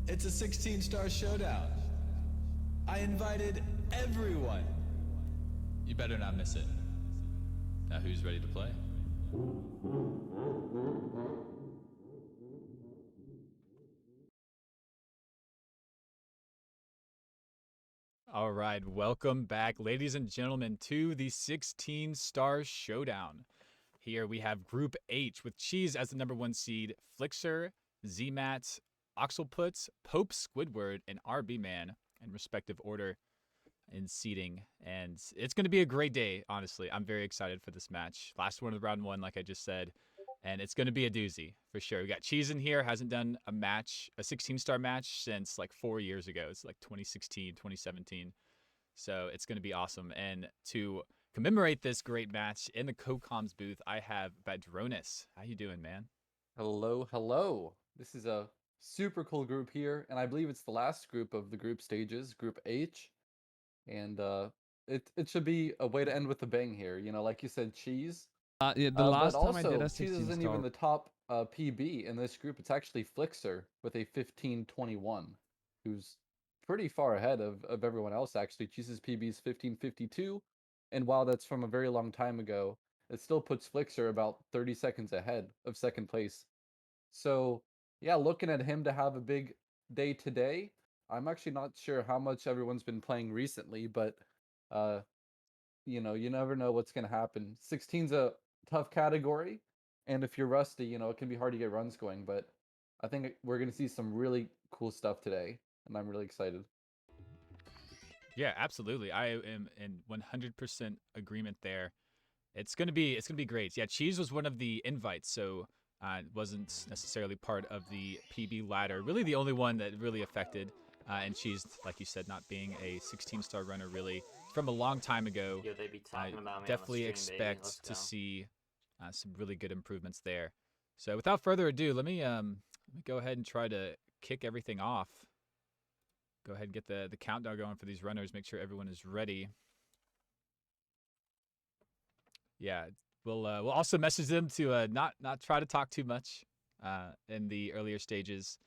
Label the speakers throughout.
Speaker 1: It's a 16-star showdown. I invited everyone.
Speaker 2: You better not miss it. Now who's ready to play? All right, welcome back, ladies and gentlemen, to the 16-star showdown. Here we have Group H with Cheese as the #1 seed, Flixer, Zmat, Oxelputz, Pope Squidward, and RB Man in respective order in seeding. And it's going to be a great day, honestly. I'm very excited for this match. Last one of round one, like I just said. And it's going to be a doozy, for sure. We got Cheese in here, hasn't done a match, a 16-star match since like 4 years ago. It's like 2016, 2017. So it's going to be awesome. And to commemorate this great match in the CoComs booth, I have Badronis. How you doing, man?
Speaker 3: Hello, hello. This is a super cool group here, and I believe it's the last group of the group stages, Group H. And it should be a way to end with a bang here. You know, like you said, Cheese.
Speaker 4: Yeah, the
Speaker 3: But
Speaker 4: last time I did
Speaker 3: also,
Speaker 4: a
Speaker 3: Cheese
Speaker 4: 16
Speaker 3: isn't
Speaker 4: star.
Speaker 3: even the top PB in this group. It's actually Flixer with a 1521, who's pretty far ahead of everyone else, actually. Cheese's PB is 1552, and while that's from a very long time ago, it still puts Flixer about 30 seconds ahead of second place. So, yeah, looking at him to have a big day today, I'm actually not sure how much everyone's been playing recently, but uh, you know, you never know what's gonna happen. 16's a tough category, and if you're rusty, you know, it can be hard to get runs going, but I think we're gonna see some really cool stuff today, and I'm really excited.
Speaker 2: Yeah, absolutely. I am in 100% agreement there. It's gonna be great. Yeah, Cheese was one of the invites, so it wasn't necessarily part of the PB ladder. Really, the only one that really affected. And Cheese, like you said, not being a 16-star runner, really from a long time ago.
Speaker 5: Yo, they be talking about me
Speaker 2: Definitely
Speaker 5: on the stream, baby. Let's
Speaker 2: expect to
Speaker 5: go.
Speaker 2: see some really good improvements there. So without further ado, let me go ahead and try to kick everything off. Go ahead and get the countdown going for these runners. Make sure everyone is ready. Yeah, we'll also message them to not try to talk too much in the earlier stages.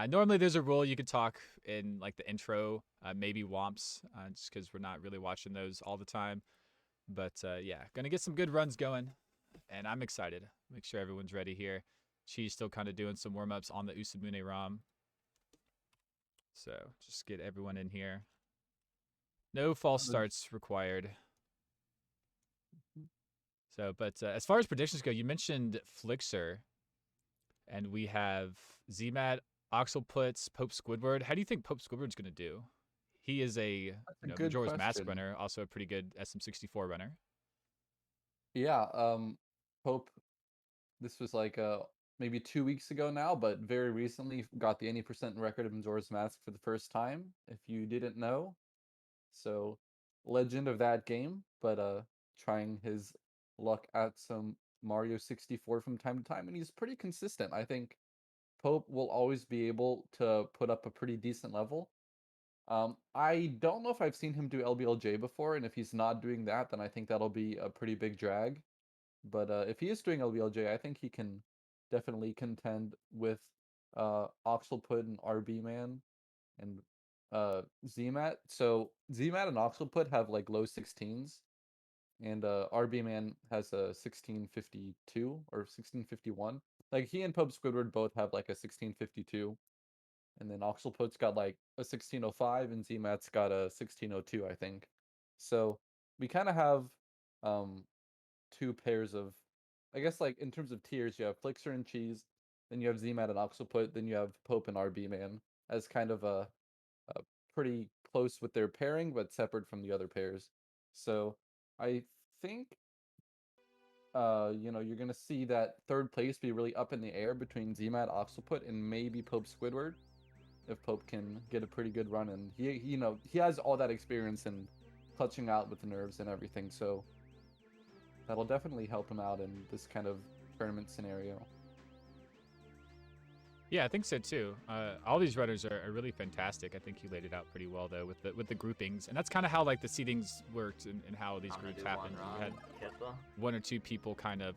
Speaker 2: Normally, there's a rule you could talk in like the intro, maybe Womps, just because we're not really watching those all the time. But yeah, gonna get some good runs going, and I'm excited. Make sure everyone's ready here. Cheese still kind of doing some warm-ups on the Usamune ROM. So just get everyone in here. No false starts required. So, but as far as predictions go, you mentioned Flixer, and we have Zmat, Oxelputz, Pope Squidward. How do you think Pope Squidward's going to do? He is a
Speaker 3: good
Speaker 2: Majora's Mask
Speaker 3: question.
Speaker 2: runner, also a pretty good SM64 runner.
Speaker 3: Yeah, Pope, this was like maybe 2 weeks ago now, but very recently got the 80% record of Majora's Mask for the first time, if you didn't know. So, legend of that game, but trying his luck at some Mario 64 from time to time, and he's pretty consistent. I think Pope will always be able to put up a pretty decent level. I don't know if I've seen him do LBLJ before, and if he's not doing that, then I think that'll be a pretty big drag. But if he is doing LBLJ, I think he can definitely contend with Oxelput and RB Man and Zmat. So Zmat and Oxelput have like low 16s, and RB Man has a 1652 or 1651. Like he and Pope Squidward both have like a 1652, and then Oxelput's got like a 1605, and Zmat's got a 1602, I think. So we kind of have um two pairs of, I guess, like in terms of tiers, you have Flixer and Cheese, then you have Zmat and Oxelput, then you have Pope and RB Man as kind of a pretty close with their pairing, but separate from the other pairs. So I think you know, you're gonna see that third place be really up in the air between Zmat, Oxelput, and maybe Pope Squidward, if Pope can get a pretty good run. And he you know, he has all that experience in clutching out with the nerves and everything, so that'll definitely help him out in this kind of tournament scenario.
Speaker 2: Yeah, I think so too. All these runners are really fantastic. I think you laid it out pretty well though with the groupings, and that's kind of how like the seedings worked and how these groups happened. You had one or two people kind of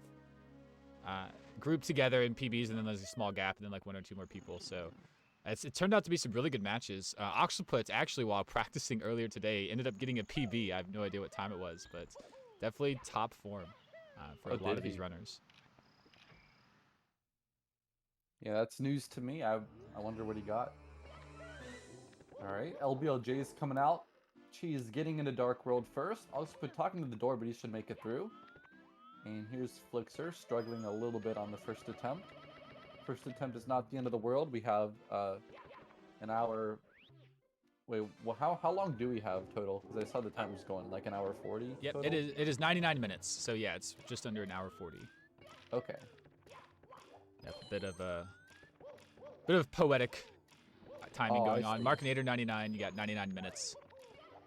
Speaker 2: grouped together in PBs, and then there's a small gap, and then like one or two more people. So It turned out to be some really good matches. Oxalput, actually, while practicing earlier today, ended up getting a PB. I have no idea what time it was, but definitely top form for a lot of these runners.
Speaker 3: Yeah, that's news to me. I wonder what he got. All right, LBLJ is coming out. Cheese getting into Dark World first. Oxalput talking to the door, but he should make it through. And here's Flixer struggling a little bit on the first attempt. First attempt is not the end of the world. We have an hour. Wait, well, how long do we have total? Because I saw the timers going like an hour 40.
Speaker 2: Yep,
Speaker 3: total?
Speaker 2: it is 99 minutes. So yeah, it's just under an hour 40.
Speaker 3: Okay.
Speaker 2: Yep, a bit of poetic timing going on. Markinator 99, you got 99 minutes.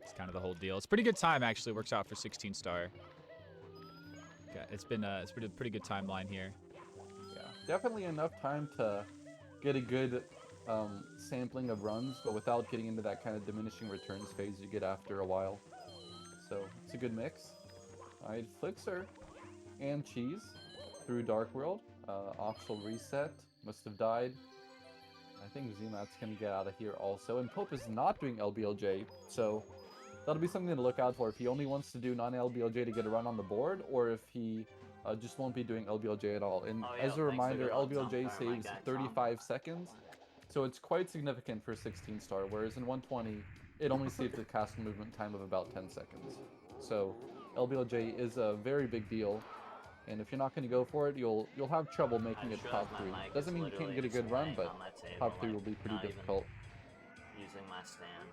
Speaker 2: It's kind of the whole deal. It's a pretty good time actually. Works out for 16 star. Yeah, it's been a pretty good timeline here.
Speaker 3: Yeah, definitely enough time to get a good sampling of runs, but without getting into that kind of diminishing returns phase you get after a while. So it's a good mix. Alright, Flixer and Cheese through Dark World. Oxal reset, must have died. I think Zmat's gonna get out of here also. And Pope is not doing LBLJ, so that'll be something to look out for if he only wants to do non-LBLJ to get a run on the board, or if he just won't be doing LBLJ at all. And as a reminder, LBLJ saves 35 seconds, so it's quite significant for 16 star, whereas in 120, it only saves the castle movement time of about 10 seconds. So LBLJ is a very big deal, and if you're not going to go for it, you'll have trouble making it top 3. Doesn't mean you can't get a good run, but top 3 will be pretty difficult.
Speaker 4: Using my stand.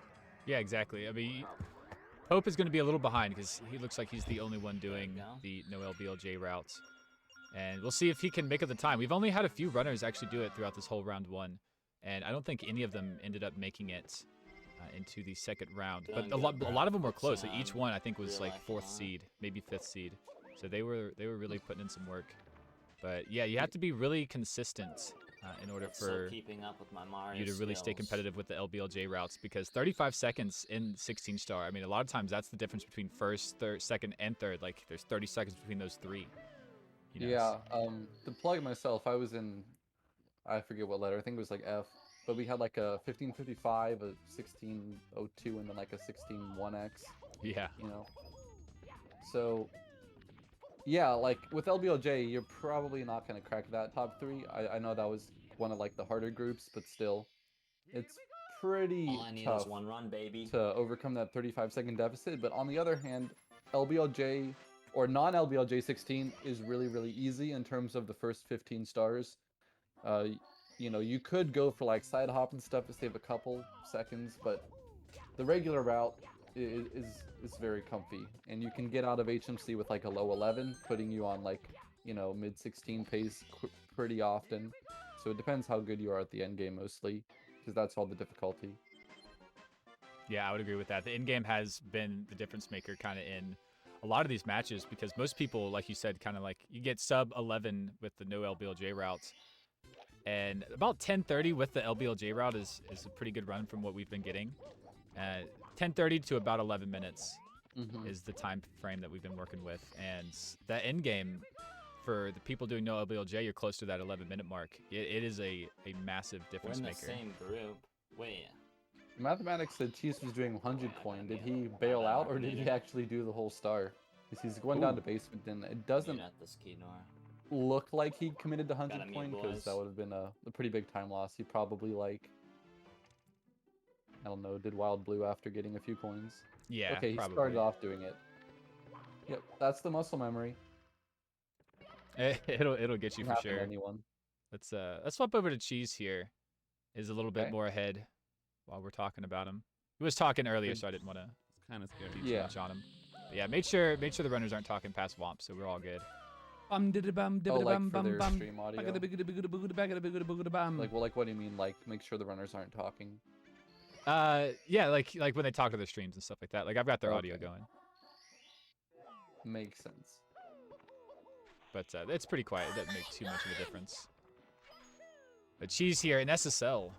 Speaker 2: Yeah, exactly. I mean, Pope is going to be a little behind because he looks like he's the only one doing the no LBLJ routes. And we'll see if he can make up the time. We've only had a few runners actually do it throughout this whole round 1. And I don't think any of them ended up making it into the second round. But a lot of them were close. So each one, I think, was like 4th seed, maybe 5th seed. So they were really putting in some work. But yeah, you have to be really consistent in order for you to really stay competitive with the LBLJ routes, because 35 seconds in 16 star, I mean, a lot of times that's the difference between first, third, second, and third. Like, there's 30 seconds between those 3. You know?
Speaker 3: Yeah, to plug myself, I was in, I forget what letter, I think it was like F, but we had like a 1555, a 1602, and then like a 161X.
Speaker 2: Yeah.
Speaker 3: You know? So, yeah, like with LBLJ, you're probably not going to crack that top 3. I know that was one of like the harder groups, but still, it's pretty tough
Speaker 4: one run, baby,
Speaker 3: to overcome that 35-second deficit. But on the other hand, LBLJ or non-LBLJ 16 is really easy in terms of the first 15 stars. You know, you could go for like side hop and stuff to save a couple seconds, but the regular route is very comfy, and you can get out of HMC with like a low 11, putting you on like, you know, mid 16 pace pretty often. So it depends how good you are at the end game mostly, because that's all the difficulty.
Speaker 2: Yeah, I would agree with that. The end game has been the difference maker kind of in a lot of these matches, because most people, like you said, kind of like you get sub 11 with the no LBLJ routes, and about 10:30 with the LBLJ route is a pretty good run from what we've been getting. 10:30 to about 11 minutes is the time frame that we've been working with, and that end game for the people doing no LBLJ, you're close to that 11-minute mark. It is a massive difference maker.
Speaker 4: We're in the same group. Wait.
Speaker 3: Mathematics said Cheese was doing 100 coin. Did he bail out, or did he actually do the whole star? Because he's going down to basement, and it doesn't look like he committed to 100 coin, because that would have been a pretty big time loss. He probably, like, I don't know, did Wild Blue after getting a few coins.
Speaker 2: Yeah,
Speaker 3: okay, he
Speaker 2: probably
Speaker 3: started off doing it. Yep, that's the muscle memory.
Speaker 2: It'll get you for sure.
Speaker 3: Anyone.
Speaker 2: Let's swap over to Cheese here. Is a little bit more ahead while we're talking about him. He was talking earlier, so I didn't want to
Speaker 5: kind of scary.
Speaker 2: do too much on him. But yeah, make sure the runners aren't talking past Womp, so we're all good.
Speaker 3: Like for their stream audio. Like what do you mean? Like make sure the runners aren't talking?
Speaker 2: Yeah, like when they talk to their streams and stuff like that. Like I've got their audio going.
Speaker 3: Makes sense.
Speaker 2: But it's pretty quiet. It doesn't make too much of a difference. But Cheese here in SSL.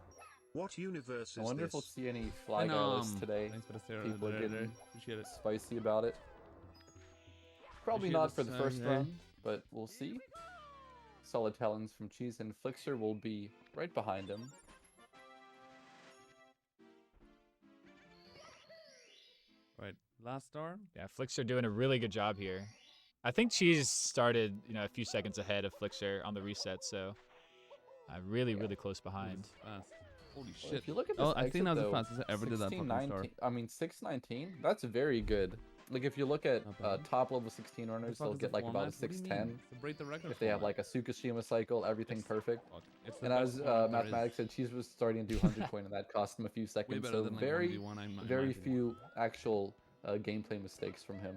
Speaker 6: What universe is
Speaker 3: I wonder if we'll
Speaker 6: this?
Speaker 3: see any flag lists today.
Speaker 5: Thanks for the
Speaker 3: People are getting
Speaker 5: Appreciate it.
Speaker 3: spicy about it. Probably
Speaker 5: Appreciate
Speaker 3: not for
Speaker 5: this,
Speaker 3: the first
Speaker 5: yeah.
Speaker 3: run, but we'll see. Solid talons from Cheese, and Flixer will be right behind him.
Speaker 5: Last star.
Speaker 2: Yeah, Flixer doing a really good job here. I think Cheese started, a few seconds ahead of Flixer on the reset, so really, really close
Speaker 5: Ooh,
Speaker 2: behind.
Speaker 5: this is fast. Holy
Speaker 3: Well,
Speaker 5: shit.
Speaker 3: if you look at this
Speaker 5: Oh, I
Speaker 3: exit
Speaker 5: think that was the
Speaker 3: though,
Speaker 5: fastest I ever did that fucking star.
Speaker 3: 1619. I mean 619. That's very good. Like if you look at
Speaker 5: Not bad.
Speaker 3: top level 16
Speaker 5: The
Speaker 3: runners,
Speaker 5: fuck
Speaker 3: they'll
Speaker 5: is the
Speaker 3: get like about a
Speaker 5: format? What do you mean?
Speaker 3: 610.
Speaker 5: It's a break the record
Speaker 3: If they have
Speaker 5: format.
Speaker 3: like a Tsukishima cycle, everything
Speaker 5: It's-
Speaker 3: perfect.
Speaker 5: fuck, it's the
Speaker 3: And
Speaker 5: best
Speaker 3: as
Speaker 5: format there
Speaker 3: Mathematics
Speaker 5: is.
Speaker 3: said, Cheese was starting to do 100 coin, and that cost him a few
Speaker 5: Way
Speaker 3: seconds.
Speaker 5: better
Speaker 3: So
Speaker 5: than like
Speaker 3: very,
Speaker 5: 1v1, in my
Speaker 3: very
Speaker 5: opinion.
Speaker 3: few actual gameplay mistakes from him.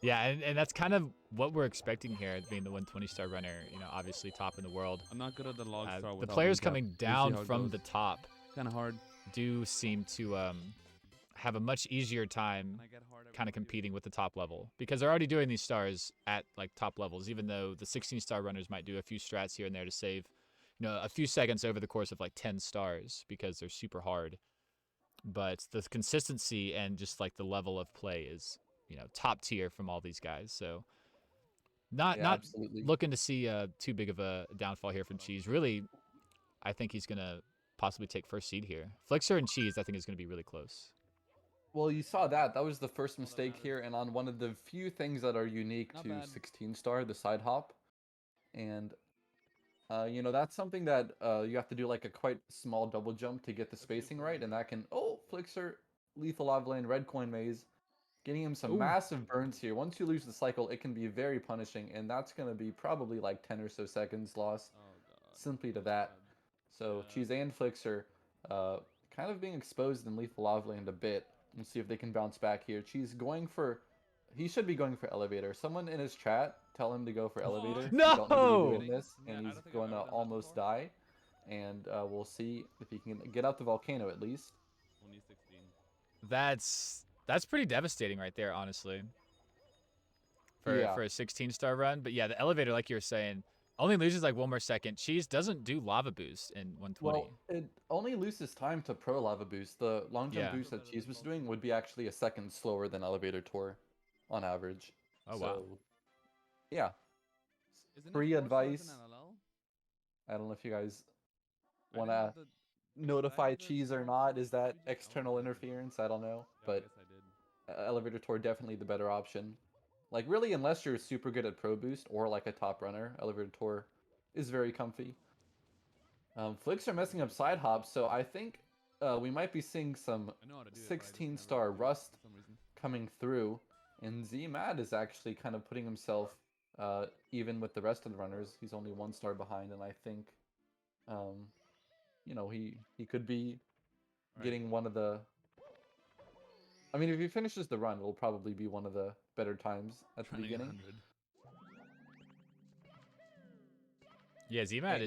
Speaker 2: Yeah, and that's kind of what we're expecting here, being the 120 star runner, obviously top in the world.
Speaker 5: I'm not good at the log star.
Speaker 2: The players coming down from the top
Speaker 5: Kind of hard.
Speaker 2: do seem to have a much easier time kind of competing with the top level, because they're already doing these stars at like top levels, even though the 16 star runners might do a few strats here and there to save a few seconds over the course of like 10 stars because they're super hard. But the consistency and just like the level of play is top tier from all these guys. So not
Speaker 3: Absolutely.
Speaker 2: looking to see too big of a downfall here from Cheese. Really, I think he's gonna possibly take first seed here. Flixer and Cheese, I think, is gonna be really close.
Speaker 3: Well, you saw that. That was the first mistake here, and on one of the few things that are unique
Speaker 5: Not
Speaker 3: to
Speaker 5: bad.
Speaker 3: 16 star, the side hop. And that's something that you have to do like a quite small double jump to get the spacing right, and that can Flixer, lethal lava lane, red coin maze, getting him some
Speaker 2: Ooh.
Speaker 3: massive burns here. Once you lose the cycle, it can be very punishing, and that's gonna be probably like 10 or so seconds lost
Speaker 5: Oh god.
Speaker 3: simply to that. So Cheese and Flixer kind of being exposed in lethal lava lane a bit. We'll see if they can bounce back here. Cheese going for, he should be going for elevator. Someone in his chat tell him to go for elevator. You don't need to
Speaker 2: No!
Speaker 3: be doing this, and he's going to almost die. And we'll see if he can get out the volcano at least.
Speaker 5: Only 16.
Speaker 2: That's pretty devastating right there, honestly. For a 16 star run. But yeah, the elevator, like you were saying, only loses like 1 more second. Cheese doesn't do lava boost in 120.
Speaker 3: Well, it only loses time to pro lava boost. The long jump boost that Cheese was doing would be actually a second slower than elevator tour on average.
Speaker 2: Oh, wow.
Speaker 3: Yeah.
Speaker 5: Isn't it
Speaker 3: Free
Speaker 5: 4 stars in
Speaker 3: advice.
Speaker 5: LLL?
Speaker 3: I don't know if you guys
Speaker 5: I
Speaker 3: want
Speaker 5: didn't
Speaker 3: to
Speaker 5: have the-
Speaker 3: notify
Speaker 5: did I have the
Speaker 3: Cheese or
Speaker 5: stars?
Speaker 3: not. Is that
Speaker 5: Did you?
Speaker 3: external interference? I don't know.
Speaker 5: Yeah, I
Speaker 3: But
Speaker 5: guess I did.
Speaker 3: elevator tour definitely the better option. Like really, unless you're super good at pro boost or like a top runner, elevator tour is very comfy. Flicks are messing up side hops, so I think we might be seeing some
Speaker 5: I know how to do it, but I just
Speaker 3: 16
Speaker 5: can't
Speaker 3: star
Speaker 5: remember
Speaker 3: rust
Speaker 5: for some reason.
Speaker 3: coming through, and Z-Mad is actually kind of putting himself even with the rest of the runners. He's only 1 star behind, and I think he could be
Speaker 5: Right.
Speaker 3: getting one of the. I mean, if he finishes the run, it'll probably be one of the better times at the
Speaker 5: Trying to get
Speaker 3: beginning.
Speaker 5: 100.
Speaker 2: Yeah, Zmad
Speaker 3: Hey,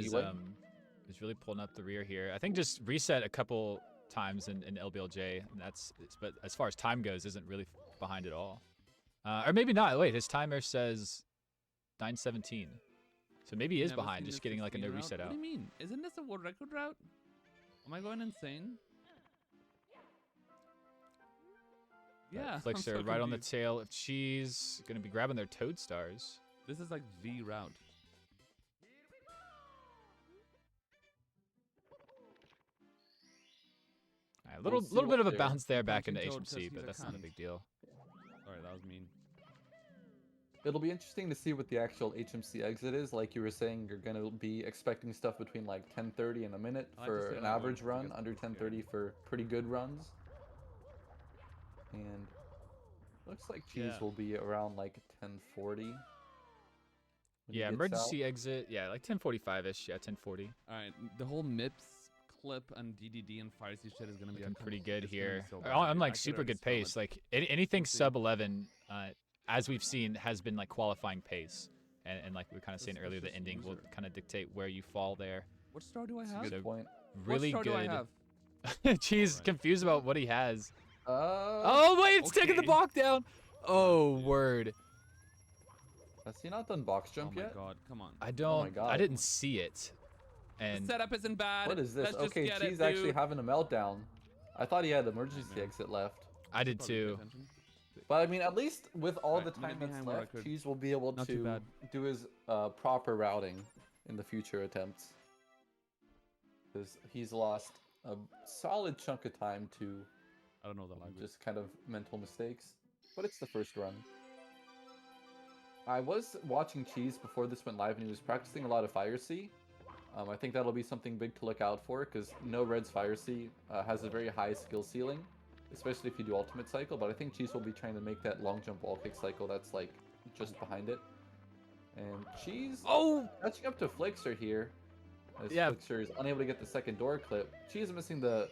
Speaker 2: is really pulling up the rear here. I think just reset a couple times in LBLJ, and but as far as time goes, isn't really behind at all. Or maybe not. Wait, his timer says 9:17, so maybe he is
Speaker 5: Never
Speaker 2: behind,
Speaker 5: seen
Speaker 2: just
Speaker 5: this
Speaker 2: getting like a
Speaker 5: 16
Speaker 2: no
Speaker 5: route.
Speaker 2: reset out.
Speaker 5: What do you mean? Isn't this a world record route? Am I going insane? Yeah. I'm
Speaker 2: Flixer
Speaker 5: so
Speaker 2: right on the
Speaker 5: confused.
Speaker 2: tail of Cheese, gonna be grabbing their toad stars.
Speaker 5: This is like the route.
Speaker 2: All right,
Speaker 3: We'll
Speaker 2: little
Speaker 3: see
Speaker 2: bit
Speaker 3: what
Speaker 2: of a
Speaker 3: they're
Speaker 2: bounce there back into
Speaker 5: punching Toad 'cause
Speaker 2: HMC,
Speaker 5: he's
Speaker 2: but
Speaker 5: a
Speaker 2: that's not a
Speaker 5: cunt.
Speaker 2: big deal.
Speaker 5: Sorry, that was mean.
Speaker 3: It'll be interesting to see what the actual HMC exit is. Like you were saying, you're gonna be expecting stuff between like 10:30 and a minute
Speaker 5: I like to
Speaker 3: for
Speaker 5: stay
Speaker 3: an
Speaker 5: on the
Speaker 3: average
Speaker 5: web 'cause I
Speaker 3: run,
Speaker 5: get
Speaker 3: under
Speaker 5: scared.
Speaker 3: 10:30 for pretty good runs. And looks like Cheese
Speaker 5: Yeah.
Speaker 3: will be around like 10:40. when he
Speaker 2: Yeah,
Speaker 3: gets
Speaker 2: emergency
Speaker 3: out.
Speaker 2: exit. Yeah, like 10:45ish. Yeah, 10:40.
Speaker 5: All right, the whole MIPS clip and DDD and Firesea shit is gonna be
Speaker 2: Looking
Speaker 5: a
Speaker 2: pretty good
Speaker 5: it's gonna be
Speaker 2: here.
Speaker 5: so bad,
Speaker 2: I'm
Speaker 5: dude.
Speaker 2: like
Speaker 5: I could
Speaker 2: super
Speaker 5: already
Speaker 2: good
Speaker 5: smell
Speaker 2: pace.
Speaker 5: it.
Speaker 2: Like anything
Speaker 5: We'll see.
Speaker 2: sub 11, as we've seen, has been like qualifying pace. And like we were kind of saying
Speaker 5: That's
Speaker 2: earlier, the
Speaker 5: just
Speaker 2: ending will
Speaker 5: loser.
Speaker 2: kind of dictate where you fall there.
Speaker 5: What star do I
Speaker 3: That's a
Speaker 5: have?
Speaker 3: good
Speaker 2: So-
Speaker 3: point.
Speaker 2: Really
Speaker 5: what star do I
Speaker 2: good.
Speaker 5: have?
Speaker 2: Cheese
Speaker 5: Alright.
Speaker 2: confused about what he has.
Speaker 3: Oh,
Speaker 2: Oh wait, it's taking the
Speaker 5: okay.
Speaker 2: block down. Oh
Speaker 5: dude.
Speaker 2: word.
Speaker 3: has he not done box
Speaker 5: Oh
Speaker 3: jump
Speaker 5: my
Speaker 3: yet?
Speaker 5: god, come on.
Speaker 2: I
Speaker 3: Oh
Speaker 2: don't.
Speaker 3: my God.
Speaker 2: I didn't see it.
Speaker 5: The
Speaker 2: And
Speaker 5: setup isn't bad.
Speaker 3: What is this?
Speaker 5: Let's just
Speaker 3: Okay,
Speaker 5: get
Speaker 3: Cheese
Speaker 5: it,
Speaker 3: actually
Speaker 5: dude.
Speaker 3: having a meltdown. I thought he had emergency
Speaker 5: man.
Speaker 3: exit left.
Speaker 2: I did
Speaker 5: Probably pay
Speaker 2: too.
Speaker 5: attention.
Speaker 3: But I mean, at least with all
Speaker 5: Alright,
Speaker 3: the
Speaker 5: minute
Speaker 3: time that's
Speaker 5: behind where I
Speaker 3: left,
Speaker 5: could.
Speaker 3: Cheese will be able
Speaker 5: Not too
Speaker 3: to
Speaker 5: bad.
Speaker 3: do his proper routing in the future attempts. Because he's lost a solid chunk of time to
Speaker 5: I don't know the language.
Speaker 3: Just kind of mental mistakes. But it's the first run. I was watching Cheese before this went live, and he was practicing a lot of Fire Sea. I think that'll be something big to look out for, because No Red's Fire Sea has a very high skill ceiling, especially if you do Ultimate Cycle, but I think Cheese will be trying to make that long jump wall kick cycle that's like just behind it. And Cheese catching up to Flixer here, as Flixer is unable to get the second door clip. Cheese is missing the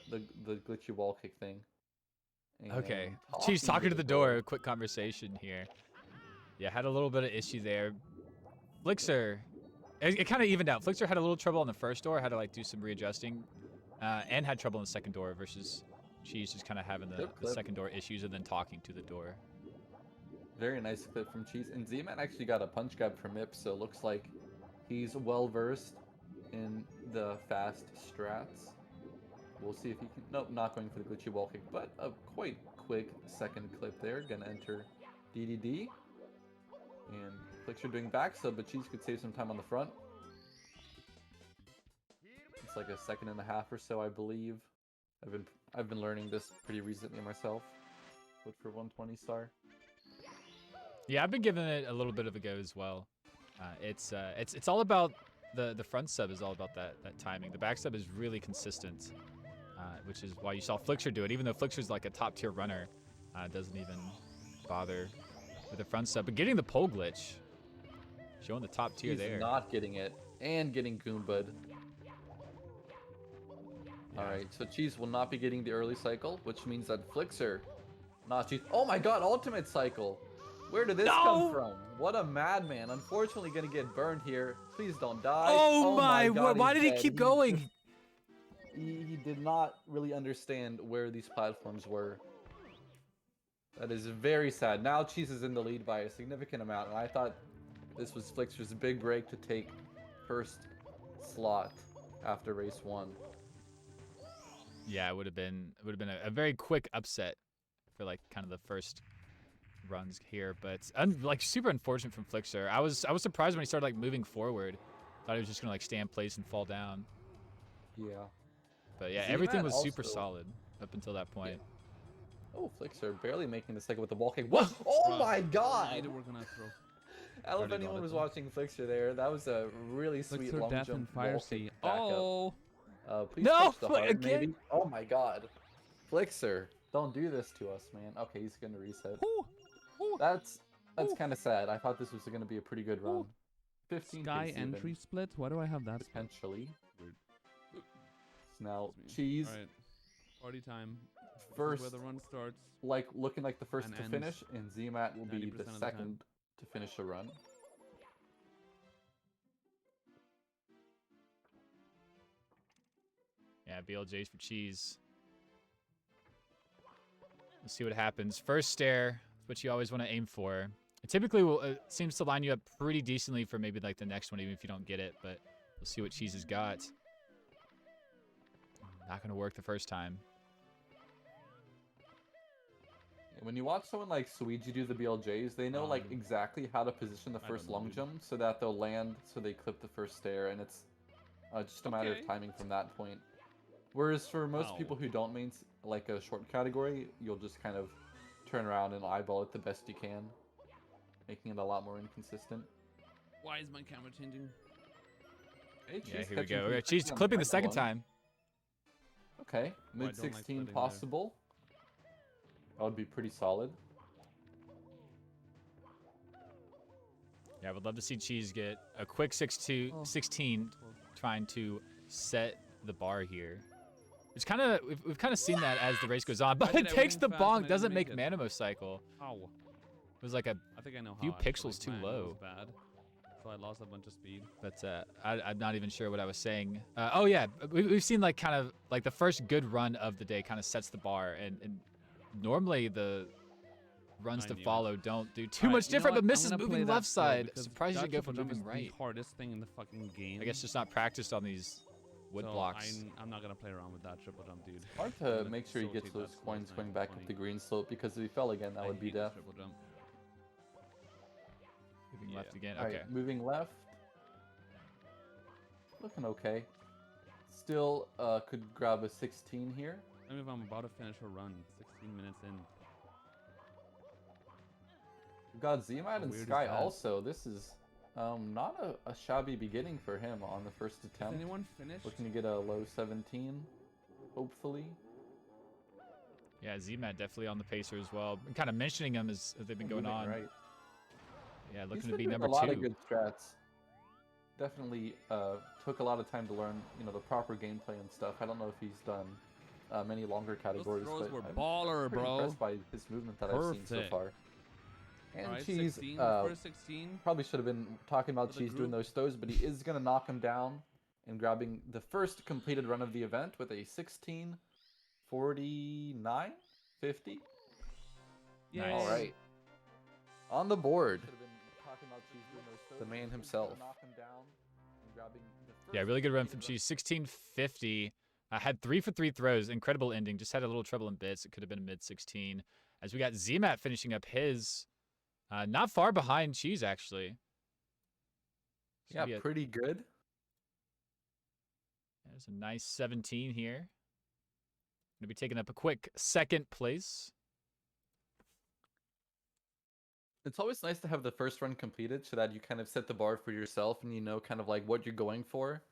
Speaker 3: glitchy wall kick thing. And
Speaker 2: Okay, Cheese talking to the door. Quick conversation here. Yeah, had a little bit of issue there. Flixer, it kind of evened out. Flixer had a little trouble on the first door, had to like do some readjusting, and had trouble on the second door versus Cheese just kind of having the second door issues and then talking to the door.
Speaker 3: Very nice clip from Cheese. And Z-Man actually got a punch grab from Mip, so it looks like he's well versed in the fast strats. We'll see if he can. Nope, not going for the glitchy wall kick, but a quite quick second clip there. Gonna enter DDD. And Flixer doing back sub, but Cheese could save some time on the front. It's like a second and a half or so, I believe. I've been learning this pretty recently myself. But for 120 star.
Speaker 2: Yeah, I've been giving it a little bit of a go as well. It's all about the front sub is all about that timing. The back sub is really consistent, which is why you saw Flixer do it. Even though Flixer's like a top tier runner, doesn't even bother with the front sub. But getting the pole glitch, showing the top tier there.
Speaker 3: He's not getting it and getting Goomba'd. All right, so Cheese will not be getting the early cycle, which means that Flixer, not Cheese. Oh my God, ultimate cycle. Where did this come from? What a madman. Unfortunately, gonna get burned here. Please don't die.
Speaker 2: Oh my,
Speaker 3: God,
Speaker 2: why did he
Speaker 3: dead.
Speaker 2: keep going?
Speaker 3: He did not really understand where these platforms were. That is very sad. Now Cheese is in the lead by a significant amount, and I thought this was Flixer's big break to take first slot after race 1.
Speaker 2: Yeah, it would have been a very quick upset for like kind of the first runs here, but like super unfortunate from Flixer. I was surprised when he started like moving forward. Thought he was just gonna like stay in place and fall down.
Speaker 3: Yeah.
Speaker 2: But yeah, everything was super solid up until that point.
Speaker 3: Yeah. Oh, Flixer barely making the second with the wall kick. What? Oh my God!
Speaker 5: Either we're gonna throw.
Speaker 3: I don't know if anyone was watching Flixer there. That was a really sweet
Speaker 5: Flixer,
Speaker 3: long
Speaker 5: death,
Speaker 3: jump
Speaker 5: and Fire
Speaker 3: wall
Speaker 5: Sea.
Speaker 3: kick back
Speaker 5: Oh!
Speaker 3: up. Please
Speaker 2: No,
Speaker 3: touch the heart,
Speaker 2: again?
Speaker 3: maybe. Oh my God, Flixer, don't do this to us, man. Okay, he's gonna reset.
Speaker 5: Ooh. Ooh.
Speaker 3: That's kind of sad. I thought this was gonna be a pretty good run. 15
Speaker 5: Sky
Speaker 3: picks even,
Speaker 5: entry split? Why do I have that?
Speaker 3: potentially.
Speaker 5: Weird.
Speaker 3: Now
Speaker 5: Excuse me.
Speaker 3: Cheese
Speaker 5: Alright. Party time. This is
Speaker 3: first,
Speaker 5: where the run starts.
Speaker 3: like looking like the first
Speaker 5: And
Speaker 3: to
Speaker 5: ends
Speaker 3: finish, and Z-Mat will be
Speaker 5: 90%
Speaker 3: the
Speaker 5: of the
Speaker 3: second
Speaker 5: time.
Speaker 3: to finish the run.
Speaker 2: Yeah, BLJ's for Cheese. Let's see what happens. First stare, what you always want to aim for. It typically it seems to line you up pretty decently for maybe like the next one, even if you don't get it. But we'll see what Cheese has got. Not gonna work the first time.
Speaker 3: When you watch someone like Suiji do the BLJs, they know like exactly how to position the
Speaker 5: I
Speaker 3: first
Speaker 5: don't know,
Speaker 3: long
Speaker 5: dude.
Speaker 3: jump so that they'll land so they clip the first stair, and it's just a matter
Speaker 5: Okay.
Speaker 3: of timing from that point. Whereas for most
Speaker 5: Ow.
Speaker 3: people who don't main like a short category, you'll just kind of turn around and eyeball it the best you can, making it a lot more inconsistent.
Speaker 5: Why is my camera changing?
Speaker 3: Hey,
Speaker 2: Yeah,
Speaker 3: Cheese
Speaker 2: here we
Speaker 3: catching
Speaker 2: go.
Speaker 3: pretty
Speaker 2: Cheese
Speaker 3: quickly on
Speaker 2: clipping the second
Speaker 3: one.
Speaker 2: time.
Speaker 3: Okay,
Speaker 5: don't like
Speaker 3: mid 16
Speaker 5: splitting there.
Speaker 3: possible. That would be pretty solid.
Speaker 2: Yeah, I would love to see Cheese get a quick 16, trying to set the bar here. It's kind of we've kind of seen that as the race goes on, but
Speaker 5: did
Speaker 2: it takes
Speaker 5: everything
Speaker 2: the
Speaker 5: fast and I
Speaker 2: bonk,
Speaker 5: didn't
Speaker 2: doesn't
Speaker 5: make
Speaker 2: make
Speaker 5: it.
Speaker 2: Manimo cycle.
Speaker 5: Ow.
Speaker 2: It was like a
Speaker 5: I think I know how.
Speaker 2: few
Speaker 5: I feel
Speaker 2: pixels too
Speaker 5: mine
Speaker 2: low.
Speaker 5: was bad. So I lost a bunch of speed.
Speaker 2: But I'm not even sure what I was saying. Oh yeah, we've seen like kind of like the first good run of the day kind of sets the bar, and normally the runs
Speaker 5: I
Speaker 2: to
Speaker 5: knew it.
Speaker 2: follow don't do too
Speaker 5: Alright,
Speaker 2: much
Speaker 5: you know
Speaker 2: different,
Speaker 5: what?
Speaker 2: but
Speaker 5: I'm
Speaker 2: misses
Speaker 5: gonna play
Speaker 2: moving
Speaker 5: that
Speaker 2: left
Speaker 5: slow
Speaker 2: side.
Speaker 5: because
Speaker 2: Surprised you
Speaker 5: that
Speaker 2: didn't go for
Speaker 5: triple jump
Speaker 2: moving
Speaker 5: is
Speaker 2: right.
Speaker 5: the hardest thing in the fucking game.
Speaker 2: I guess just not practiced on these wood
Speaker 5: so
Speaker 2: blocks.
Speaker 5: I'm not gonna play around with that triple jump, dude.
Speaker 3: Hard
Speaker 5: I'm
Speaker 3: to
Speaker 5: gonna
Speaker 3: make sure he
Speaker 5: facilitate
Speaker 3: gets
Speaker 5: that
Speaker 3: those
Speaker 5: slow
Speaker 3: coins
Speaker 5: as
Speaker 3: going back up
Speaker 5: 920.
Speaker 3: the green slope, because if he fell again, that
Speaker 5: I
Speaker 3: would be
Speaker 5: hate this
Speaker 3: death.
Speaker 5: triple jump.
Speaker 2: Moving left again.
Speaker 3: All
Speaker 2: Okay.
Speaker 3: right, moving left. Looking okay. Still could grab a 16 here.
Speaker 5: Tell me if I'm about to finish a run. 16 minutes in.
Speaker 3: We've got Zmat and
Speaker 5: weird is
Speaker 3: Sky
Speaker 5: that?
Speaker 3: also. This is not a shabby beginning for him on the first
Speaker 5: Has
Speaker 3: attempt.
Speaker 5: anyone finished?
Speaker 3: Looking to get a low 17, hopefully.
Speaker 2: Yeah, Zmat definitely on the pacer as well. Been kind of mentioning him as they've been going
Speaker 3: Moving
Speaker 2: on.
Speaker 3: Right.
Speaker 2: Yeah,
Speaker 3: He's
Speaker 2: looking to
Speaker 3: been
Speaker 2: be
Speaker 3: doing
Speaker 2: number
Speaker 3: a lot
Speaker 2: 2.
Speaker 3: of good strats. Definitely took a lot of time to learn, the proper gameplay and stuff. I don't know if he's done many longer categories,
Speaker 5: throws
Speaker 3: but
Speaker 5: were
Speaker 3: I'm
Speaker 5: baller,
Speaker 3: pretty
Speaker 5: bro.
Speaker 3: impressed by his movement that I've seen so
Speaker 5: Perfect.
Speaker 3: far. And
Speaker 5: All right,
Speaker 3: Cheese
Speaker 5: 16. First 16.
Speaker 3: probably should have been talking about
Speaker 5: For the
Speaker 3: Cheese doing
Speaker 5: group.
Speaker 3: those throws, but he is going to knock him down and grabbing the first completed run of the event with a 16:49, 50.
Speaker 2: Nice.
Speaker 3: All right. On the board, the man himself.
Speaker 2: Yeah, really good run from Cheese. 1650. Had 3 for 3 throws. Incredible ending. Just had a little trouble in bits. It could have been a mid 16. As we got Zmat finishing up his. Not far behind Cheese, actually.
Speaker 3: Yeah, pretty good.
Speaker 2: There's a nice 17 here. Going to be taking up a quick second place.
Speaker 3: It's always nice to have the first run completed so that you kind of set the bar for yourself and you know kind of like what you're going for.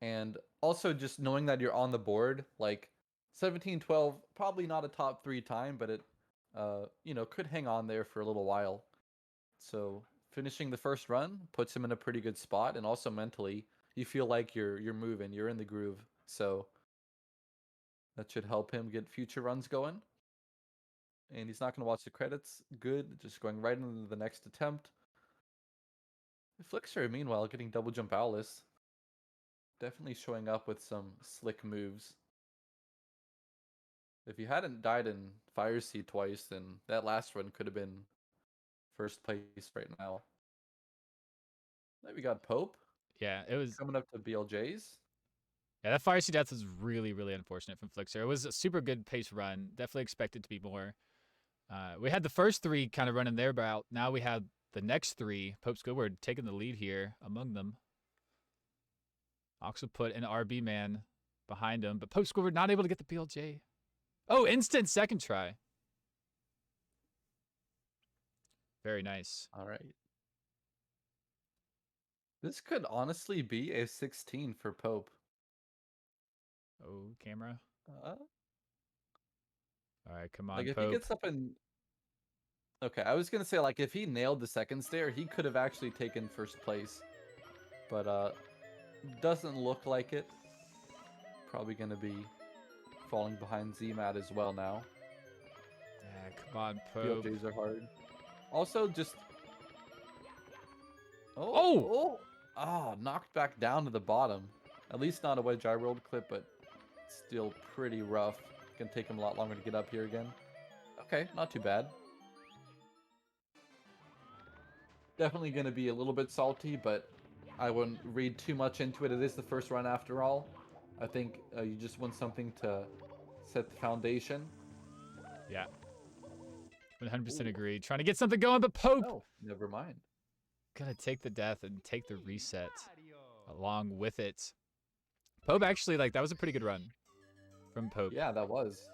Speaker 3: And also just knowing that you're on the board, like 17-12, probably not a top 3 time, but it could hang on there for a little while. So finishing the first run puts him in a pretty good spot, and also mentally you feel like you're moving, you're in the groove. So that should help him get future runs going. And he's not going to watch the credits. Good. Just going right into the next attempt. Flixer, meanwhile, getting double jump Owless. Definitely showing up with some slick moves. If he hadn't died in Fire Seed twice, then that last run could have been first place right now. Then we got Pope.
Speaker 2: Yeah, it was
Speaker 3: coming up to BLJ's.
Speaker 2: Yeah, that Fire Seed death was really, really unfortunate from Flixer. It was a super good pace run. Definitely expected to be more. We had the first 3 kind of running their route. Now we have the next 3. Pope Squidward taking the lead here among them. Oxel put an RB man behind him, but Pope Squidward not able to get the BLJ. Oh, instant second try. Very nice.
Speaker 3: All right. This could honestly be a 16 for Pope.
Speaker 2: Oh, camera. All right, come on,
Speaker 3: like if
Speaker 2: Pope.
Speaker 3: he gets up in... Okay, I was going to say, like, if he nailed the second stair, he could have actually taken first place. But, doesn't look like it. Probably going to be falling behind Zmat as well now.
Speaker 2: Yeah, come on, Pope.
Speaker 3: BLJs are hard. Also, just...
Speaker 2: Oh!
Speaker 3: Knocked back down to the bottom. At least not a wedge I rolled clip, but still pretty rough. Gonna take him a lot longer to get up here again. Okay, not too bad. Definitely gonna be a little bit salty, but I wouldn't read too much into it. It is the first run after all. I think you just want something to set the foundation.
Speaker 2: Yeah. 100% agree. Trying to get something going, but Pope!
Speaker 3: Oh, never mind.
Speaker 2: Gonna take the death and take the reset along with it. Pope actually, like, that was a pretty good run from Pope.
Speaker 3: Yeah, that was.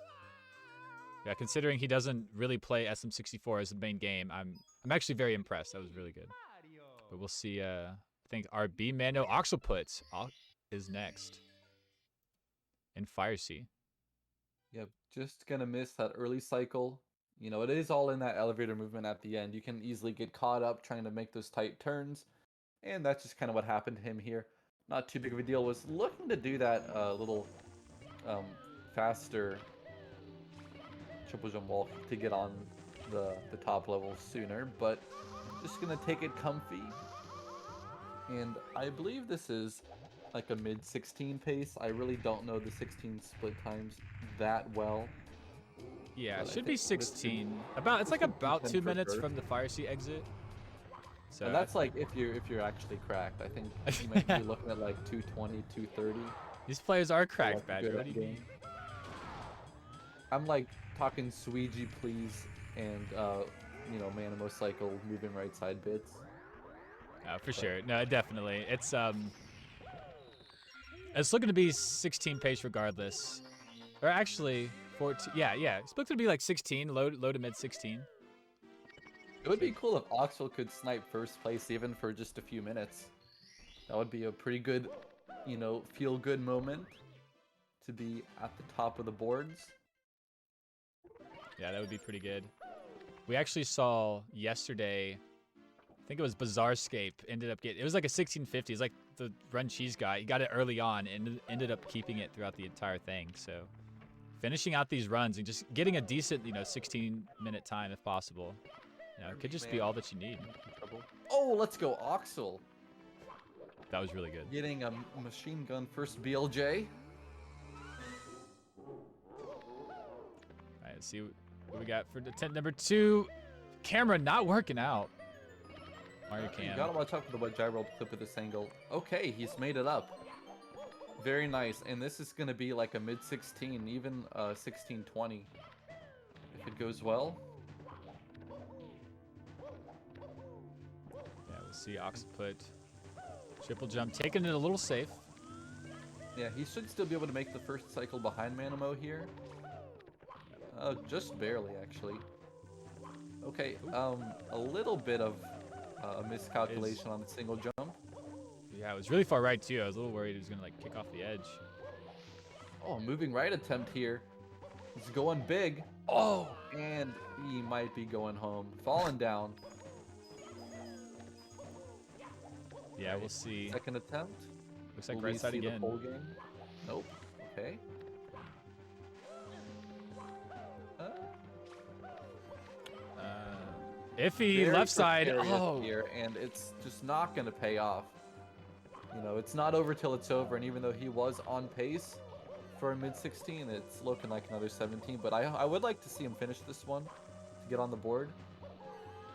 Speaker 2: Yeah, considering he doesn't really play SM64 as the main game, I'm actually very impressed. That was really good. But we'll see. I think RB Mano Oxelput is next in Fire Sea.
Speaker 3: Yep, just gonna miss that early cycle. You know, it is all in that elevator movement at the end. You can easily get caught up trying to make those tight turns. And that's just kind of what happened to him here. Not too big of a deal. Was looking to do that little faster triple jump wall to get on the top level sooner. But just going to take it comfy. And I believe this is like a mid-16 pace. I really don't know the 16 split times that well.
Speaker 2: Yeah,
Speaker 3: But
Speaker 2: it
Speaker 3: I
Speaker 2: should be
Speaker 3: think
Speaker 2: 16. It's like about 2 minutes from the Fire Sea exit. So
Speaker 3: and that's like if you're actually cracked. I think you might be looking at like 220, 230.
Speaker 2: These players are
Speaker 3: Like
Speaker 2: cracked,
Speaker 3: a
Speaker 2: Badger.
Speaker 3: good
Speaker 2: What do you
Speaker 3: game.
Speaker 2: mean?
Speaker 3: I'm like talking Sweegie please and Manimo Cycle moving right side bits.
Speaker 2: For sure. No, definitely. It's looking to be 16 pace regardless. Or actually, 14. Yeah. Expected to be like 16, low to mid 16.
Speaker 3: It would be cool if Oxel could snipe first place even for just a few minutes. That would be a pretty good, feel-good moment to be at the top of the boards.
Speaker 2: Yeah, that would be pretty good. We actually saw yesterday, I think it was Bizarrescape, ended up getting, it was like a 1650. It's like the Run Cheese guy. He got it early on and ended up keeping it throughout the entire thing. So finishing out these runs and just getting a decent, 16-minute time if possible. It could just be all that you need.
Speaker 3: Oh, let's go Oxel.
Speaker 2: That was really good.
Speaker 3: Getting a machine gun first BLJ.
Speaker 2: All right, let's see what we got for attempt number 2. Camera not working out. Mario
Speaker 3: You
Speaker 2: Cam.
Speaker 3: gotta watch out for the wet gyro clip at this angle. Okay, he's made it up. Very nice. And this is gonna be like a mid 16, even 16-20. If it goes well.
Speaker 2: Yeah, we'll see Oxput. Triple jump, taking it a little safe.
Speaker 3: Yeah, he should still be able to make the first cycle behind Manamo here. Just barely, actually. Okay, a little bit of miscalculation on the single jump.
Speaker 2: Yeah, it was really far right too. I was a little worried he was gonna like kick off the edge.
Speaker 3: Oh, moving right attempt here. He's going big. Oh, and he might be going home. Falling down.
Speaker 2: Yeah, we'll see.
Speaker 3: Second attempt.
Speaker 2: Looks like
Speaker 3: Will
Speaker 2: right
Speaker 3: we
Speaker 2: side
Speaker 3: see
Speaker 2: again.
Speaker 3: the full game? Nope. Okay.
Speaker 2: Iffy
Speaker 3: Very
Speaker 2: left side.
Speaker 3: precarious
Speaker 2: Oh,
Speaker 3: here, and it's just not going to pay off. It's not over till it's over, and even though he was on pace for a mid-16, it's looking like another 17. But I would like to see him finish this one to get on the board.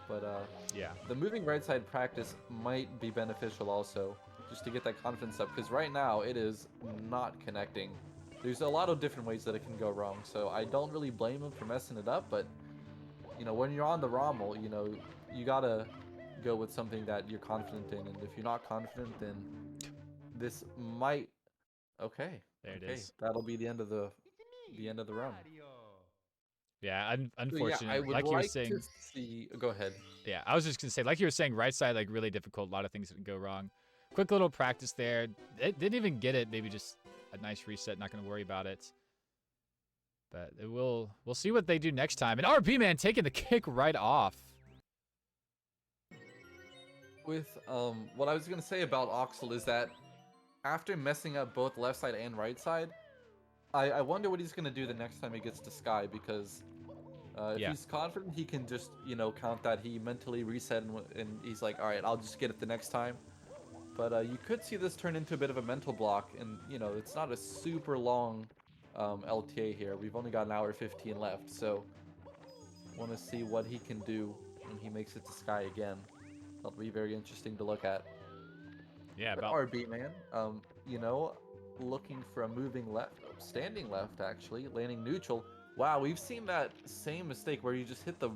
Speaker 3: But
Speaker 2: yeah.
Speaker 3: the moving right side practice might be beneficial also, just to get that confidence up, because right now it is not connecting. There's a lot of different ways that it can go wrong, so I don't really blame him for messing it up, but when you're on the Rommel, you gotta go with something that you're confident in, and if you're not confident, then this might. Okay.
Speaker 2: There it
Speaker 3: Okay,
Speaker 2: is.
Speaker 3: that'll be the end of the run.
Speaker 2: Yeah,
Speaker 3: So,
Speaker 2: unfortunate.
Speaker 3: yeah, I would
Speaker 2: like you were saying.
Speaker 3: to see. Go ahead.
Speaker 2: Yeah, I was just gonna say, like you were saying, right side like really difficult. A lot of things that go wrong. Quick little practice there. It didn't even get it. Maybe just a nice reset. Not gonna worry about it. But we'll see what they do next time. And RB man taking the kick right off.
Speaker 3: With what I was gonna say about Oxel is that after messing up both left side and right side, I wonder what he's gonna do the next time he gets to Sky, because if
Speaker 2: Yeah.
Speaker 3: he's confident, he can just count that he mentally reset and he's like, all right, I'll just get it the next time. But you could see this turn into a bit of a mental block, and it's not a super long LTA here. We've only got an hour 15 left, so want to see what he can do when he makes it to Sky again. That'll be very interesting to look at.
Speaker 2: Yeah,
Speaker 3: But
Speaker 2: about
Speaker 3: RB man, looking for a moving left, standing left actually, landing neutral. Wow, we've seen that same mistake where you just hit the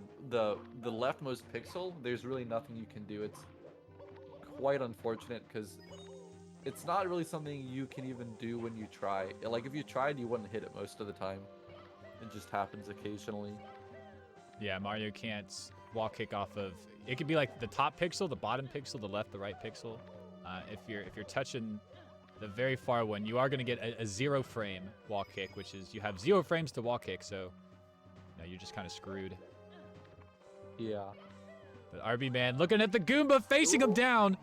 Speaker 3: leftmost pixel. There's really nothing you can do. It's quite unfortunate because it's not really something you can even do when you try. Like if you tried, you wouldn't hit it most of the time. It just happens occasionally.
Speaker 2: yeah, Mario can't wall kick off of. It could be like the top pixel, the bottom pixel, the left, the right pixel. If you're touching the very far one, you are going to get a 0 frame wall kick, which is you have 0 frames to wall kick, so you're just kind of screwed.
Speaker 3: Yeah.
Speaker 2: But RB man looking at the Goomba, facing him down.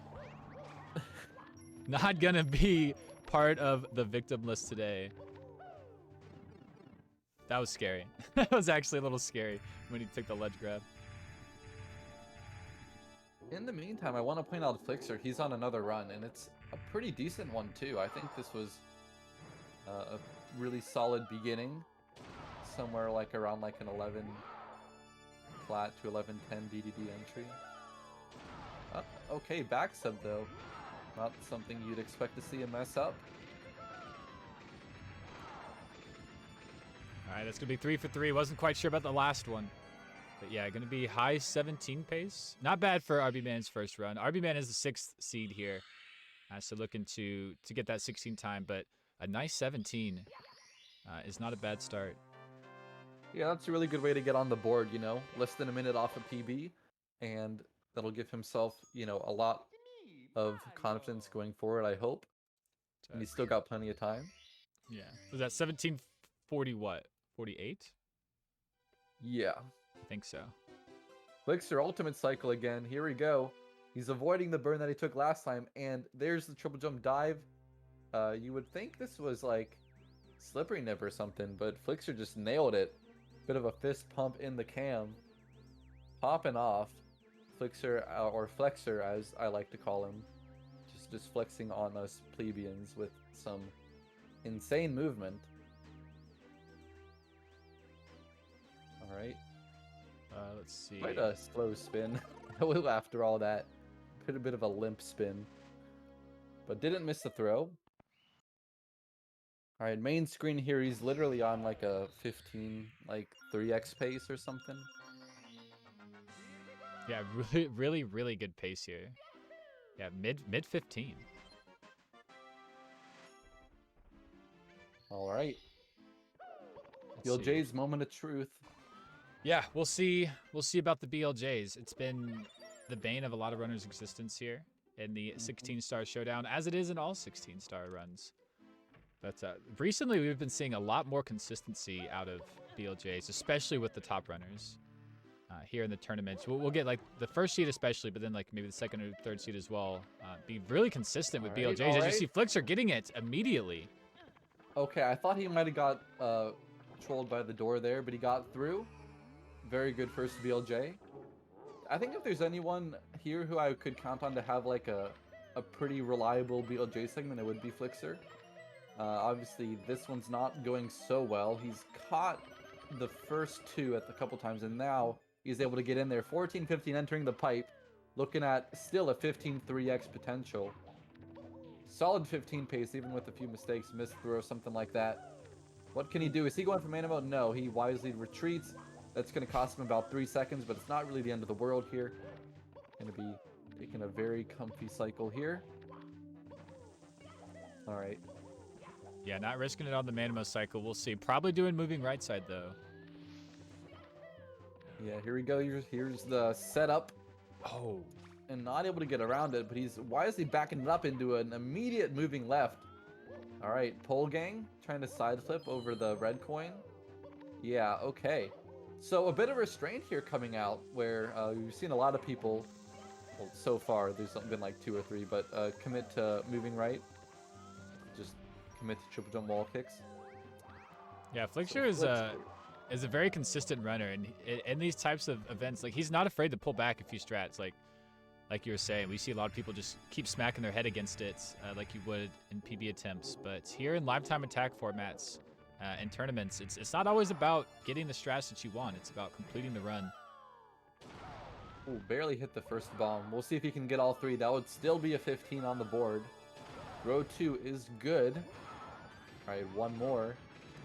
Speaker 2: Not going to be part of the victim list today. That was scary. That was actually a little scary when he took the ledge grab.
Speaker 3: In the meantime, I want to point out Flixer. He's on another run, and it's a pretty decent one too. I think this was a really solid beginning, somewhere like around like an 11 flat to 11-10 DDD entry. Okay, back sub though, not something you'd expect to see him mess up.
Speaker 2: All right, that's going to be 3 for 3. Wasn't quite sure about the last one. But yeah, going to be high 17 pace. Not bad for RB Man's first run. RB Man is the 6th seed here. So looking to get that 16 time, but a nice 17. is not a bad start.
Speaker 3: Yeah, that's a really good way to get on the board, you know, less than a minute off of PB, and that'll give himself, you know, a lot of confidence going forward, I hope. And he's still got plenty of time.
Speaker 2: Yeah. Was that 1740 what? 48?
Speaker 3: Yeah.
Speaker 2: I think so.
Speaker 3: Flixer ultimate cycle again. Here we go. He's avoiding the burn that he took last time, and there's the triple jump dive. You would think this was like slippery nip or something, but Flixer just nailed it. Bit of a fist pump in the cam. Popping off. Flixer, or Flexer as I like to call him. Just flexing on us plebeians with some insane movement. Alright.
Speaker 2: Let's see.
Speaker 3: Quite a slow spin. After all that. Put a bit of a limp spin. But didn't miss the throw. Alright, main screen here, he's literally on like a 15, like 3x pace or something.
Speaker 2: Yeah, really good pace here. Yeah, mid 15.
Speaker 3: Alright.
Speaker 2: Let's see.
Speaker 3: BLJ's moment of truth.
Speaker 2: Yeah, we'll see. We'll see about the BLJs. It's been the bane of a lot of runners' existence here in the 16-star showdown, as it is in all 16-star runs. But recently, we've been seeing a lot more consistency out of BLJs, especially with the top runners here in the tournaments. We'll get like the first seed especially, but then like maybe the second or third seed as well. Be really consistent with BLJs. As you see, Flixer getting it immediately.
Speaker 3: Okay, I thought he might have got trolled by the door there, but he got through. Very good first BLJ. I think if there's anyone here who I could count on to have like a pretty reliable BLJ segment, it would be Flixer. Obviously, this one's not going so well. He's caught the first two at a couple times, and now he's able to get in there. 14-15 entering the pipe, looking at still a 15-3x potential. Solid 15 pace, even with a few mistakes, missed throw, something like that. What can he do? Is he going for mana mode? No, he wisely retreats. That's going to cost him about 3 seconds, but it's not really the end of the world here. Going to be taking a very comfy cycle here. All right.
Speaker 2: Yeah, not risking it on the Manimo cycle. We'll see. Probably doing moving right side, though.
Speaker 3: Yeah, here we go. Here's the setup.
Speaker 2: Oh.
Speaker 3: And not able to get around it, but he's wisely backing it up into an immediate moving left. All right, pole gang trying to side flip over the red coin. Yeah, okay. So a bit of restraint here coming out where we've seen a lot of people, well, so far, there's been like 2 or 3, but commit to moving right. Just commit to triple jump wall kicks.
Speaker 2: Yeah, Flixer is a very consistent runner, and in these types of events, like he's not afraid to pull back a few strats. Like you were saying, we see a lot of people just keep smacking their head against it, like you would in PB attempts. But here in lifetime attack formats, in tournaments, it's not always about getting the strats that you want. It's about completing the run.
Speaker 3: Ooh, barely hit the first bomb. We'll see if he can get all 3. That would still be a 15 on the board. Row 2 is good. All right, one more.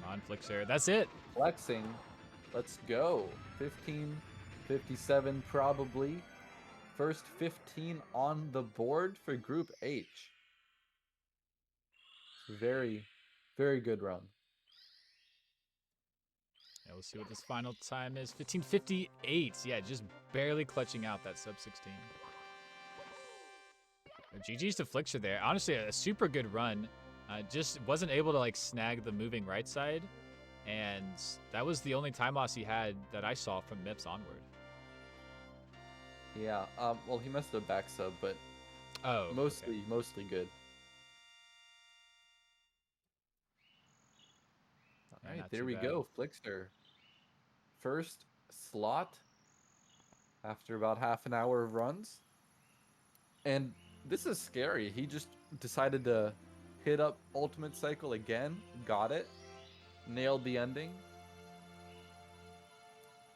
Speaker 2: Come on, Flixer. That's it.
Speaker 3: Flexing. Let's go. 15, 57 probably. First 15 on the board for Group H. Very, very good run.
Speaker 2: Yeah, we'll see what this final time is. 15:58. Yeah, just barely clutching out that sub 16. GG's to Flixer there. Honestly, a super good run. Just wasn't able to like snag the moving right side, and that was the only time loss he had that I saw from MIPS onward.
Speaker 3: Yeah. Well, he messed up back sub, but mostly good. All
Speaker 2: Yeah,
Speaker 3: right,
Speaker 2: not
Speaker 3: there
Speaker 2: too
Speaker 3: we
Speaker 2: bad.
Speaker 3: go. Flixer. First slot after about half an hour of runs. And this is scary. He just decided to hit up ultimate cycle again. Got it. Nailed the ending.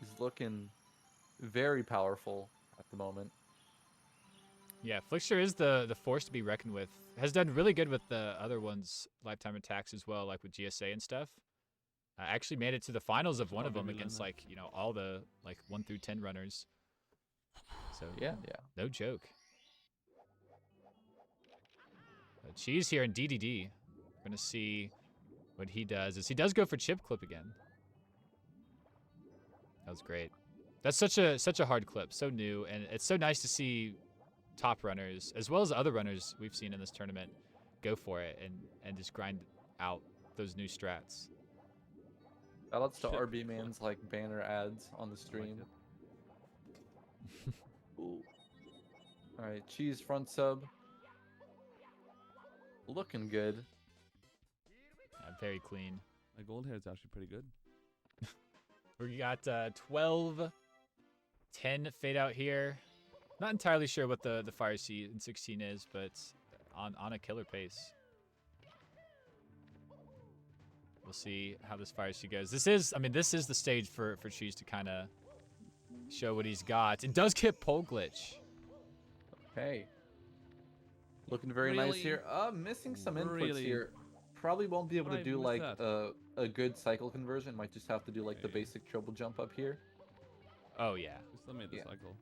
Speaker 3: He's looking very powerful at the moment.
Speaker 2: Yeah, Flixer is the force to be reckoned with. Has done really good with the other ones, lifetime attacks as well, like with GSA and stuff. Actually made it to the finals of one of them against like, you know, all the like 1 through 10 runners. So
Speaker 3: Yeah.
Speaker 2: no joke. Cheese here in DDD. We're gonna see what he does is he does go for chip clip again. That was great. That's such a hard clip, so new, and it's so nice to see top runners as well as other runners we've seen in this tournament go for it and just grind out those new strats.
Speaker 3: Shoutouts to
Speaker 5: Shit.
Speaker 3: RB Man's like banner ads on the stream. Ooh. All right, cheese front sub. Looking good.
Speaker 2: Very clean.
Speaker 5: My gold hair is actually pretty good.
Speaker 2: We got 12, 10 fade out here. Not entirely sure what the fire seed in 16 is, but on a killer pace. We'll see how this fire seed goes. This is the stage for Cheese to kind of show what he's got. It does get pole glitch.
Speaker 3: Okay. Looking very nice here. Missing some inputs here. Probably won't be able to do like a good cycle conversion. Might just have to do like the basic triple jump up here.
Speaker 2: Oh yeah.
Speaker 5: Just let me the cycle.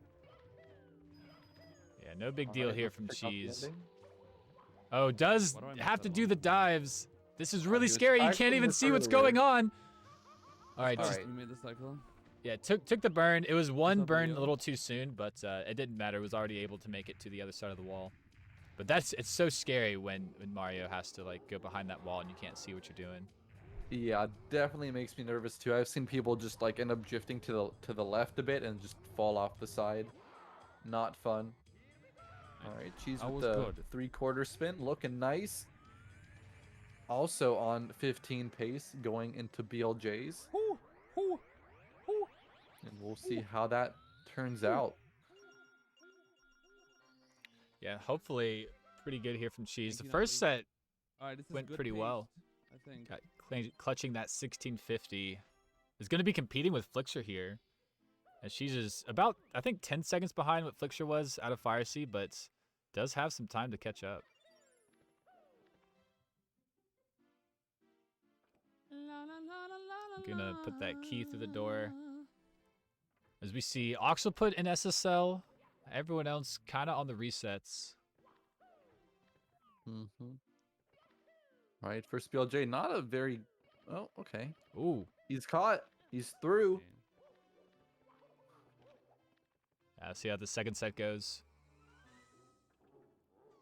Speaker 2: Yeah, no big deal
Speaker 3: Alright,
Speaker 2: here
Speaker 3: let's
Speaker 2: from
Speaker 3: check out the
Speaker 2: Cheese.
Speaker 3: ending.
Speaker 2: Oh, does
Speaker 5: Why do I miss
Speaker 2: have to
Speaker 5: that
Speaker 2: do
Speaker 5: one?
Speaker 2: the dives. This is
Speaker 3: he
Speaker 2: really
Speaker 3: was
Speaker 2: scary. You
Speaker 3: actually
Speaker 2: can't even
Speaker 3: this
Speaker 2: see what's
Speaker 3: earlier.
Speaker 2: going on. All right,
Speaker 3: All
Speaker 2: just
Speaker 3: right.
Speaker 5: We made the cycle.
Speaker 2: yeah, took the burn. It was one
Speaker 5: up,
Speaker 2: burn
Speaker 5: Leo?
Speaker 2: a little too soon, but it didn't matter. It was already able to make it to the other side of the wall. But it's so scary when Mario has to like go behind that wall and you can't see what you're doing.
Speaker 3: Yeah, definitely makes me nervous too. I've seen people just like end up drifting to the left a bit and just fall off the side. Not fun. All right, Cheese
Speaker 5: That
Speaker 3: with
Speaker 5: was
Speaker 3: the
Speaker 5: good.
Speaker 3: 3/4 spin, looking nice. Also on 15 pace, going into BLJs. And we'll see how that turns out.
Speaker 2: Yeah, hopefully pretty good here from Cheese.
Speaker 5: Thank
Speaker 2: The
Speaker 5: you,
Speaker 2: first
Speaker 5: Natalie.
Speaker 2: set
Speaker 5: All right, this is
Speaker 2: went
Speaker 5: good
Speaker 2: pretty
Speaker 5: paced,
Speaker 2: well.
Speaker 5: I think.
Speaker 2: Got clutching that 1650. Is going to be competing with Flixer here. And she's just about, I think, 10 seconds behind what Flixer was out of Fire Seed, but does have some time to catch up. I'm gonna put that key through the door. As we see, Oxalput in SSL. Everyone else kind of on the resets.
Speaker 3: Mm-hmm. All right, first BLJ, not a very... Oh, okay.
Speaker 2: Ooh.
Speaker 3: He's caught. He's through.
Speaker 2: See how the second set goes.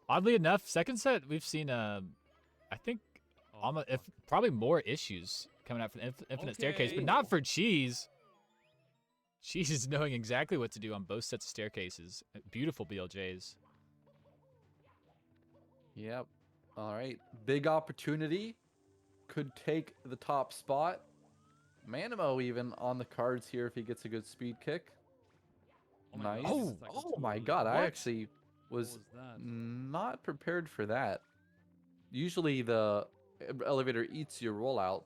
Speaker 2: Oddly enough, second set we've seen I think almost if probably more issues coming out from Infinite Staircase, but not for Cheese. Cheese is knowing exactly what to do on both sets of staircases. Beautiful BLJs.
Speaker 3: Yep. All right. Big opportunity. Could take the top spot. Manimo even on the cards here if he gets a good speed kick. Nice.
Speaker 5: God,
Speaker 3: Oh my god. I
Speaker 2: What?
Speaker 3: actually was
Speaker 5: that?
Speaker 3: not prepared for that. Usually the elevator eats your rollout.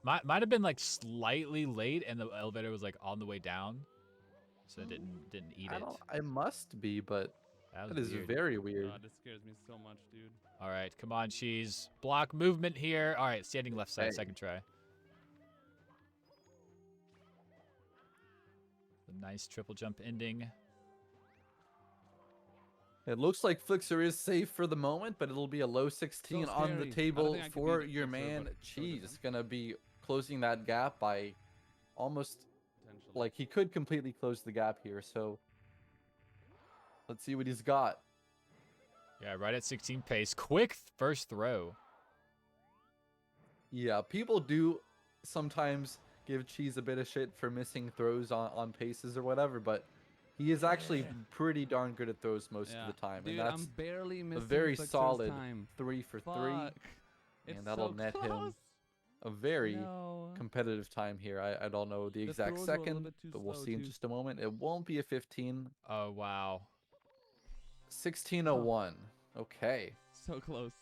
Speaker 2: Might have been like slightly late, and the elevator was like on the way down, so it didn't eat it.
Speaker 3: I must be, but
Speaker 2: That
Speaker 3: that is
Speaker 2: weird.
Speaker 3: very weird.
Speaker 5: God, this scares me so much, dude.
Speaker 2: All right, come on, Cheese. Block movement here. All right, standing left side,
Speaker 3: Hey.
Speaker 2: second try. A nice triple jump ending.
Speaker 3: It looks like Flixer is safe for the moment, but it'll be a low 16
Speaker 5: So
Speaker 3: on the
Speaker 5: scary. I don't
Speaker 3: table
Speaker 5: think I could
Speaker 3: for
Speaker 5: beat
Speaker 3: your
Speaker 5: Flixer,
Speaker 3: man
Speaker 5: but so
Speaker 3: Cheese.
Speaker 5: different.
Speaker 3: Gonna be closing that gap by almost
Speaker 5: Potentially.
Speaker 3: like he could completely close the gap here. So let's see what he's got.
Speaker 2: Yeah, right at 16 pace. Quick first throw.
Speaker 3: Yeah, people do sometimes give Cheese a bit of shit for missing throws on paces or whatever, but he is actually pretty darn good at throws most of the time,
Speaker 5: Dude,
Speaker 3: and that's
Speaker 5: I'm barely missing
Speaker 3: very
Speaker 5: Flixer's
Speaker 3: solid
Speaker 5: time.
Speaker 3: 3 for 3,
Speaker 5: Fuck.
Speaker 3: and
Speaker 5: It's
Speaker 3: that'll
Speaker 5: so
Speaker 3: net him
Speaker 5: close.
Speaker 3: a very
Speaker 5: No.
Speaker 3: competitive time here. I don't know the exact
Speaker 5: throws were a little
Speaker 3: second,
Speaker 5: bit too
Speaker 3: but we'll
Speaker 5: slow,
Speaker 3: see in
Speaker 5: too.
Speaker 3: just a moment. It won't be a 15.
Speaker 2: Oh, wow.
Speaker 3: 16:01. Okay.
Speaker 5: So close.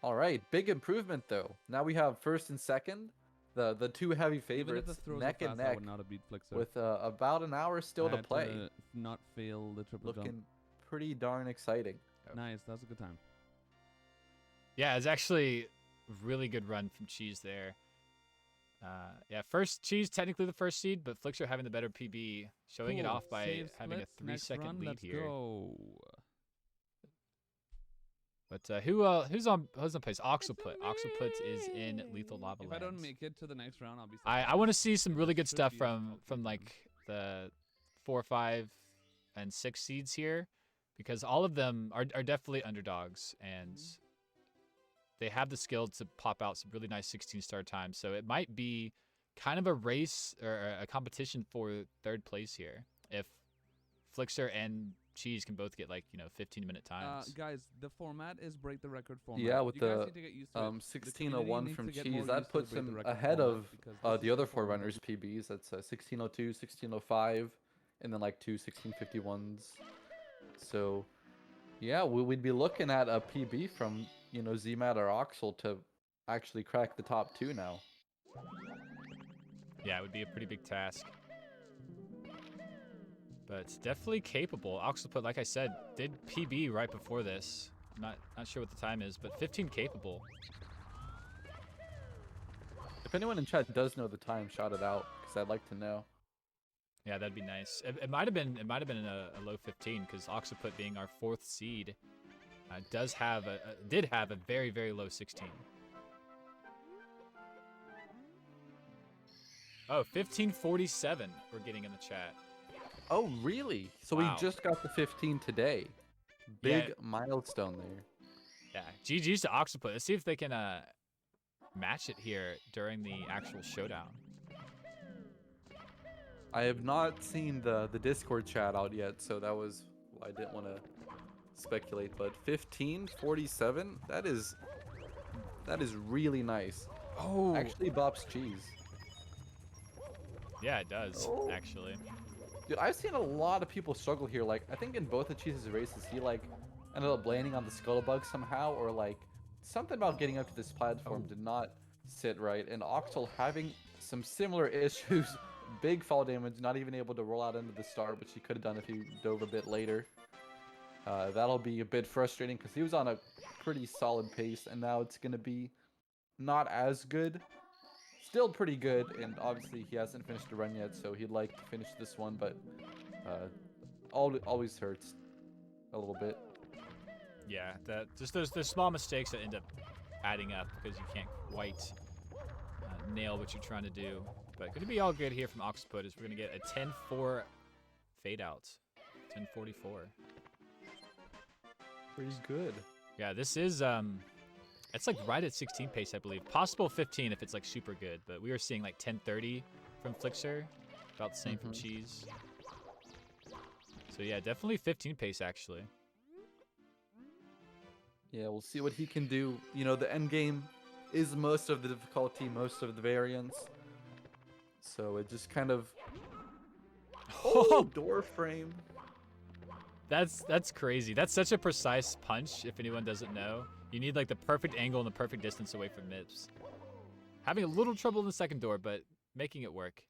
Speaker 3: All right. Big improvement though. Now we have first and second, the two heavy
Speaker 5: Even if
Speaker 3: favorites
Speaker 5: the throws
Speaker 3: neck
Speaker 5: were
Speaker 3: and
Speaker 5: fast, I
Speaker 3: neck
Speaker 5: would not have beat Flixer.
Speaker 3: with about an hour still
Speaker 5: I
Speaker 3: to
Speaker 5: had
Speaker 3: play.
Speaker 5: not fail the triple
Speaker 3: Looking
Speaker 5: jump.
Speaker 3: pretty darn exciting.
Speaker 5: Nice, that was a good time.
Speaker 2: Yeah, it's actually a really good run from Cheese there. Yeah, first Cheese technically the first seed, but Flixer having the better PB, showing it
Speaker 5: Cool.
Speaker 2: off by
Speaker 5: Save
Speaker 2: having a
Speaker 5: splits,
Speaker 2: 3
Speaker 5: next
Speaker 2: second
Speaker 5: run,
Speaker 2: lead
Speaker 5: let's
Speaker 2: here.
Speaker 5: Go.
Speaker 2: But who's on place? Oxalput. Oxalput is in Lethal Lava
Speaker 5: If I don't
Speaker 2: Lands.
Speaker 5: make it to the next round, I'll be.
Speaker 2: I want to see some really good
Speaker 5: Should
Speaker 2: stuff
Speaker 5: be
Speaker 2: from
Speaker 5: okay.
Speaker 2: like the 4, 5, and 6 seeds here, because all of them are definitely underdogs, and they have the skill to pop out some really nice 16-star times. So it might be kind of a race or a competition for 3rd place here if Flixer and Cheese can both get like 15-minute times.
Speaker 5: Guys, the format is break the record format.
Speaker 3: Yeah, with
Speaker 5: you guys
Speaker 3: the
Speaker 5: need to get used to it. The
Speaker 3: 1601
Speaker 5: community
Speaker 3: from
Speaker 5: needs to get more
Speaker 3: Cheese, that
Speaker 5: used to the
Speaker 3: puts
Speaker 5: break the
Speaker 3: him
Speaker 5: record
Speaker 3: ahead
Speaker 5: format
Speaker 3: of
Speaker 5: because this
Speaker 3: the
Speaker 5: is
Speaker 3: other
Speaker 5: format.
Speaker 3: Forerunners PBs. That's 1602, 1605, and then like 2 1651s. So, yeah, we'd be looking at a PB from, ZMAT or Oxel to actually crack the top 2 now.
Speaker 2: Yeah, it would be a pretty big task. But it's definitely capable. Oxalput, like I said, did PB right before this. I'm not sure what the time is, but 15 capable.
Speaker 3: If anyone in chat does know the time, shout it out, because I'd like to know.
Speaker 2: Yeah, that'd be nice. It might have been in a low 15, because Oxalput being our 4th seed did have a very, very low 16. Oh, 1547 we're getting in the chat.
Speaker 3: Oh, really? So
Speaker 2: Wow.
Speaker 3: we just got the 15 today. Big
Speaker 2: Yeah.
Speaker 3: milestone there.
Speaker 2: Yeah, GG's to Oxalput. Let's see if they can match it here during the actual showdown.
Speaker 3: I have not seen the Discord chat out yet, so that was I didn't want to speculate. But 1547, that is really nice.
Speaker 2: Oh,
Speaker 3: Actually, bops cheese.
Speaker 2: yeah, it does,
Speaker 3: Oh.
Speaker 2: actually.
Speaker 3: Dude, I've seen a lot of people struggle here. Like, I think in both of Cheese's races, he like ended up landing on the Scuttlebug somehow, or like something about getting up to this platform did not sit right. And Oxel having some similar issues, big fall damage, not even able to roll out into the star, which he could have done if he dove a bit later. That'll be a bit frustrating because he was on a pretty solid pace, and now it's gonna be not as good. Still pretty good, and obviously he hasn't finished the run yet, so he'd like to finish this one, but always hurts a little bit.
Speaker 2: Yeah, just those small mistakes that end up adding up because you can't quite nail what you're trying to do. But going to be all good here from Oxput is we're going to get a 10-4 fade out. 10:44.
Speaker 3: Pretty good.
Speaker 2: Yeah, this is it's like right at 16 pace, I believe. Possible 15 if it's like super good, but we were seeing like 10:30 from Flixer, about the same from Cheese. So yeah, definitely 15 pace actually.
Speaker 3: Yeah, we'll see what he can do. You know, the end game is most of the difficulty, most of the variance. So it just kind of door frame.
Speaker 2: That's crazy. That's such a precise punch, if anyone doesn't know. You need like the perfect angle and the perfect distance away from MIPS. Having a little trouble in the second door, but making it work.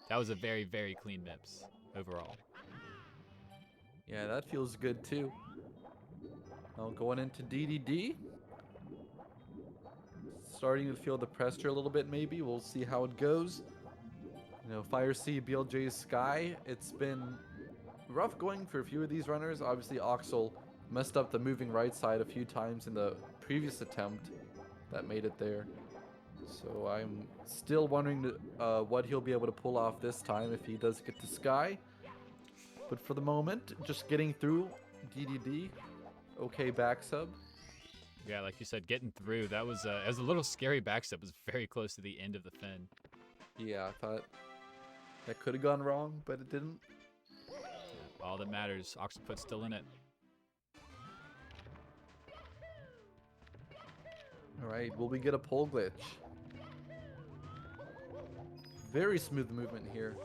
Speaker 2: That was a very, very clean MIPS overall.
Speaker 3: Yeah, that feels good too. Now going into DDD. Starting to feel the pressure a little bit maybe. We'll see how it goes. You know, Fire C, BLJ Sky. It's been rough going for a few of these runners. Obviously, Oxel messed up the moving right side a few times in the previous attempt that made it there. So I'm still wondering what he'll be able to pull off this time if he does get to Sky. But for the moment, just getting through DDD. Okay, back sub.
Speaker 2: Yeah, like you said, getting through. That was it was a little scary backstep. It was very close to the end of the fin.
Speaker 3: Yeah, I thought that could have gone wrong, but it didn't.
Speaker 2: All that matters, Oxaput's still in it.
Speaker 3: All right, will we get a pole glitch? Very smooth movement here.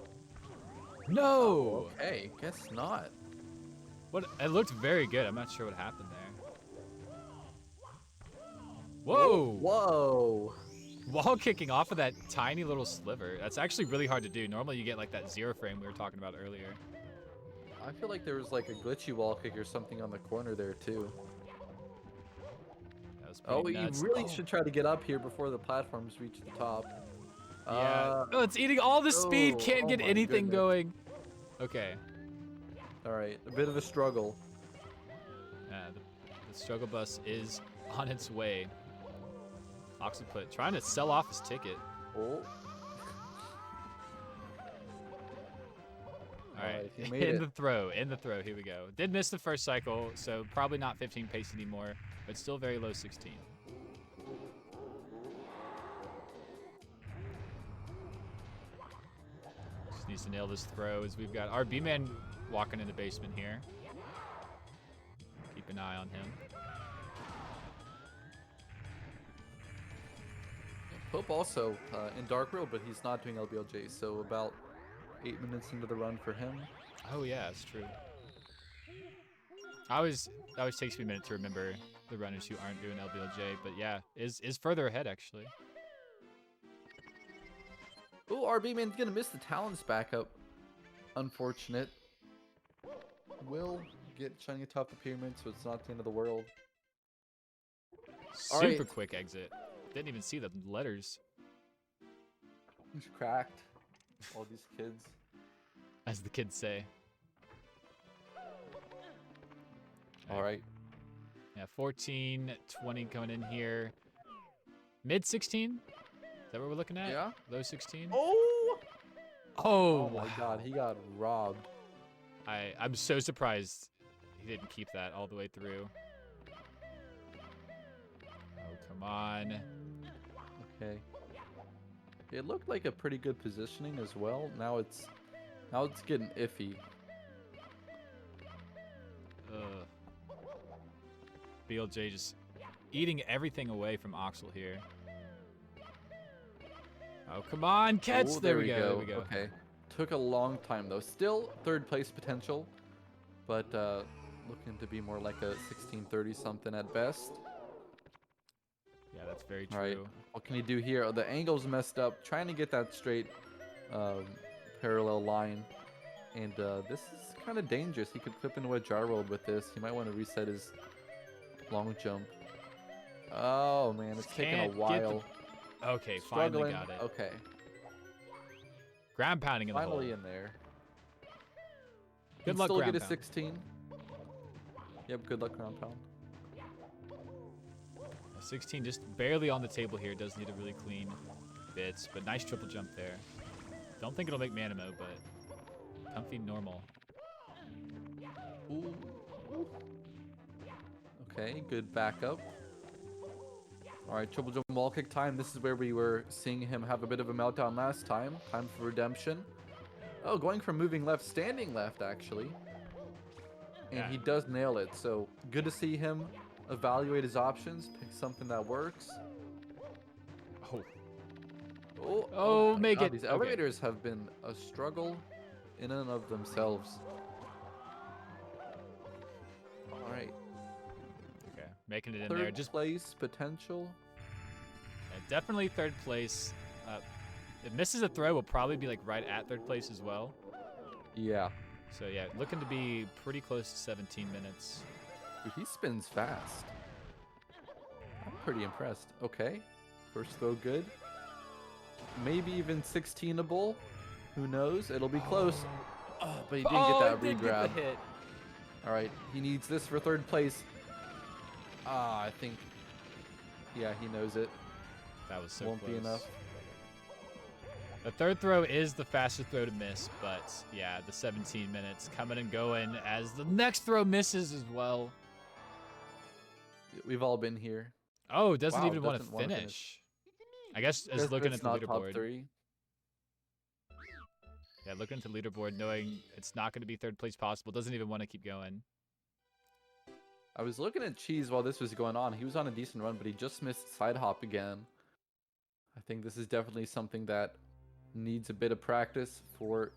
Speaker 2: No!
Speaker 3: Okay, guess not.
Speaker 2: What? It looked very good. I'm not sure what happened there. Whoa!
Speaker 3: Whoa!
Speaker 2: Wall kicking off of that tiny little sliver. That's actually really hard to do. Normally you get like that 0 frame we were talking about earlier.
Speaker 3: I feel like there was like a glitchy wall kick or something on the corner there too.
Speaker 2: That was pretty nuts.
Speaker 3: You really should try to get up here before the platforms reach the top.
Speaker 2: Yeah. Oh, it's eating all the speed. Can't get
Speaker 3: my
Speaker 2: anything
Speaker 3: goodness.
Speaker 2: going. Okay.
Speaker 3: All right, a bit of a struggle.
Speaker 2: The The struggle bus is on its way. Oxyput trying to sell off his ticket.
Speaker 3: Oh.
Speaker 2: All right,
Speaker 3: he made
Speaker 2: in
Speaker 3: it.
Speaker 2: the throw, here we go. Did miss the first cycle, so probably not 15 pace anymore, but still very low 16. Just needs to nail this throw as we've got our B-Man walking in the basement here. Keep an eye on him.
Speaker 3: Pope also in Dark World, but he's not doing LBLJ, so about 8 minutes into the run for him.
Speaker 2: Oh yeah, that's true. It always takes me a minute to remember the runners who aren't doing LBLJ, but yeah, is further ahead actually.
Speaker 3: Oh, RB man's gonna miss the talents backup. Unfortunate. Will get shining atop the pyramid, so it's not the end of the world. All
Speaker 2: Super
Speaker 3: right.
Speaker 2: quick exit. Didn't even see the letters,
Speaker 3: He's cracked. All these kids.
Speaker 2: as the kids say.
Speaker 3: All right.
Speaker 2: Yeah, 14, 20 coming in here. Mid 16? Is that what we're looking at?
Speaker 3: Yeah.
Speaker 2: Low 16?
Speaker 3: Oh!
Speaker 2: Oh,
Speaker 3: Oh my God, he got robbed.
Speaker 2: I'm so surprised he didn't keep that all the way through. Oh, come on.
Speaker 3: Okay. It looked like a pretty good positioning as well. Now it's getting iffy.
Speaker 2: Ugh. BLJ just eating everything away from Oxel here. Oh, come on, catch!
Speaker 3: Oh,
Speaker 2: There we go. There we go.
Speaker 3: Okay. Took a long time though. Still third place potential, but looking to be more like a 1630 something at best.
Speaker 2: Yeah, that's very true.
Speaker 3: All right. What can he do here? Oh, the angle's messed up. Trying to get that straight parallel line. And this is kind of dangerous. He could flip into a jar world with this. He might want to reset his long jump. Oh man, it's taking a
Speaker 2: Can't get the-
Speaker 3: while.
Speaker 2: Okay,
Speaker 3: Struggling.
Speaker 2: finally got it.
Speaker 3: Okay.
Speaker 2: Ground pounding in the hole.
Speaker 3: Finally in there.
Speaker 2: Good
Speaker 3: Can
Speaker 2: luck,
Speaker 3: still
Speaker 2: ground
Speaker 3: get a
Speaker 2: pound.
Speaker 3: 16. Yep, good luck ground pound.
Speaker 2: 16 just barely on the table here. Does need a really clean bits, but nice triple jump there. Don't think it'll make Manimo, but comfy normal.
Speaker 3: Ooh. Okay, good backup. All right, triple jump wall kick time. This is where we were seeing him have a bit of a meltdown last time. Time for redemption. Oh, going from moving left, standing left, actually. And
Speaker 2: Yeah.
Speaker 3: he does nail it. So good to see him evaluate his options, pick something that works.
Speaker 2: Oh,
Speaker 3: Oh, my
Speaker 2: make
Speaker 3: God,
Speaker 2: it.
Speaker 3: These
Speaker 2: Okay.
Speaker 3: elevators have been a struggle in and of themselves. All right.
Speaker 2: okay. Making it in
Speaker 3: Third
Speaker 2: there. Just
Speaker 3: place potential.
Speaker 2: definitely third place. If misses a throw, will probably be like right at third place as well.
Speaker 3: Yeah.
Speaker 2: So yeah, looking to be pretty close to 17 minutes.
Speaker 3: Dude, he spins fast. I'm pretty impressed. Okay. First throw good. Maybe even 16able. Who knows? It'll be close. Oh, but he didn't get that
Speaker 2: didn't
Speaker 3: regrab.
Speaker 2: get the hit.
Speaker 3: All right. He needs this for third place. I think. Yeah, he knows it.
Speaker 2: That was so
Speaker 3: Won't
Speaker 2: close.
Speaker 3: be enough.
Speaker 2: The third throw is the fastest throw to miss, but yeah, the 17 minutes coming and going as the next throw misses as well.
Speaker 3: We've all been here.
Speaker 2: Oh, doesn't
Speaker 3: Wow,
Speaker 2: even want to
Speaker 3: doesn't wanna
Speaker 2: finish. I guess
Speaker 3: Guess
Speaker 2: as looking
Speaker 3: it's
Speaker 2: at the
Speaker 3: not top
Speaker 2: leaderboard.
Speaker 3: 3.
Speaker 2: Yeah, looking at the leaderboard, knowing it's not going to be third place possible, doesn't even want to keep going.
Speaker 3: I was looking at Cheese while this was going on. He was on a decent run, but he just missed side hop again. I think this is definitely something that needs a bit of practice for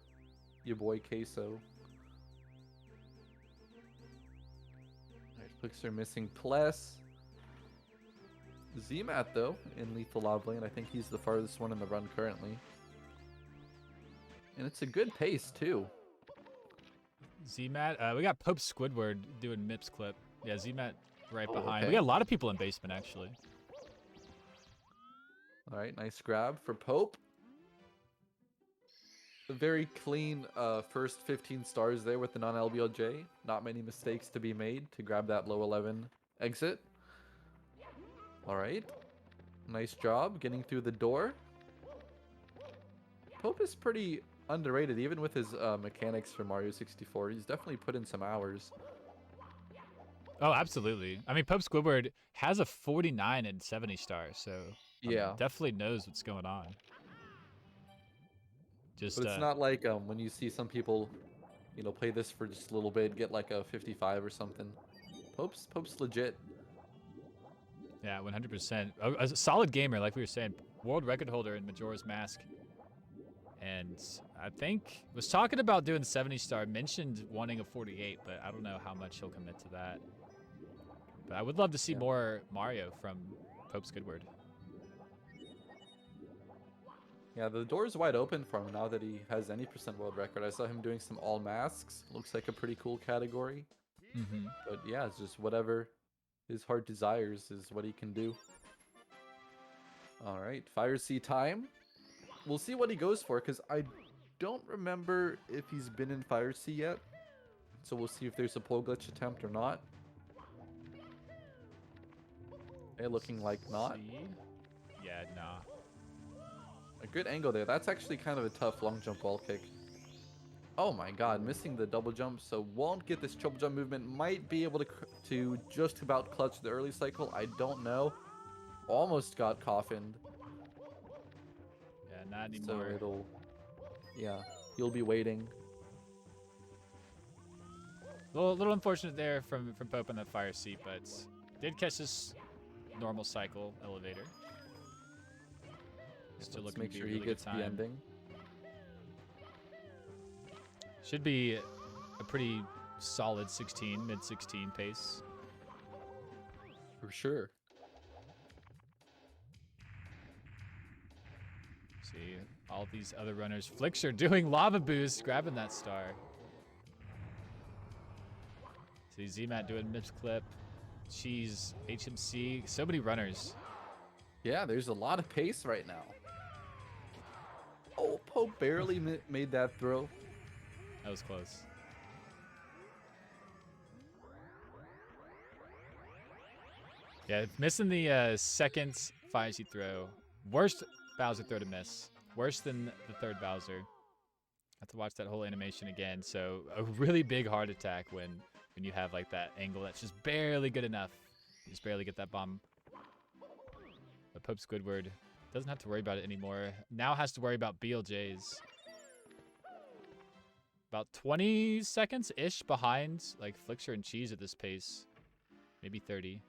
Speaker 3: your boy Queso. Alright, Flixer missing Pless. Zmat though in Lethal Lava Lane. I think he's the farthest one in the run currently. And it's a good pace too.
Speaker 2: Zmat, we got Pope Squidward doing Mips clip. Yeah, Zmat right
Speaker 3: Oh,
Speaker 2: behind.
Speaker 3: okay.
Speaker 2: We got a lot of people in basement actually.
Speaker 3: Alright, nice grab for Pope. A very clean first 15 stars there with the non-LBLJ. Not many mistakes to be made to grab that low 11 exit. All right. Nice job getting through the door. Pope is pretty underrated, even with his mechanics for Mario 64. He's definitely put in some hours.
Speaker 2: Oh, absolutely. I mean, Pope Squidward has a 49 and 70 star, so
Speaker 3: Yeah.
Speaker 2: definitely knows what's going on. Just
Speaker 3: But it's not like when you see some people, you know, play this for just a little bit, get like a 55 or something. Pope's legit.
Speaker 2: yeah, 100%. A solid gamer, like we were saying, world record holder in Majora's Mask. And I think was talking about doing 70 star, mentioned wanting a 48, but I don't know how much he'll commit to that. But I would love to see more Mario from Pope Squidward.
Speaker 3: Yeah, the door is wide open for him now that he has any percent world record. I saw him doing some all masks. Looks like a pretty cool category.
Speaker 2: Mm-hmm.
Speaker 3: But yeah, it's just whatever his heart desires is what he can do. All right, Fire Sea time. We'll see what he goes for, because I don't remember if he's been in Fire Sea yet. So we'll see if there's a pole glitch attempt or not. Hey, looking like not.
Speaker 2: Yeah, nah.
Speaker 3: A good angle there. That's actually kind of a tough long jump wall kick. Oh my god, missing the double jump, so won't get this triple jump movement. Might be able to just about clutch the early cycle. I don't know. Almost got coffined.
Speaker 2: Yeah, not anymore.
Speaker 3: So it'll... Yeah, you'll be waiting.
Speaker 2: A little unfortunate there from Pope on that fire seat, but did catch this normal cycle elevator. Still
Speaker 3: Let's
Speaker 2: looking
Speaker 3: make
Speaker 2: to be
Speaker 3: sure
Speaker 2: a
Speaker 3: he
Speaker 2: really
Speaker 3: gets
Speaker 2: good
Speaker 3: the
Speaker 2: time.
Speaker 3: ending.
Speaker 2: Should be a pretty solid 16, mid-16 pace.
Speaker 3: For sure.
Speaker 2: See, all these other runners. Flixer doing lava boost, grabbing that star. See, Z-Mat doing mid clip. Cheese, HMC, so many runners.
Speaker 3: Yeah, there's a lot of pace right now. Oh, Pope barely made that throw.
Speaker 2: That was close. Yeah, missing the second fire seat throw. Worst Bowser throw to miss. Worse than the third Bowser. Have to watch that whole animation again. So a really big heart attack when you have like that angle that's just barely good enough. You just barely get that bomb. But Pope Squidward doesn't have to worry about it anymore. Now has to worry about BLJs. About 20 seconds-ish behind like Flixer and Cheese at this pace. Maybe 30.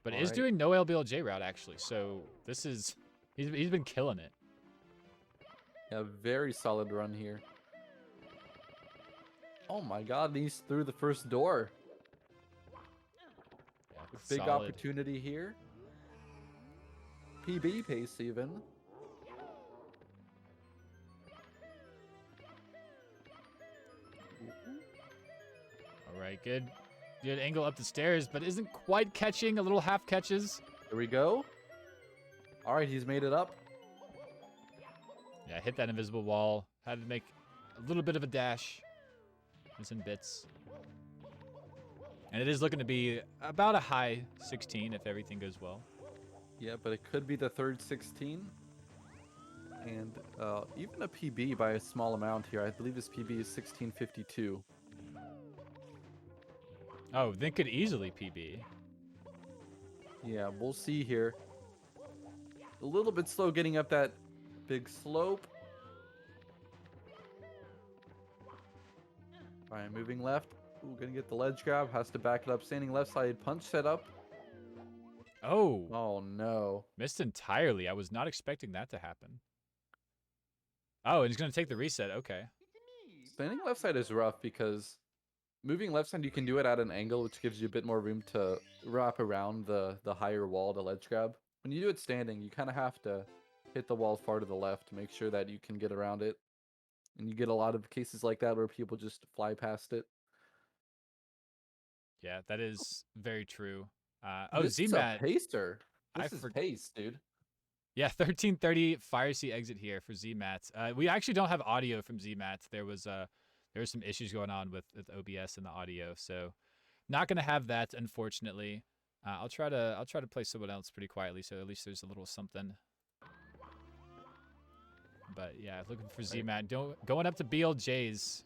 Speaker 2: But is doing no LBLJ route actually, so this is he's been killing it.
Speaker 3: Yeah, very solid run here. Oh my god, he's through the first door.
Speaker 2: Yeah,
Speaker 3: Big
Speaker 2: solid.
Speaker 3: opportunity here. PB pace even.
Speaker 2: All right, good angle up the stairs, but isn't quite catching. A little half catches.
Speaker 3: There we go. All right, he's made it up.
Speaker 2: Yeah, hit that invisible wall. Had to make a little bit of a dash. Missing bits. And it is looking to be about a high 16 if everything goes well.
Speaker 3: Yeah, but it could be the third 16. And even a PB by a small amount here. I believe his PB is 1652.
Speaker 2: Oh, then could easily PB.
Speaker 3: Yeah, we'll see here. A little bit slow getting up that big slope. All right, moving left. Ooh, gonna get the ledge grab. Has to back it up. Standing left side punch set up.
Speaker 2: Oh.
Speaker 3: Oh, no.
Speaker 2: Missed entirely. I was not expecting that to happen. Oh, and he's going to take the reset. Okay.
Speaker 3: Standing left side is rough because moving left side, you can do it at an angle, which gives you a bit more room to wrap around the higher wall to ledge grab. When you do it standing, you kind of have to hit the wall far to the left to make sure that you can get around it. And you get a lot of cases like that where people just fly past it.
Speaker 2: Yeah, that is very true.
Speaker 3: This
Speaker 2: Z-Mat.
Speaker 3: is a pacer. This
Speaker 2: I
Speaker 3: is pace, dude.
Speaker 2: Yeah, 1330 fire seat exit here for Z-Mat. We actually don't have audio from Z-Mat. There was there's some issues going on with OBS and the audio, so not gonna have that, unfortunately. I'll try to play someone else pretty quietly, so at least there's a little something. But yeah, looking for Z-Man. Going up to BLJ's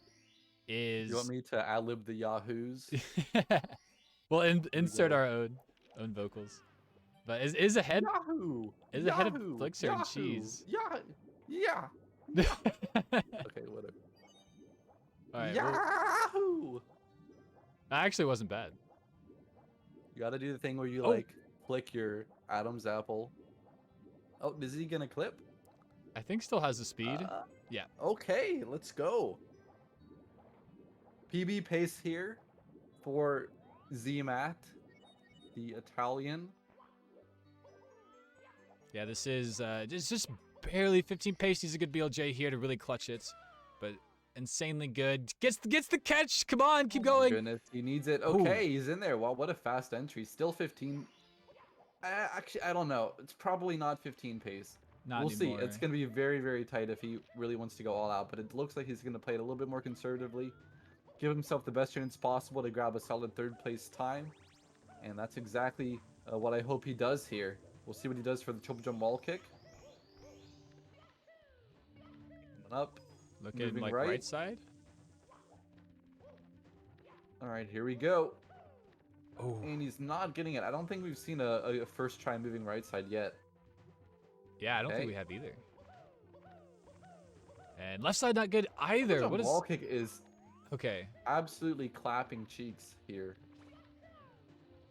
Speaker 2: is.
Speaker 3: You want me to ad-lib the Yahoos?
Speaker 2: We'll insert our own vocals. But is ahead.
Speaker 3: Yahoo!
Speaker 2: Is ahead of
Speaker 3: Yahoo!
Speaker 2: Flixer and
Speaker 3: Yahoo!
Speaker 2: Cheese.
Speaker 3: Yeah. Okay, whatever.
Speaker 2: All right.
Speaker 3: Yahoo!
Speaker 2: That actually wasn't bad.
Speaker 3: You gotta do the thing where you
Speaker 2: Oh.
Speaker 3: like flick your Adam's apple. Oh, is he gonna clip?
Speaker 2: I think still has the speed. Yeah.
Speaker 3: Okay, let's go. PB pace here for Zmat, the Italian.
Speaker 2: Yeah, this is just barely 15 pace. He's a good BLJ here to really clutch it, but insanely good. Gets the catch. Come on, keep
Speaker 3: Oh my
Speaker 2: going.
Speaker 3: goodness, he needs it. Okay, he's in there. Wow, what a fast entry. Still 15. Actually, I don't know. It's probably not 15 pace.
Speaker 2: Not
Speaker 3: We'll
Speaker 2: anymore.
Speaker 3: see. It's going to be very, very tight if he really wants to go all out, but it looks like he's going to play it a little bit more conservatively. Give himself the best chance possible to grab a solid third place time. And that's exactly what I hope he does here. We'll see what he does for the triple jump wall kick. Up.
Speaker 2: Looking
Speaker 3: moving
Speaker 2: like right side.
Speaker 3: All right, here we go.
Speaker 2: Oh.
Speaker 3: And he's not getting it. I don't think we've seen a first try moving right side yet.
Speaker 2: Yeah, I don't
Speaker 3: Okay.
Speaker 2: think we have either. And left side not good either.
Speaker 3: Triple
Speaker 2: What is?
Speaker 3: jump wall kick is
Speaker 2: Okay.
Speaker 3: absolutely clapping cheeks here.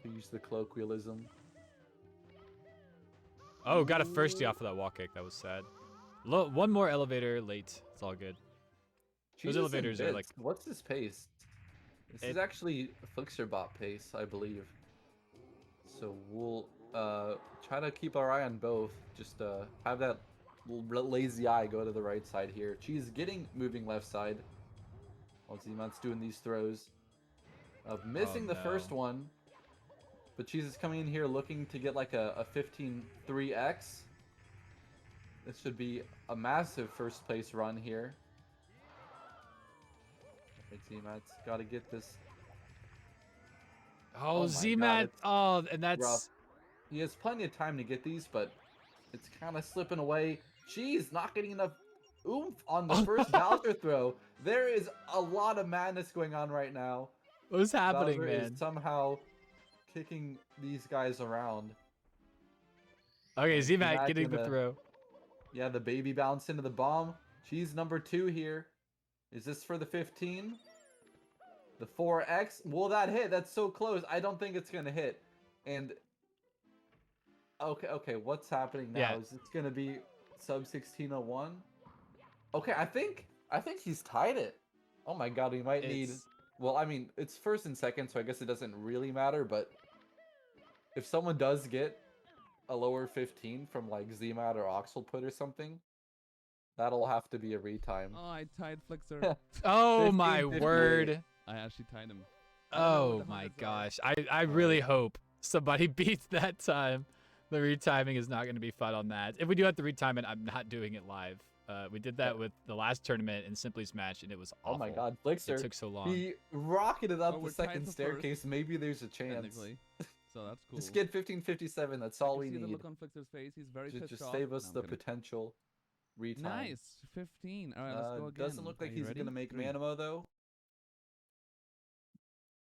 Speaker 3: To use the colloquialism.
Speaker 2: Oh, got a firstie off of that wall kick. That was sad. One more elevator late. It's all good.
Speaker 3: Jesus
Speaker 2: elevators
Speaker 3: and
Speaker 2: are
Speaker 3: bits.
Speaker 2: like-
Speaker 3: What's his pace? This is actually Flixer bot pace, I believe. So we'll try to keep our eye on both. Just have that lazy eye go to the right side here. Cheese getting moving left side. While Zmat's doing these throws. Missing the first
Speaker 2: no.
Speaker 3: one. But Cheese is coming in here looking to get like a 15-3x. This should be a massive first place run here. Zmat's got to get this.
Speaker 2: Oh,
Speaker 3: my
Speaker 2: Zmat.
Speaker 3: God, it's
Speaker 2: Oh, and that's.
Speaker 3: rough. He has plenty of time to get these, but it's kind of slipping away. She's not getting enough oomph on the first Bowser throw. There is a lot of madness going on right now.
Speaker 2: What's happening,
Speaker 3: Bowser
Speaker 2: man?
Speaker 3: is somehow kicking these guys around.
Speaker 2: Okay,
Speaker 3: Like,
Speaker 2: Zmat
Speaker 3: Zmat
Speaker 2: getting the
Speaker 3: gonna-
Speaker 2: throw.
Speaker 3: Yeah, the baby bounce into the bomb. She's number 2 here. Is this for the 15? The 4x? Will that hit? That's so close. I don't think it's going to hit. And okay, what's happening now?
Speaker 2: Yeah.
Speaker 3: Is this going to be sub 1601? Okay, I think he's tied it. Oh my god, we might need.
Speaker 2: It's-
Speaker 3: Well, I mean, it's first and second, so I guess it doesn't really matter, but if someone does get a lower 15 from like Zmat or Oxelput or something, that'll have to be a retime.
Speaker 5: Oh, I tied Flixer.
Speaker 2: Oh my
Speaker 3: 15-58.
Speaker 2: word.
Speaker 5: I actually tied him. I don't know what
Speaker 2: Oh
Speaker 5: the
Speaker 2: my
Speaker 5: hundreds are.
Speaker 2: gosh. I really hope somebody beats that time. The retiming is not going to be fun on that. If we do have to retime it, I'm not doing it live. We did that with the last tournament in Simply's match, and it was awful.
Speaker 3: Oh my god, Flixer.
Speaker 2: It took so long.
Speaker 3: He rocketed up
Speaker 5: Oh,
Speaker 3: the
Speaker 5: we're tied
Speaker 3: second
Speaker 5: for
Speaker 3: staircase.
Speaker 5: first,
Speaker 3: Maybe there's a chance.
Speaker 5: Technically. So that's cool.
Speaker 3: Just get 1557. That's all we
Speaker 5: See the
Speaker 3: need.
Speaker 5: look on Flixer's face. He's very pissed
Speaker 3: Just
Speaker 5: off.
Speaker 3: save us
Speaker 5: No, I'm
Speaker 3: the
Speaker 5: kidding.
Speaker 3: potential retime.
Speaker 5: Nice, 15. All right, let's go again.
Speaker 3: Doesn't look like
Speaker 5: Are you
Speaker 3: he's
Speaker 5: ready?
Speaker 3: gonna make
Speaker 5: 3.
Speaker 3: Manimo though.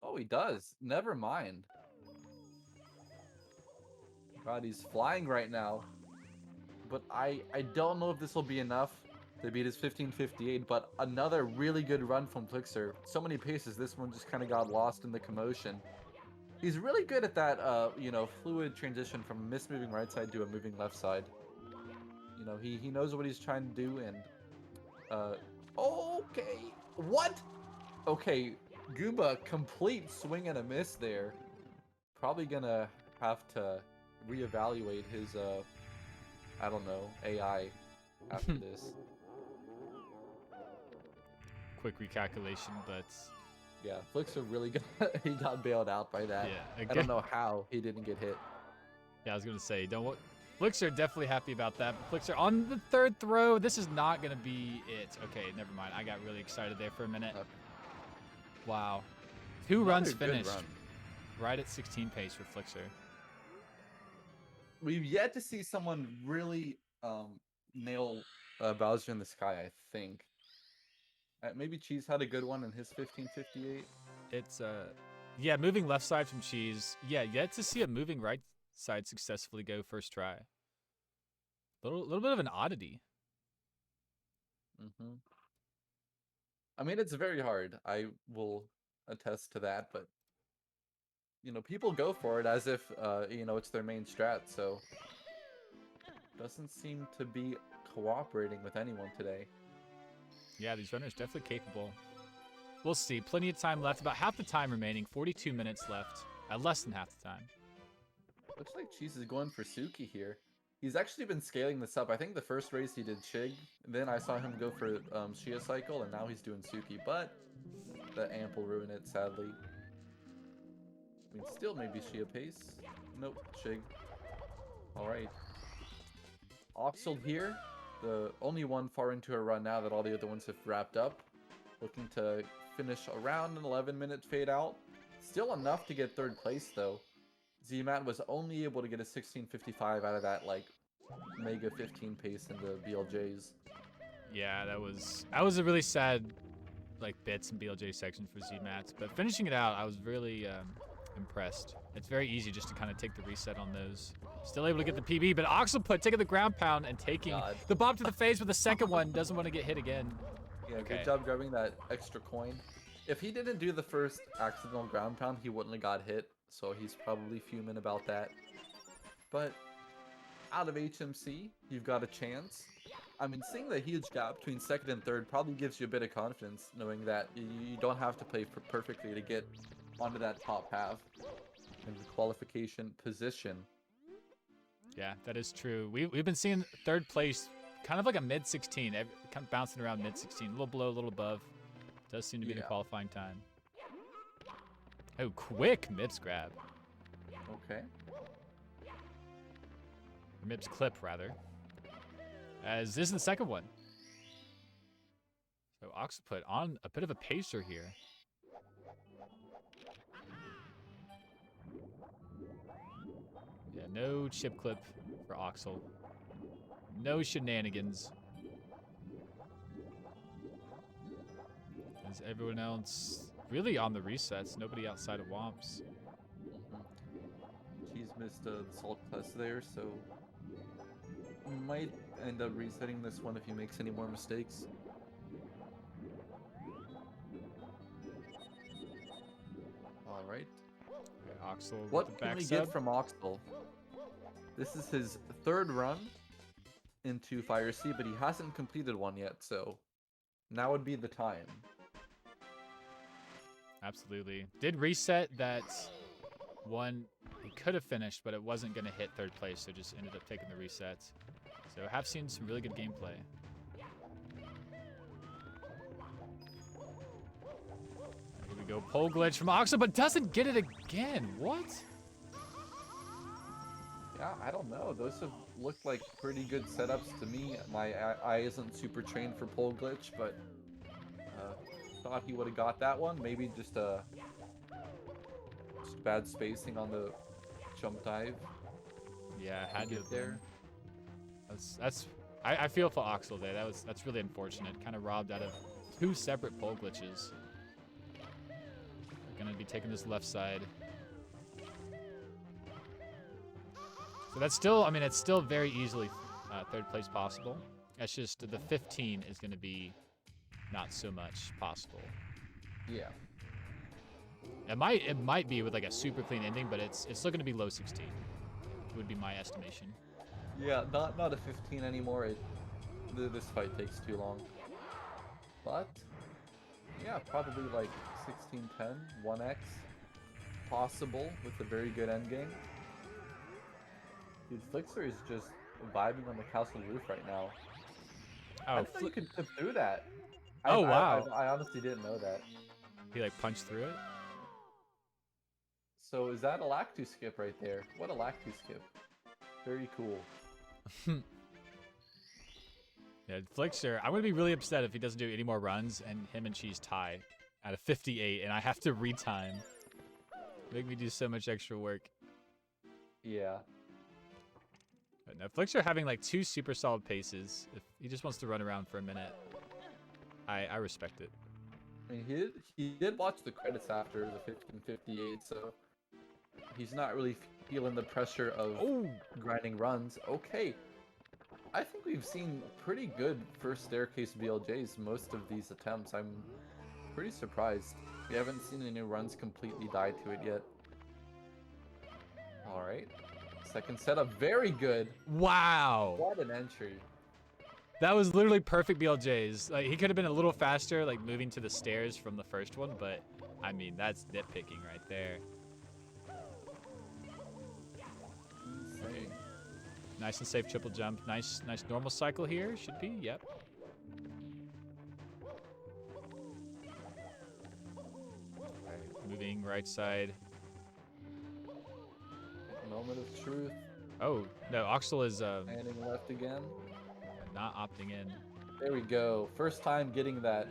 Speaker 3: Oh, he does. Never mind. God, he's flying right now. But I don't know if this will be enough to beat his 1558. But another really good run from Flixer. So many paces. This one just kind of got lost in the commotion. He's really good at that, fluid transition from a mismoving right side to a moving left side. You know, he knows what he's trying to do, and okay, what? Okay, Gooba, complete swing and a miss there. Probably gonna have to reevaluate his I don't know, AI after this.
Speaker 2: Quick recalculation, but
Speaker 3: Yeah, Flixer really he got bailed out by that.
Speaker 2: yeah.
Speaker 3: I don't know how he didn't get hit.
Speaker 2: Yeah, I was gonna say, Flixer definitely happy about that. But Flixer on the third throw. This is not gonna be it. Okay, never mind. I got really excited there for a minute. Wow. 2 runs
Speaker 3: Another good
Speaker 2: finished.
Speaker 3: run.
Speaker 2: Right at 16 pace for Flixer.
Speaker 3: We've yet to see someone really nail Bowser in the Sky, I think. Maybe Cheese had a good one in his 1558.
Speaker 2: It's yeah, moving left side from Cheese. Yeah, yet to see a moving right side successfully go first try. Little bit of an oddity.
Speaker 3: Mm-hmm. I mean, it's very hard. I will attest to that, but people go for it as if it's their main strat. So doesn't seem to be cooperating with anyone today.
Speaker 2: Yeah, these runners definitely capable. We'll see. Plenty of time left. About half the time remaining. 42 minutes left. Less than half the time.
Speaker 3: Looks like Cheese is going for Suki here. He's actually been scaling this up. I think the first race he did Shig, then I saw him go for Shia Cycle, and now he's doing Suki, but the amp will ruin it, sadly. I mean, still maybe Shia Pace. Nope, Shig. Alright. Oxel here, the only one far into a run now that all the other ones have wrapped up. Looking to finish around an 11-minute fade out. Still enough to get 3rd place, though. Z-Mat was only able to get a 16:55 out of that, like, mega 15 pace in the BLJs.
Speaker 2: Yeah, that was a really sad, like, bits in BLJ section for Z-Mats. But finishing it out, I was really impressed. It's very easy just to kind of take the reset on those. Still able to get the PB, but Oxelput taking the ground pound and taking the bob to the face with the second one. Doesn't want to get hit again.
Speaker 3: Yeah,
Speaker 2: Okay.
Speaker 3: good job grabbing that extra coin. If he didn't do the first accidental ground pound, he wouldn't have got hit. So he's probably fuming about that. But out of HMC, you've got a chance. I mean, seeing the huge gap between 2nd and 3rd probably gives you a bit of confidence, knowing that you don't have to play perfectly to get onto that top half in the qualification position.
Speaker 2: Yeah, that is true. We've been seeing 3rd place kind of like a mid-16, kind of bouncing around mid-16, a little below, a little above. Does seem to be the qualifying time. Oh, quick Mips grab.
Speaker 3: Okay.
Speaker 2: Or Mips clip, rather. As this is the second one. So Oxelput on a bit of a pacer here. Yeah, no chip clip for Oxel. No shenanigans. As everyone else really on the resets, nobody outside of Womps.
Speaker 3: Cheese missed the salt class there, so might end up resetting this one if he makes any more mistakes. Alright.
Speaker 2: Okay, Oxel with
Speaker 3: What
Speaker 2: the
Speaker 3: can
Speaker 2: back
Speaker 3: we
Speaker 2: sub.
Speaker 3: get from Oxel? This is his 3rd run into Fire Sea, but he hasn't completed one yet, so now would be the time.
Speaker 2: Absolutely. Did reset that one he could have finished, but it wasn't going to hit 3rd place, so just ended up taking the reset. So have seen some really good gameplay. Here we go. Pole glitch from Oxel, but doesn't get it again. What?
Speaker 3: Yeah, I don't know. Those have looked like pretty good setups to me. My eye isn't super trained for pole glitch, but thought he would have got that one. Maybe just bad spacing on the jump dive.
Speaker 2: Yeah, had to
Speaker 3: get
Speaker 2: have
Speaker 3: there.
Speaker 2: been. I feel for Oxel there. That's really unfortunate. Kind of robbed out of 2 separate pole glitches. They're gonna be taking this left side. So that's still, I mean, it's still very easily 3rd place possible. That's just the 15 is going to be not so much possible.
Speaker 3: Yeah.
Speaker 2: It might be with like a super clean ending, but it's still going to be low 16. Would be my estimation.
Speaker 3: Yeah, not a 15 anymore. This fight takes too long. But yeah, probably like 16-10, 1x possible with a very good endgame. Dude, Flixer is just vibing on the castle roof right now.
Speaker 2: Oh,
Speaker 3: I didn't know you could clip through that.
Speaker 2: Oh, wow.
Speaker 3: I honestly didn't know that.
Speaker 2: He like punched through it.
Speaker 3: So is that a lactu skip right there? What a lactu skip. Very cool.
Speaker 2: Yeah, Flixer, I'm going to be really upset if he doesn't do any more runs and him and Cheese tie out of 58, and I have to retime. Make me do so much extra work.
Speaker 3: Yeah.
Speaker 2: But no, Flixer having like 2 super solid paces. If he just wants to run around for a minute, I respect it.
Speaker 3: I mean, he did watch the credits after the 1558, so he's not really feeling the pressure of grinding runs. Okay. I think we've seen pretty good first staircase BLJs most of these attempts. I'm pretty surprised. We haven't seen any runs completely die to it yet. Alright. Second setup, very good.
Speaker 2: Wow.
Speaker 3: What an entry.
Speaker 2: That was literally perfect BLJs. Like, he could have been a little faster, like moving to the stairs from the first one, but I mean, that's nitpicking right there.
Speaker 3: Insane.
Speaker 2: Nice and safe triple jump. Nice normal cycle here. Should be, yep. Right, moving right side.
Speaker 3: Moment of truth.
Speaker 2: Oh, no, Oxel is
Speaker 3: Landing left again.
Speaker 2: not opting in.
Speaker 3: There we go. First time getting that.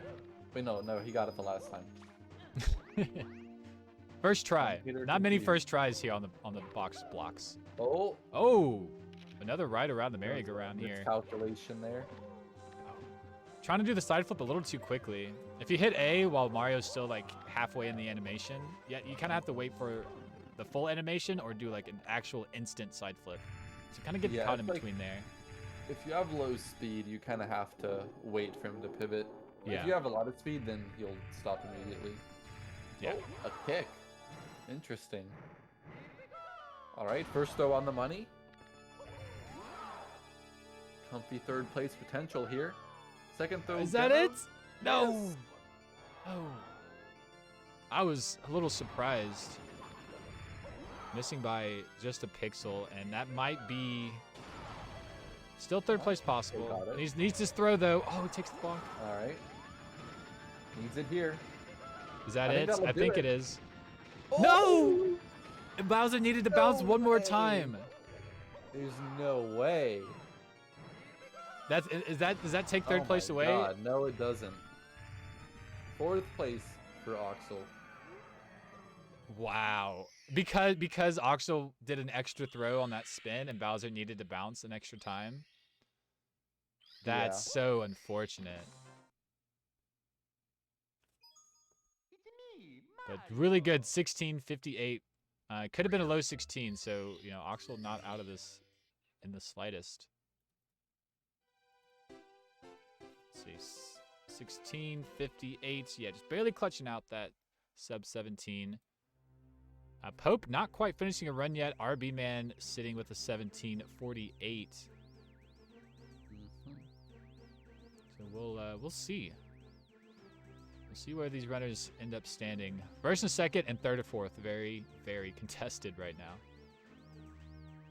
Speaker 3: Wait, no, he got it the last time.
Speaker 2: First try.
Speaker 3: Computer
Speaker 2: Not many
Speaker 3: computer.
Speaker 2: first tries here on the box blocks.
Speaker 3: Oh,
Speaker 2: Oh, another ride around the merry-go-round here.
Speaker 3: miscalculation there.
Speaker 2: Trying to do the side flip a little too quickly. If you hit A while Mario's still like halfway in the animation, yeah, you kind of have to wait for the full animation or do like an actual instant side flip. So kind of get caught in
Speaker 3: it's like-
Speaker 2: between there.
Speaker 3: If you have low speed, you kind of have to wait for him to pivot.
Speaker 2: Yeah.
Speaker 3: If you have a lot of speed, then he'll stop immediately.
Speaker 2: Yeah.
Speaker 3: Oh, a kick. Interesting. All right, first throw on the money. Comfy third place potential here. Second throw.
Speaker 2: Is that
Speaker 3: demo.
Speaker 2: it? No.
Speaker 3: Yes.
Speaker 2: Oh. I was a little surprised. Missing by just a pixel, and that might be still third place possible.
Speaker 3: got it.
Speaker 2: Needs this throw though. Oh, he takes the bonk.
Speaker 3: All right. Needs it here.
Speaker 2: Is that
Speaker 3: I think
Speaker 2: it?
Speaker 3: that'll
Speaker 2: I
Speaker 3: do
Speaker 2: think
Speaker 3: it.
Speaker 2: it is.
Speaker 3: Oh!
Speaker 2: No! And Bowser needed to bounce
Speaker 3: No
Speaker 2: one more
Speaker 3: way.
Speaker 2: time.
Speaker 3: There's no way.
Speaker 2: Does that take
Speaker 3: Oh
Speaker 2: third place
Speaker 3: my
Speaker 2: away?
Speaker 3: God, no, it doesn't. Fourth place for Oxel.
Speaker 2: Wow. Because Oxel did an extra throw on that spin and Bowser needed to bounce an extra time. That's so unfortunate. But really good 16:58. Could have been a low 16, so you know Oxel not out of this in the slightest. Let's see, 16:58. Yeah, just barely clutching out that sub 17. Pope not quite finishing a run yet. RB Man sitting with a 17:48. So we'll see. We'll see where these runners end up standing. First and second and third or fourth. Very, very contested right now.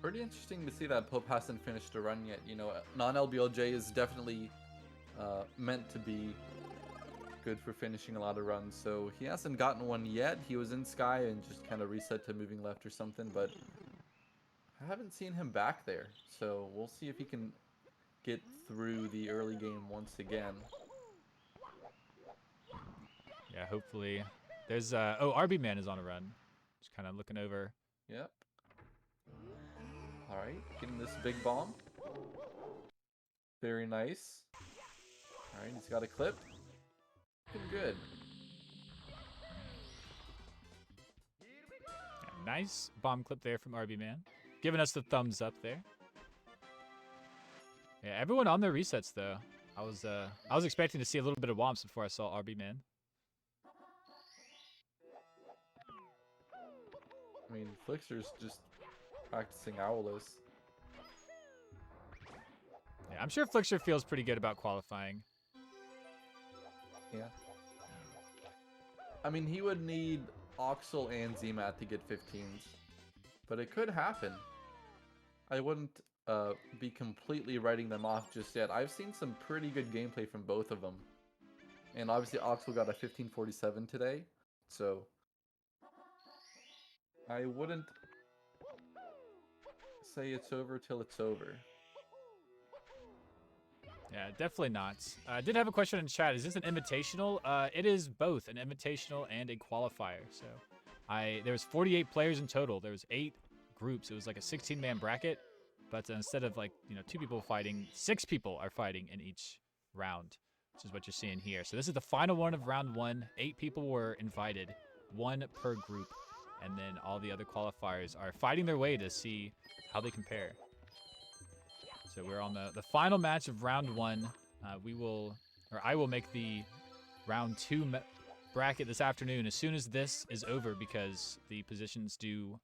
Speaker 3: Pretty interesting to see that Pope hasn't finished a run yet. You know, non-LBLJ is definitely meant to be good for finishing a lot of runs. So he hasn't gotten one yet. He was in Sky and just kind of reset to moving left or something, but I haven't seen him back there. So we'll see if he can get through the early game once again.
Speaker 2: Yeah, hopefully. There's oh, RB Man is on a run. Just kind of looking over.
Speaker 3: Yep. All right, getting this big bomb. Very nice. All right, he's got a clip. Looking good.
Speaker 2: Yeah, nice bomb clip there from RB Man. Giving us the thumbs up there. Yeah, everyone on their resets though. I was expecting to see a little bit of womps before I saw RB Man.
Speaker 3: I mean, Flixer's just practicing Owlus.
Speaker 2: Yeah, I'm sure Flixer feels pretty good about qualifying.
Speaker 3: Yeah. I mean, he would need Oxel and Zmat to get 15s. But it could happen. I wouldn't be completely writing them off just yet. I've seen some pretty good gameplay from both of them. And obviously Oxel got a 1547 today. So I wouldn't say it's over till it's over.
Speaker 2: Yeah, definitely not. I did have a question in chat. Is this an invitational? It is both an invitational and a qualifier. So, there was 48 players in total. There was 8 groups. It was like a 16-man bracket, but instead of like 2 people fighting, 6 people are fighting in each round, which is what you're seeing here. So this is the final one of round 1. 8 people were invited, 1 per group, and then all the other qualifiers are fighting their way to see how they compare. So we're on the final match of round 1. I will make the round 2 bracket this afternoon as soon as this is over, because the positions do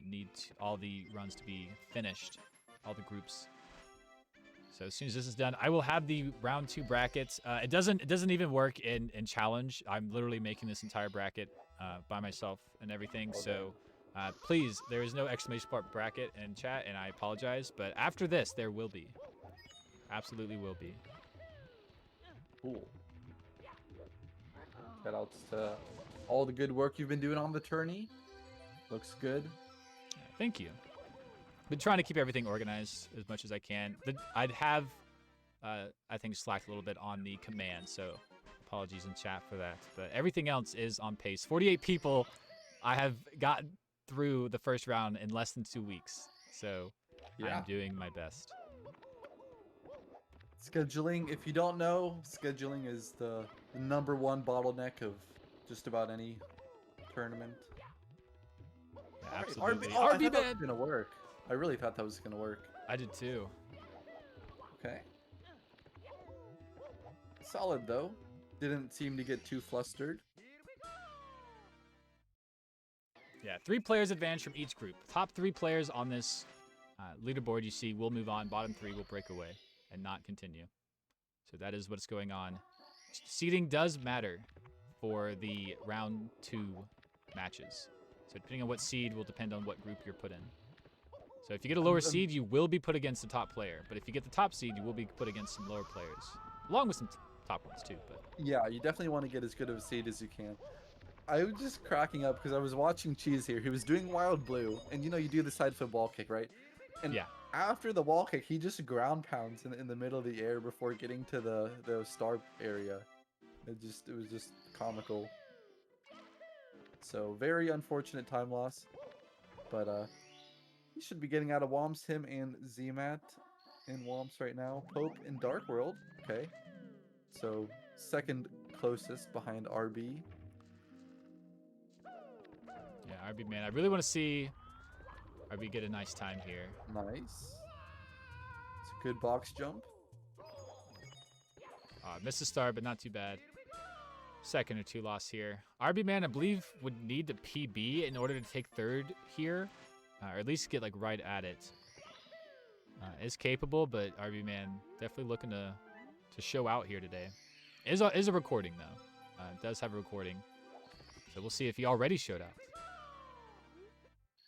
Speaker 2: need all the runs to be finished, all the groups. So as soon as this is done, I will have the round 2 brackets. It doesn't even work in challenge. I'm literally making this entire bracket by myself and everything. Okay. So please, there is no exclamation point bracket in chat, and I apologize. But after this, there will be. Absolutely will be.
Speaker 3: Cool. Shoutouts to all the good work you've been doing on the tourney. Looks good.
Speaker 2: Thank you. Been trying to keep everything organized as much as I can. I'd have, I think, slacked a little bit on the command, so apologies in chat for that. But everything else is on pace. 48 people. I have gotten through the first round in less than 2 weeks, so yeah. I'm doing my best.
Speaker 3: Scheduling, if you don't know, scheduling is the #1 bottleneck of just about any tournament.
Speaker 2: Yeah, absolutely.
Speaker 3: RB, I thought that was gonna work. I really thought that was gonna work.
Speaker 2: I did too.
Speaker 3: Okay. Solid though. Didn't seem to get too flustered.
Speaker 2: Yeah, 3 players advance from each group. Top 3 players on this leaderboard you see will move on. Bottom 3 will break away and not continue. So that is what's going on. Seeding does matter for the round 2 matches. So depending on what seed will depend on what group you're put in. So if you get a lower seed, you will be put against the top player. But if you get the top seed, you will be put against some lower players. Along with some top ones too. But
Speaker 3: yeah, you definitely want to get as good of a seed as you can. I was just cracking up because I was watching Cheese here. He was doing Wild Blue. And you do the side flip wall kick, right? And yeah. After the wall kick, he just ground pounds in the middle of the air before getting to the star area. It was just comical. So very unfortunate time loss. But he should be getting out of Womps. Him and Zmat in Womps right now. Pope in Dark World. Okay. So second closest behind RB.
Speaker 2: Yeah, RB, man. I really want to see RB get a nice time here.
Speaker 3: Nice. It's a good box jump.
Speaker 2: Missed the start, but not too bad. Second or 2 loss here. RB, man, I believe would need to PB in order to take third here. Or at least get like right at it. Is capable, but RB, man, definitely looking to show out here today. Is a recording, though. Does have a recording. So we'll see if he already showed out.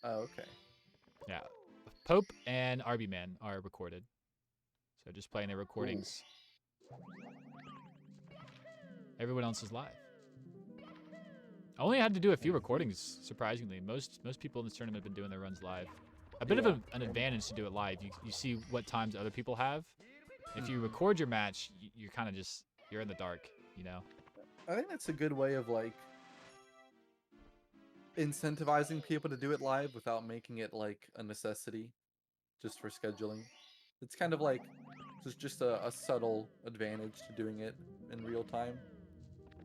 Speaker 3: Oh, okay.
Speaker 2: Yeah, Pope and RB Man are recorded. So just playing their recordings. Ooh. Everyone else is live. I only had to do a few recordings, surprisingly. Most people in this tournament have been doing their runs live. A bit of an advantage to do it live. You see what times other people have. If you record your match, you're kind of just, you're in the dark,
Speaker 3: I think that's a good way of like incentivizing people to do it live without making it like a necessity just for scheduling. It's kind of like just a subtle advantage to doing it in real time,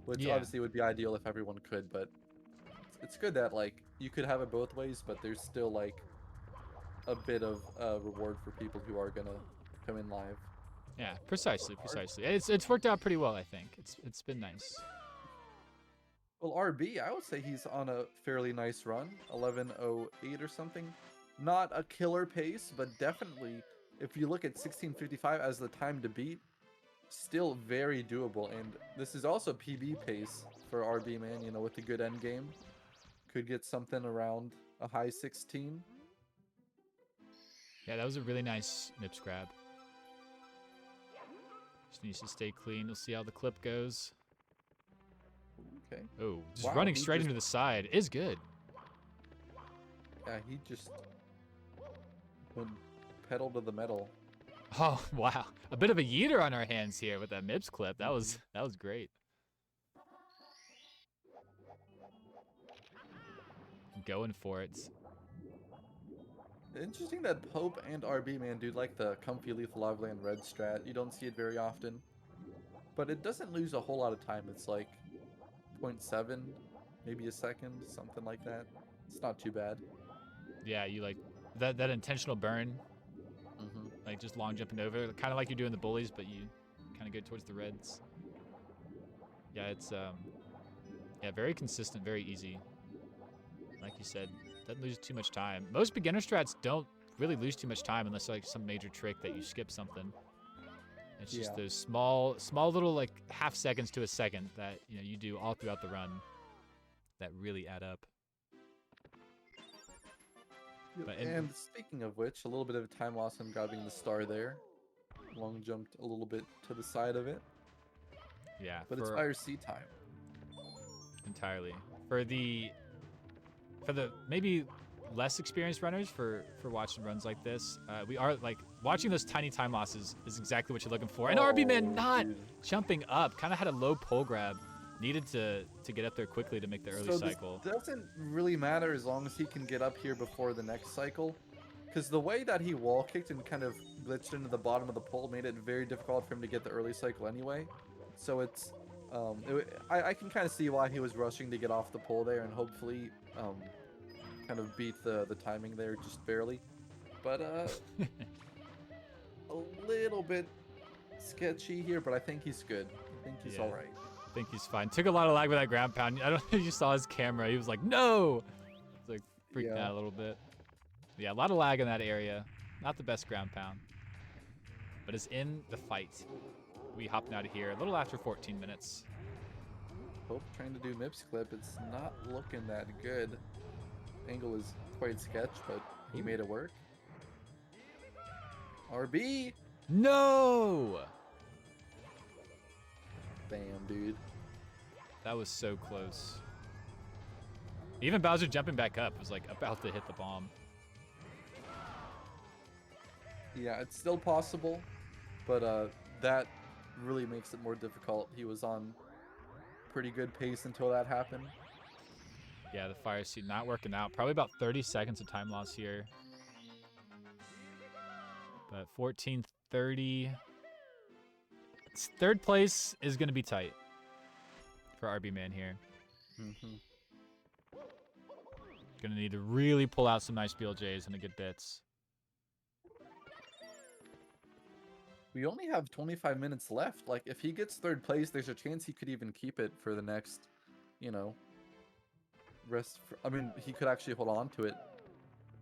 Speaker 3: which obviously would be ideal if everyone could, but it's good that like you could have it both ways, but there's still like a bit of reward for people who are gonna come in live.
Speaker 2: Yeah, precisely. It's worked out pretty well, I think. It's been nice.
Speaker 3: Well, RB, I would say he's on a fairly nice run, 11:08 or something. Not a killer pace, but definitely, if you look at 16:55 as the time to beat, still very doable. And this is also PB pace for RB, man, with a good end game. Could get something around a high 16.
Speaker 2: Yeah, that was a really nice Nips grab. Just needs to stay clean. We'll see how the clip goes.
Speaker 3: Okay.
Speaker 2: Oh, just running straight into the side is good.
Speaker 3: Yeah, he just went pedal to the metal.
Speaker 2: Oh, wow. A bit of a yeeter on our hands here with that MIPS clip. That was great. Going for it.
Speaker 3: Interesting that Pope and RB Man do like the comfy lethal lava land red strat. You don't see it very often. But it doesn't lose a whole lot of time. It's like 0.7, maybe a second, something like that. It's not too bad.
Speaker 2: Yeah, you like that intentional burn, like just long jumping over, kind of like you're doing the bullies, but you kind of go towards the reds. Yeah, it's yeah, very consistent, very easy. Like you said, doesn't lose too much time. Most beginner strats don't really lose too much time unless like some major trick that you skip something. It's just those small little like half seconds to a second that you do all throughout the run that really add up. But
Speaker 3: and speaking of which, a little bit of a time loss on grabbing the star there. Long jumped a little bit to the side of it.
Speaker 2: Yeah,
Speaker 3: but it's fire C time.
Speaker 2: Entirely. For the maybe less experienced runners for watching runs like this, we are like watching those tiny time losses is exactly what you're looking for. And RB Man not jumping up, kind of had a low pole grab, needed to get up there quickly to make the early cycle.
Speaker 3: This doesn't really matter as long as he can get up here before the next cycle, because the way that he wall kicked and kind of glitched into the bottom of the pole made it very difficult for him to get the early cycle anyway. So it's I can kind of see why he was rushing to get off the pole there and hopefully kind of beat the timing there just barely. But a little bit sketchy here, but I think he's good. I think he's all right.
Speaker 2: I think he's fine. Took a lot of lag with that ground pound. I don't know if you saw his camera. He was like, no! He's like freaking out a little bit. Yeah, a lot of lag in that area. Not the best ground pound. But it's in the fight. We hopping out of here a little after 14 minutes.
Speaker 3: Pope trying to do MIPS clip. It's not looking that good. Angle is quite sketch, but he made it work. RB!
Speaker 2: No!
Speaker 3: Damn, dude.
Speaker 2: That was so close. Even Bowser jumping back up was like about to hit the bomb.
Speaker 3: Yeah, it's still possible, but that really makes it more difficult. He was on pretty good pace until that happened.
Speaker 2: Yeah, the fire seat not working out. Probably about 30 seconds of time loss here. But 14:30. Third place is going to be tight for RB Man here. Going to need to really pull out some nice BLJs and the good bits.
Speaker 3: We only have 25 minutes left. Like, if he gets third place, there's a chance he could even keep it for the next, I mean, he could actually hold on to it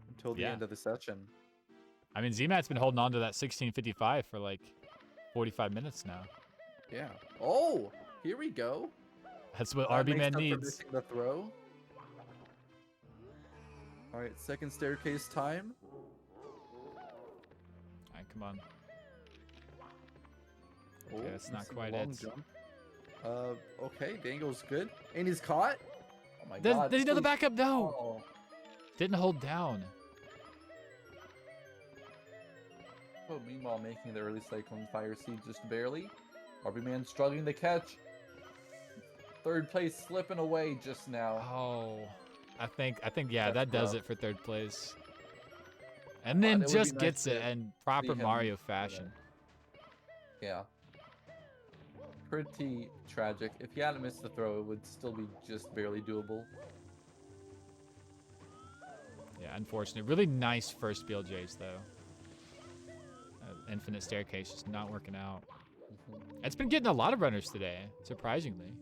Speaker 3: until the end of the session.
Speaker 2: I mean, ZMAT's been holding on to that 16:55 for like 45 minutes now.
Speaker 3: Yeah. Oh, here we go.
Speaker 2: That's what RB Man needs.
Speaker 3: The throw. All right, second staircase time.
Speaker 2: All right, come on.
Speaker 3: Oh,
Speaker 2: okay, that's not quite
Speaker 3: long
Speaker 2: it.
Speaker 3: Jump. Okay, Dangle's good. And he's caught. Oh my god.
Speaker 2: Did he know the backup? No.
Speaker 3: Oh.
Speaker 2: Didn't hold down.
Speaker 3: Oh, meanwhile, making the early cyclone fire seed just barely. RB Man struggling to catch. Third place slipping away just now.
Speaker 2: Oh, I think yeah,
Speaker 3: That's
Speaker 2: that does
Speaker 3: rough.
Speaker 2: it for third place. And then
Speaker 3: it would
Speaker 2: just
Speaker 3: be nice
Speaker 2: gets it
Speaker 3: to
Speaker 2: in proper
Speaker 3: see him,
Speaker 2: Mario fashion.
Speaker 3: Yeah. Pretty tragic. If he hadn't missed the throw, it would still be just barely doable.
Speaker 2: Yeah, unfortunate. Really nice first BLJs though. Infinite staircase just not working out. It's been getting a lot of runners today, surprisingly.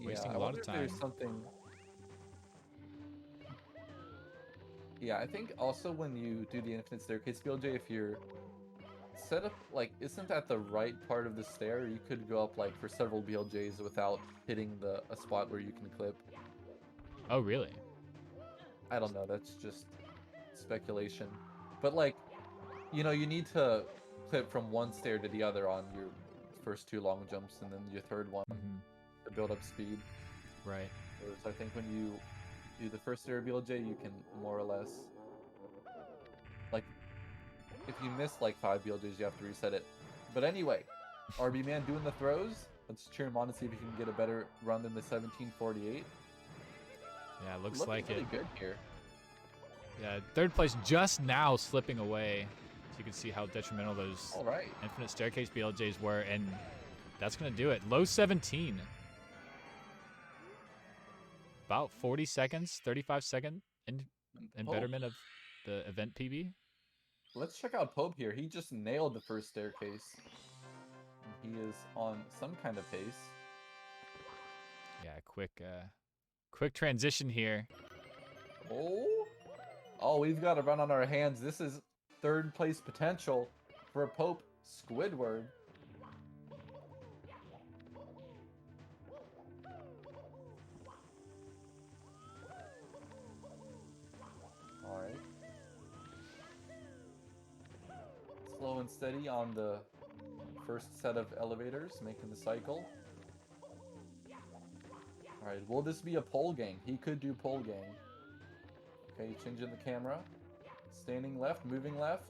Speaker 2: Wasting a lot of time.
Speaker 3: There's something. Yeah, I think also when you do the infinite staircase BLJ, if you're set up like isn't at the right part of the stair, you could go up like for several BLJs without hitting a spot where you can clip.
Speaker 2: Oh, really?
Speaker 3: I don't know. That's just speculation. But like, you need to clip from one stair to the other on your first two long jumps and then your third one to build up speed.
Speaker 2: Right.
Speaker 3: Whereas I think when you do the first stair BLJ, you can more or less like if you miss like 5 BLJs, you have to reset it. But anyway, RB Man doing the throws. Let's cheer him on and see if he can get a better run than the 1748.
Speaker 2: Yeah, it looks
Speaker 3: Looking
Speaker 2: like
Speaker 3: really
Speaker 2: it.
Speaker 3: good here.
Speaker 2: Yeah, third place just now slipping away. So you can see how detrimental those
Speaker 3: All right.
Speaker 2: infinite staircase BLJs were, and that's going to do it. Low 17. About 40 seconds, 35 second in
Speaker 3: Pope.
Speaker 2: betterment of the event PB.
Speaker 3: Let's check out Pope here. He just nailed the first staircase. He is on some kind of pace.
Speaker 2: Yeah, quick transition here.
Speaker 3: Oh, we've got to run on our hands. This is third place potential for Pope Squidward. All right. Slow and steady on the first set of elevators, making the cycle. All right, will this be a pole gang? He could do pole gang. Okay, changing the camera. Standing left, moving left.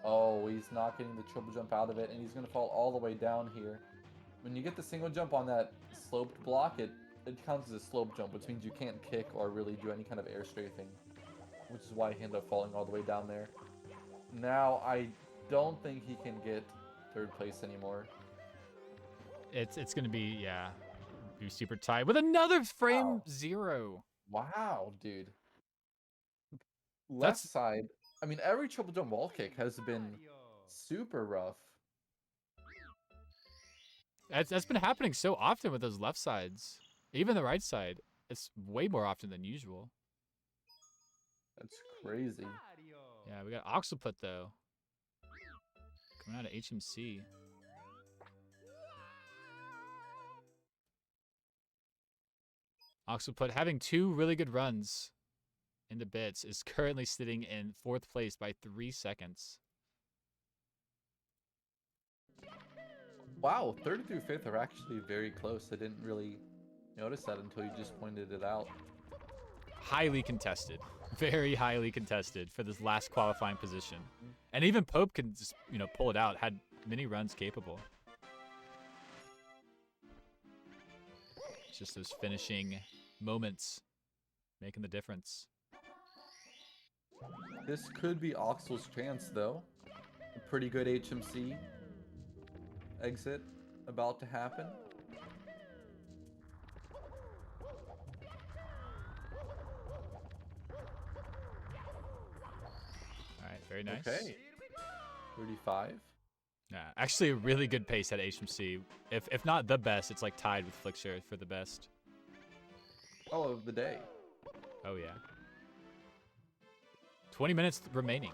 Speaker 3: Oh, he's not getting the triple jump out of it, and he's going to fall all the way down here. When you get the single jump on that sloped block, it counts as a slope jump, which means you can't kick or really do any kind of air strafing, which is why he ended up falling all the way down there. Now, I don't think he can get third place anymore.
Speaker 2: It's going to be, yeah, be super tight with another frame
Speaker 3: Wow.
Speaker 2: 0.
Speaker 3: Wow, dude. Left
Speaker 2: That's-
Speaker 3: side. I mean, every triple jump wall kick has been super rough.
Speaker 2: That's been happening so often with those left sides. Even the right side. It's way more often than usual.
Speaker 3: That's crazy.
Speaker 2: Yeah, we got Oxalput, though. Coming out of HMC. Oxalput having 2 really good runs into bits is currently sitting in 4th place by 3 seconds.
Speaker 3: Wow, third through fifth are actually very close. I didn't really notice that until you just pointed it out.
Speaker 2: Highly contested. Very highly contested for this last qualifying position. And even Pope can just, pull it out. Had many runs capable. It's just those finishing moments making the difference.
Speaker 3: This could be Oxel's chance, though. A pretty good HMC exit about to happen.
Speaker 2: All right, very nice.
Speaker 3: Okay. 35.
Speaker 2: Yeah, actually a really good pace at HMC. If not the best, it's like tied with Flixer for the best.
Speaker 3: Oh, of the day.
Speaker 2: Oh yeah. 20 minutes remaining.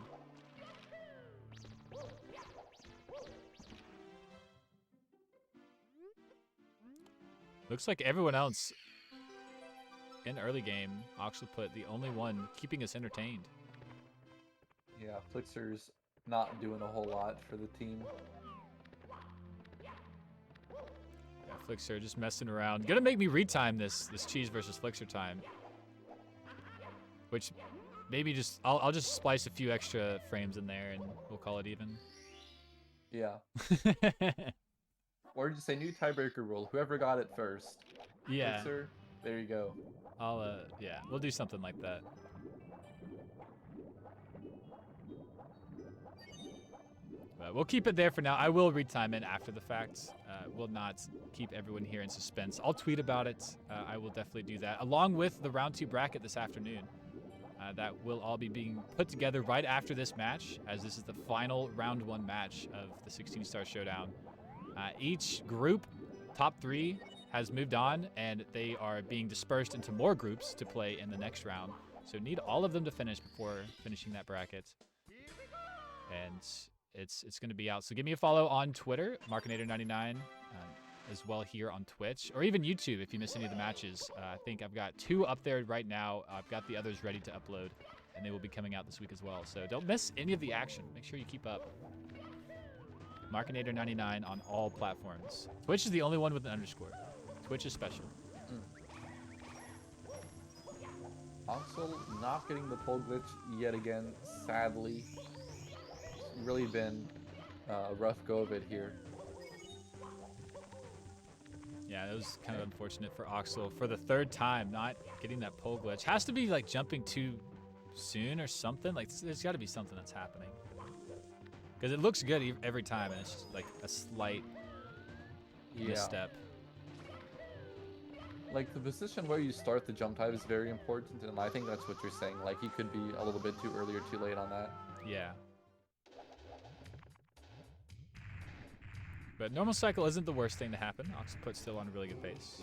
Speaker 2: Looks like everyone else in early game, Oxalput, the only one keeping us entertained.
Speaker 3: Yeah, Flixer's not doing a whole lot for the team.
Speaker 2: Yeah, Flixer just messing around. Gonna make me retime this Cheese versus Flixer time. Which maybe just I'll just splice a few extra frames in there and we'll call it even.
Speaker 3: Yeah. Or just say new tiebreaker rule. Whoever got it first.
Speaker 2: Yeah.
Speaker 3: Flixer, there you go.
Speaker 2: Yeah, we'll do something like that. But we'll keep it there for now. I will retime it after the fact. Will not keep everyone here in suspense. I'll tweet about it. I will definitely do that, along with the round 2 bracket this afternoon. That will all be being put together right after this match, as this is the final round 1 match of the 16 Star Showdown. Each group, top 3, has moved on, and they are being dispersed into more groups to play in the next round. So need all of them to finish before finishing that bracket. And it's going to be out. So give me a follow on Twitter, Markinator99, as well here on Twitch, or even YouTube if you miss any of the matches. I think I've got 2 up there right now. I've got the others ready to upload, and they will be coming out this week as well. So don't miss any of the action. Make sure you keep up. Markinator99 on all platforms. Twitch is the only one with an underscore. Twitch is special.
Speaker 3: Oxel not getting the pole glitch yet again, sadly. really been a rough go of it here.
Speaker 2: Yeah, it was kind of unfortunate for Oxel for the third time not getting that pole glitch. Has to be like jumping too soon or something. Like there's got to be something that's happening. Because it looks good every time, and it's just like a slight misstep.
Speaker 3: Like the position where you start the jump type is very important, and I think that's what you're saying. Like he could be a little bit too early or too late on that.
Speaker 2: Yeah. But normal cycle isn't the worst thing to happen. Oxaput still on a really good pace.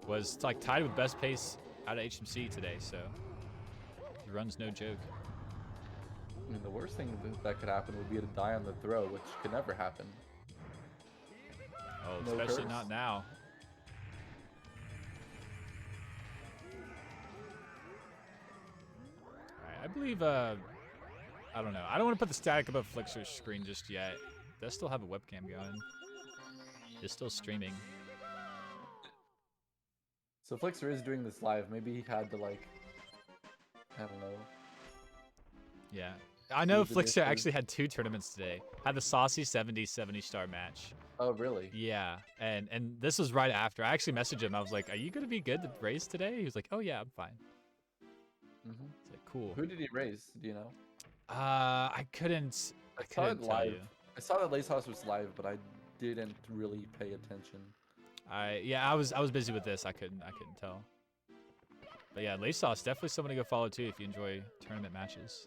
Speaker 2: Was like tied with best pace out of HMC today, so the run's no joke.
Speaker 3: I mean, the worst thing that could happen would be to die on the throw, which could never happen.
Speaker 2: Oh,
Speaker 3: No
Speaker 2: especially
Speaker 3: curse.
Speaker 2: not now. Alright, I believe, I don't know. I don't want to put the static above Flixer's screen just yet. Does still have a webcam going. Is still streaming.
Speaker 3: So Flixer is doing this live. Maybe he had to like, I don't know.
Speaker 2: Yeah. I know
Speaker 3: Leave the
Speaker 2: Flixer
Speaker 3: dishes.
Speaker 2: actually had 2 tournaments today. Had the saucy 70 star match.
Speaker 3: Oh really?
Speaker 2: Yeah, and this was right after. I actually messaged him. I was like, "Are you gonna be good to race today?" He was like, "Oh yeah, I'm fine."
Speaker 3: Mm-hmm.
Speaker 2: It's like, cool.
Speaker 3: Who did he raise? Do you know?
Speaker 2: I couldn't
Speaker 3: saw it
Speaker 2: tell you.
Speaker 3: live. I saw that Lace House was live, but I didn't really pay attention.
Speaker 2: I was busy with this. I couldn't tell. But yeah, Lace Sauce definitely someone to go follow too if you enjoy tournament matches.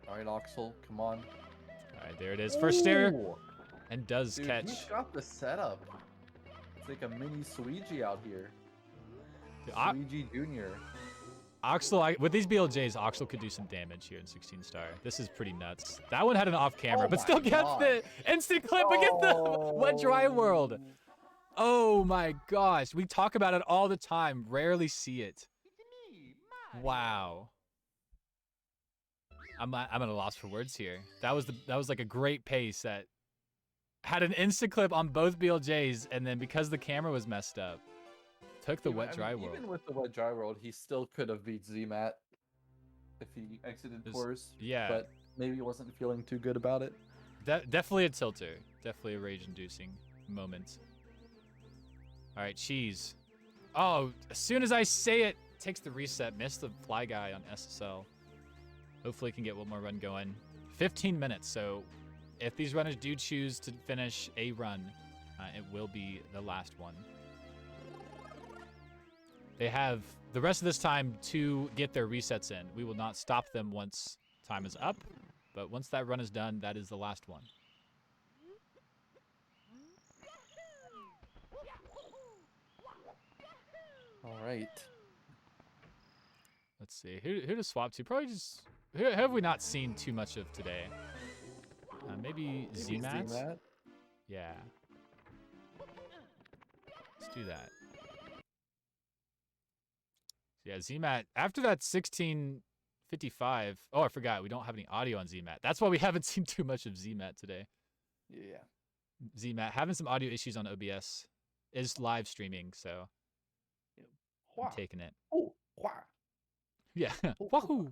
Speaker 3: All right, Oxel, come on.
Speaker 2: All right, there it is. First stare
Speaker 3: Ooh!
Speaker 2: and does
Speaker 3: Dude,
Speaker 2: catch.
Speaker 3: he's got the setup. It's like a mini Suigi out here.
Speaker 2: Dude,
Speaker 3: Suigi Jr.
Speaker 2: Oxel, with these BLJs, Oxel could do some damage here in 16 star. This is pretty nuts. That one had an off camera,
Speaker 3: Oh
Speaker 2: but still
Speaker 3: my
Speaker 2: gets
Speaker 3: God.
Speaker 2: the instant clip against the wet dry world. Oh my gosh, we talk about it all the time. Rarely see it. Wow. I'm at a loss for words here. That was like a great pace that had an instant clip on both BLJs, and then because the camera was messed up, took the wet dry world.
Speaker 3: Even with the wet dry world, he still could have beat ZMAT if he exited course.
Speaker 2: Yeah.
Speaker 3: But maybe he wasn't feeling too good about it.
Speaker 2: Definitely a tilter. Definitely a rage-inducing moment. All right, Cheese. Oh, as soon as I say it, takes the reset. Missed the fly guy on SSL. Hopefully can get one more run going. 15 minutes, so if these runners do choose to finish a run, it will be the last one. They have the rest of this time to get their resets in. We will not stop them once time is up, but once that run is done, that is the last one.
Speaker 3: All right.
Speaker 2: Let's see. Who to swap to? Probably just... Who have we not seen too much of today? Maybe ZMAT?
Speaker 3: ZMAT?
Speaker 2: Yeah. Let's do that. Yeah, ZMAT. After that 1655... Oh, I forgot. We don't have any audio on ZMAT. That's why we haven't seen too much of ZMAT today.
Speaker 3: Yeah.
Speaker 2: ZMAT having some audio issues on OBS. Is live streaming, so I'm taking it.
Speaker 3: Oh, wah.
Speaker 2: Yeah.
Speaker 3: Oh,
Speaker 2: Wahoo!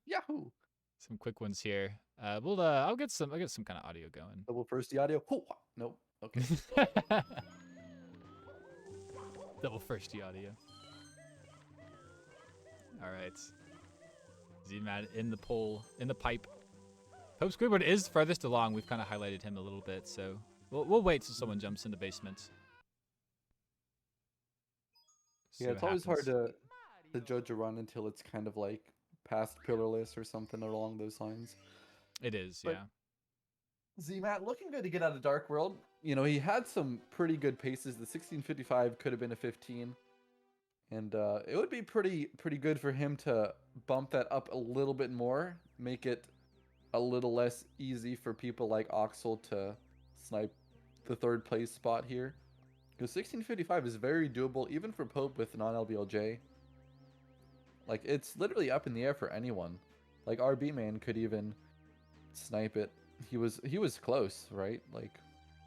Speaker 3: Yahoo!
Speaker 2: Some quick ones here. I'll get some kind of audio going.
Speaker 3: Double first the audio. Oh, wah. Nope. Okay.
Speaker 2: Double first audio. All right. ZMAT in the pipe. Pope Squidward is furthest along. We've kind of highlighted him a little bit, so we'll wait till someone jumps in the basement. See
Speaker 3: Yeah,
Speaker 2: what
Speaker 3: it's always hard
Speaker 2: happens.
Speaker 3: to judge a run until it's kind of like past pillarless or something along those lines.
Speaker 2: It is,
Speaker 3: But-
Speaker 2: yeah.
Speaker 3: ZMAT looking good to get out of Dark World. You know, he had some pretty good paces. The 1655 could have been a 15. And it would be pretty good for him to bump that up a little bit more, make it a little less easy for people like Oxel to snipe the third place spot here. Because 1655 is very doable, even for Pope with non-LBLJ. Like, it's literally up in the air for anyone. Like, RB Man could even snipe it. He was close, right? Like,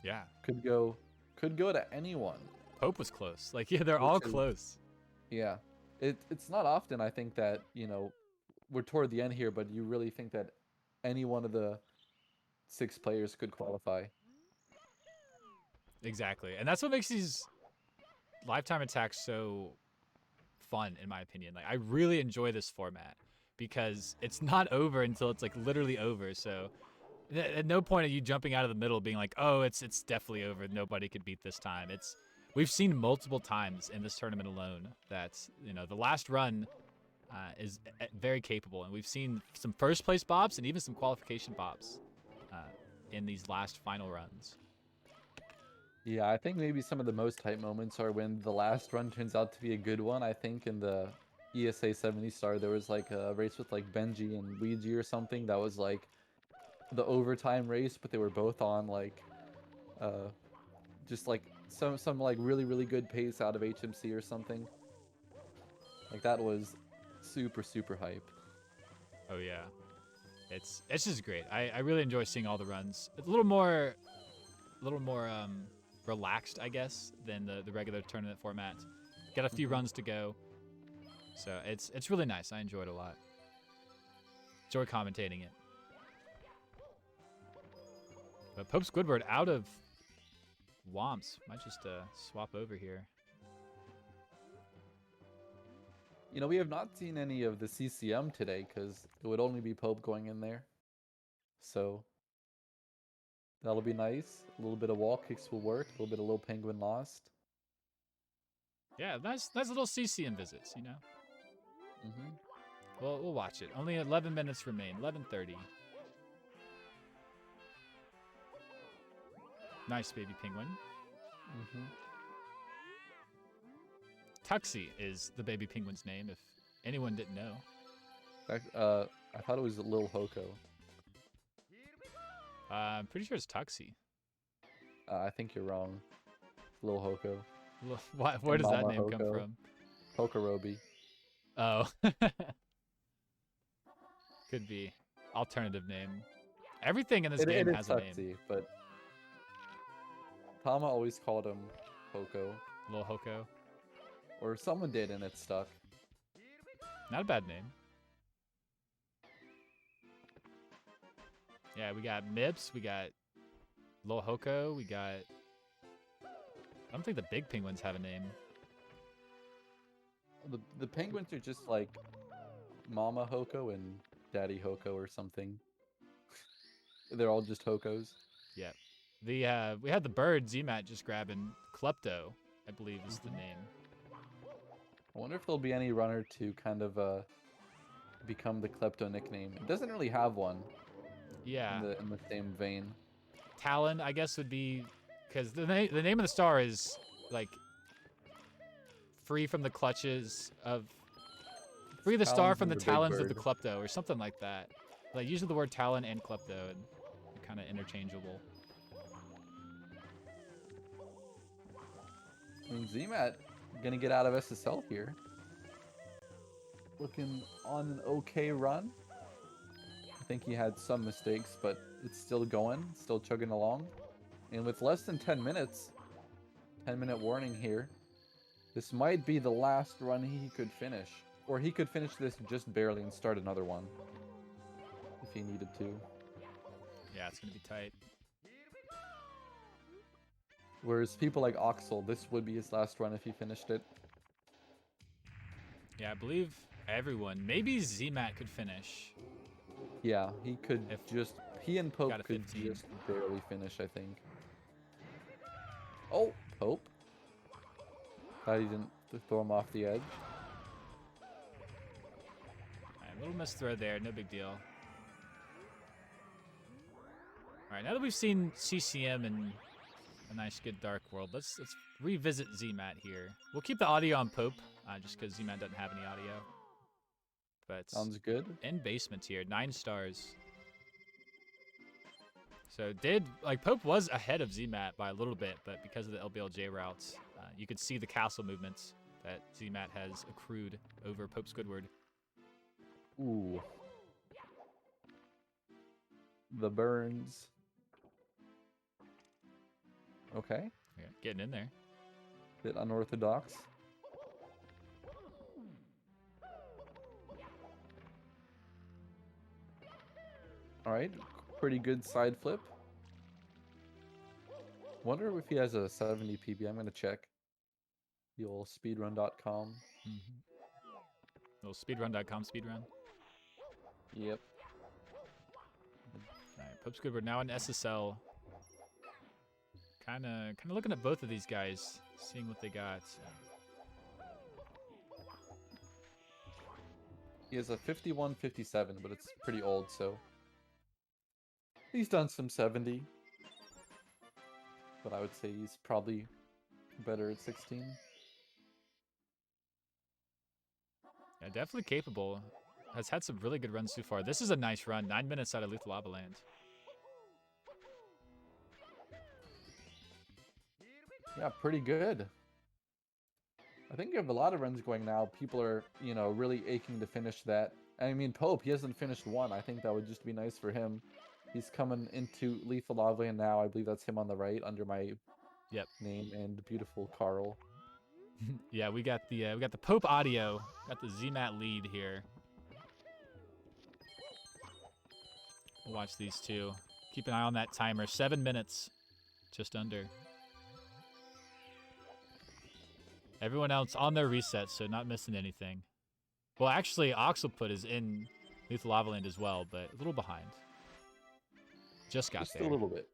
Speaker 2: Yeah.
Speaker 3: could go to anyone.
Speaker 2: Pope was close. Like, yeah, they're all
Speaker 3: Which is-
Speaker 2: close.
Speaker 3: Yeah. It's not often I think that, you know, we're toward the end here, but you really think that any one of the 6 players could qualify.
Speaker 2: Exactly. And that's what makes these lifetime attacks so fun, in my opinion. Like, I really enjoy this format because it's not over until it's like literally over. So at no point are you jumping out of the middle being like, oh, it's definitely over. Nobody could beat this time. We've seen multiple times in this tournament alone that, you know, the last run is very capable, and we've seen some first place bops and even some qualification bops in these last final runs.
Speaker 3: Yeah, I think maybe some of the most hype moments are when the last run turns out to be a good one. I think in the ESA 70 star there was like a race with like Benji and Luigi or something that was like the overtime race, but they were both on like uh just like some like really good pace out of HMC or something. Like that was super hype.
Speaker 2: Oh yeah, it's just great. I really enjoy seeing all the runs. It's a little more relaxed, I guess, than the regular tournament format. Got a few runs to go, so it's really nice. I enjoy it a lot. Enjoy commentating it. But Pope Squidward out of Womps. Might just swap over here.
Speaker 3: You know, we have not seen any of the CCM today because it would only be Pope going in there. So that'll be nice. A little bit of wall kicks will work. A little bit of low penguin lost.
Speaker 2: Yeah, nice little CCM visits, you know.
Speaker 3: Mm-hmm.
Speaker 2: Well, we'll watch it. Only 11 minutes remain. 11:30. Nice baby penguin.
Speaker 3: Mm-hmm.
Speaker 2: Tuxie is the baby penguin's name, if anyone didn't know.
Speaker 3: I thought it was Lil Hoko.
Speaker 2: I'm pretty sure it's Tuxie.
Speaker 3: I think you're wrong. Lil Hoko.
Speaker 2: Where does that
Speaker 3: Mama
Speaker 2: name come
Speaker 3: Hoko.
Speaker 2: from?
Speaker 3: Hokorobi.
Speaker 2: Oh. Could be. Alternative name. Everything in this game
Speaker 3: It
Speaker 2: has
Speaker 3: is
Speaker 2: a name.
Speaker 3: Tuxie, but Tama always called him Hoko.
Speaker 2: Lil Hoko.
Speaker 3: Or someone did and it stuck.
Speaker 2: Not a bad name. Yeah, we got Mips, we got Lil Hoko, we got... I don't think the big penguins have a name.
Speaker 3: The penguins are just like Mama Hoko and Daddy Hoko or something. They're all just Hokos.
Speaker 2: Yep. We had the bird ZMAT just grabbing Klepto, I believe is the name.
Speaker 3: I wonder if there'll be any runner to kind of become the Klepto nickname. It doesn't really have one.
Speaker 2: Yeah.
Speaker 3: In the same vein.
Speaker 2: Talon, I guess, would be... Because the name of the star is, like, free from the clutches of... Free the star
Speaker 3: Talons
Speaker 2: from
Speaker 3: is
Speaker 2: the
Speaker 3: a big
Speaker 2: talons of the
Speaker 3: bird.
Speaker 2: Klepto, or something like that. Like, usually the word Talon and Klepto, and they're kind of interchangeable.
Speaker 3: I mean, ZMAT gonna get out of SSL here. Looking on an okay run. I think he had some mistakes, but it's still going, still chugging along. And with less than 10 minutes, 10-minute warning here, this might be the last run he could finish. Or he could finish this just barely and start another one. If he needed to.
Speaker 2: Yeah, it's going to be tight.
Speaker 3: Whereas people like Oxel, this would be his last run if he finished it.
Speaker 2: Yeah, I believe everyone, maybe ZMAT could finish.
Speaker 3: Yeah, he could just... He and Pope
Speaker 2: got a
Speaker 3: could
Speaker 2: 15.
Speaker 3: just barely finish, I think. Oh, Pope. Thought he didn't throw him off the edge.
Speaker 2: Alright, little misthrow there, no big deal. Alright, now that we've seen CCM and a nice good Dark World, let's revisit ZMAT here. We'll keep the audio on Pope, just because ZMAT doesn't have any audio. But
Speaker 3: Sounds good.
Speaker 2: in basement here, 9 stars. So Pope was ahead of ZMAT by a little bit, but because of the LBLJ routes, you could see the castle movements that ZMAT has accrued over Pope Squidward.
Speaker 3: Ooh. The burns. Okay.
Speaker 2: Yeah, getting in there.
Speaker 3: Bit unorthodox. All right, pretty good side flip. Wonder if he has a 70 PB. I'm gonna check. The old speedrun.com.
Speaker 2: Little speedrun.com speedrun.
Speaker 3: Yep.
Speaker 2: All right, Pope Squidward now in SSL. Kind of looking at both of these guys, seeing what they got.
Speaker 3: He has a 51-57, but it's pretty old, so he's done some 70. But I would say he's probably better at 16.
Speaker 2: Yeah, definitely capable. Has had some really good runs so far. This is a nice run. 9 minutes out of Lethal Lava Land.
Speaker 3: Yeah, pretty good. I think you have a lot of runs going now. People are, you know, really aching to finish that. I mean, Pope, he hasn't finished one. I think that would just be nice for him. He's coming into Lethal Lava Land now. I believe that's him on the right under my name and beautiful Carl.
Speaker 2: Yeah, we got the Pope audio. Got the ZMAT lead here. We'll watch these two. Keep an eye on that timer. 7 minutes, just under. Everyone else on their reset, so not missing anything. Well, actually, Oxelput is in Lethal Lava Land as well, but a little behind. Just got there.
Speaker 3: Just a little bit.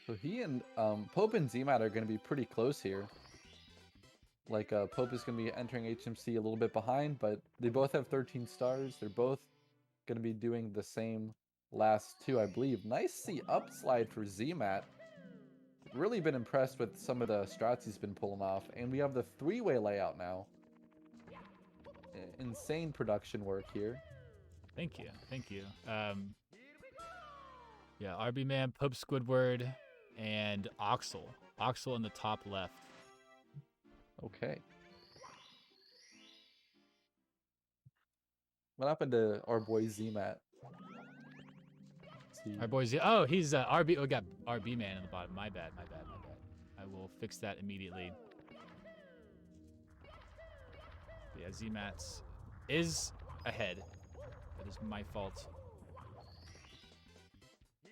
Speaker 3: So he and Pope and ZMAT are going to be pretty close here. Like, Pope is going to be entering HMC a little bit behind, but they both have 13 stars. They're both going to be doing the same last two, I believe. Nice C upslide for ZMAT. Really been impressed with some of the strats he's been pulling off. And we have the three-way layout now. Insane production work here.
Speaker 2: Thank you. Thank you. Yeah, RB Man, Pope Squidward, and Oxel. Oxel in the top left.
Speaker 3: Okay. What happened to our boy ZMAT?
Speaker 2: Our boy Z. Oh, he's RB. We got RB Man in the bottom. My bad. My bad. My bad. I will fix that immediately. Yeah, ZMAT is ahead. That is my fault.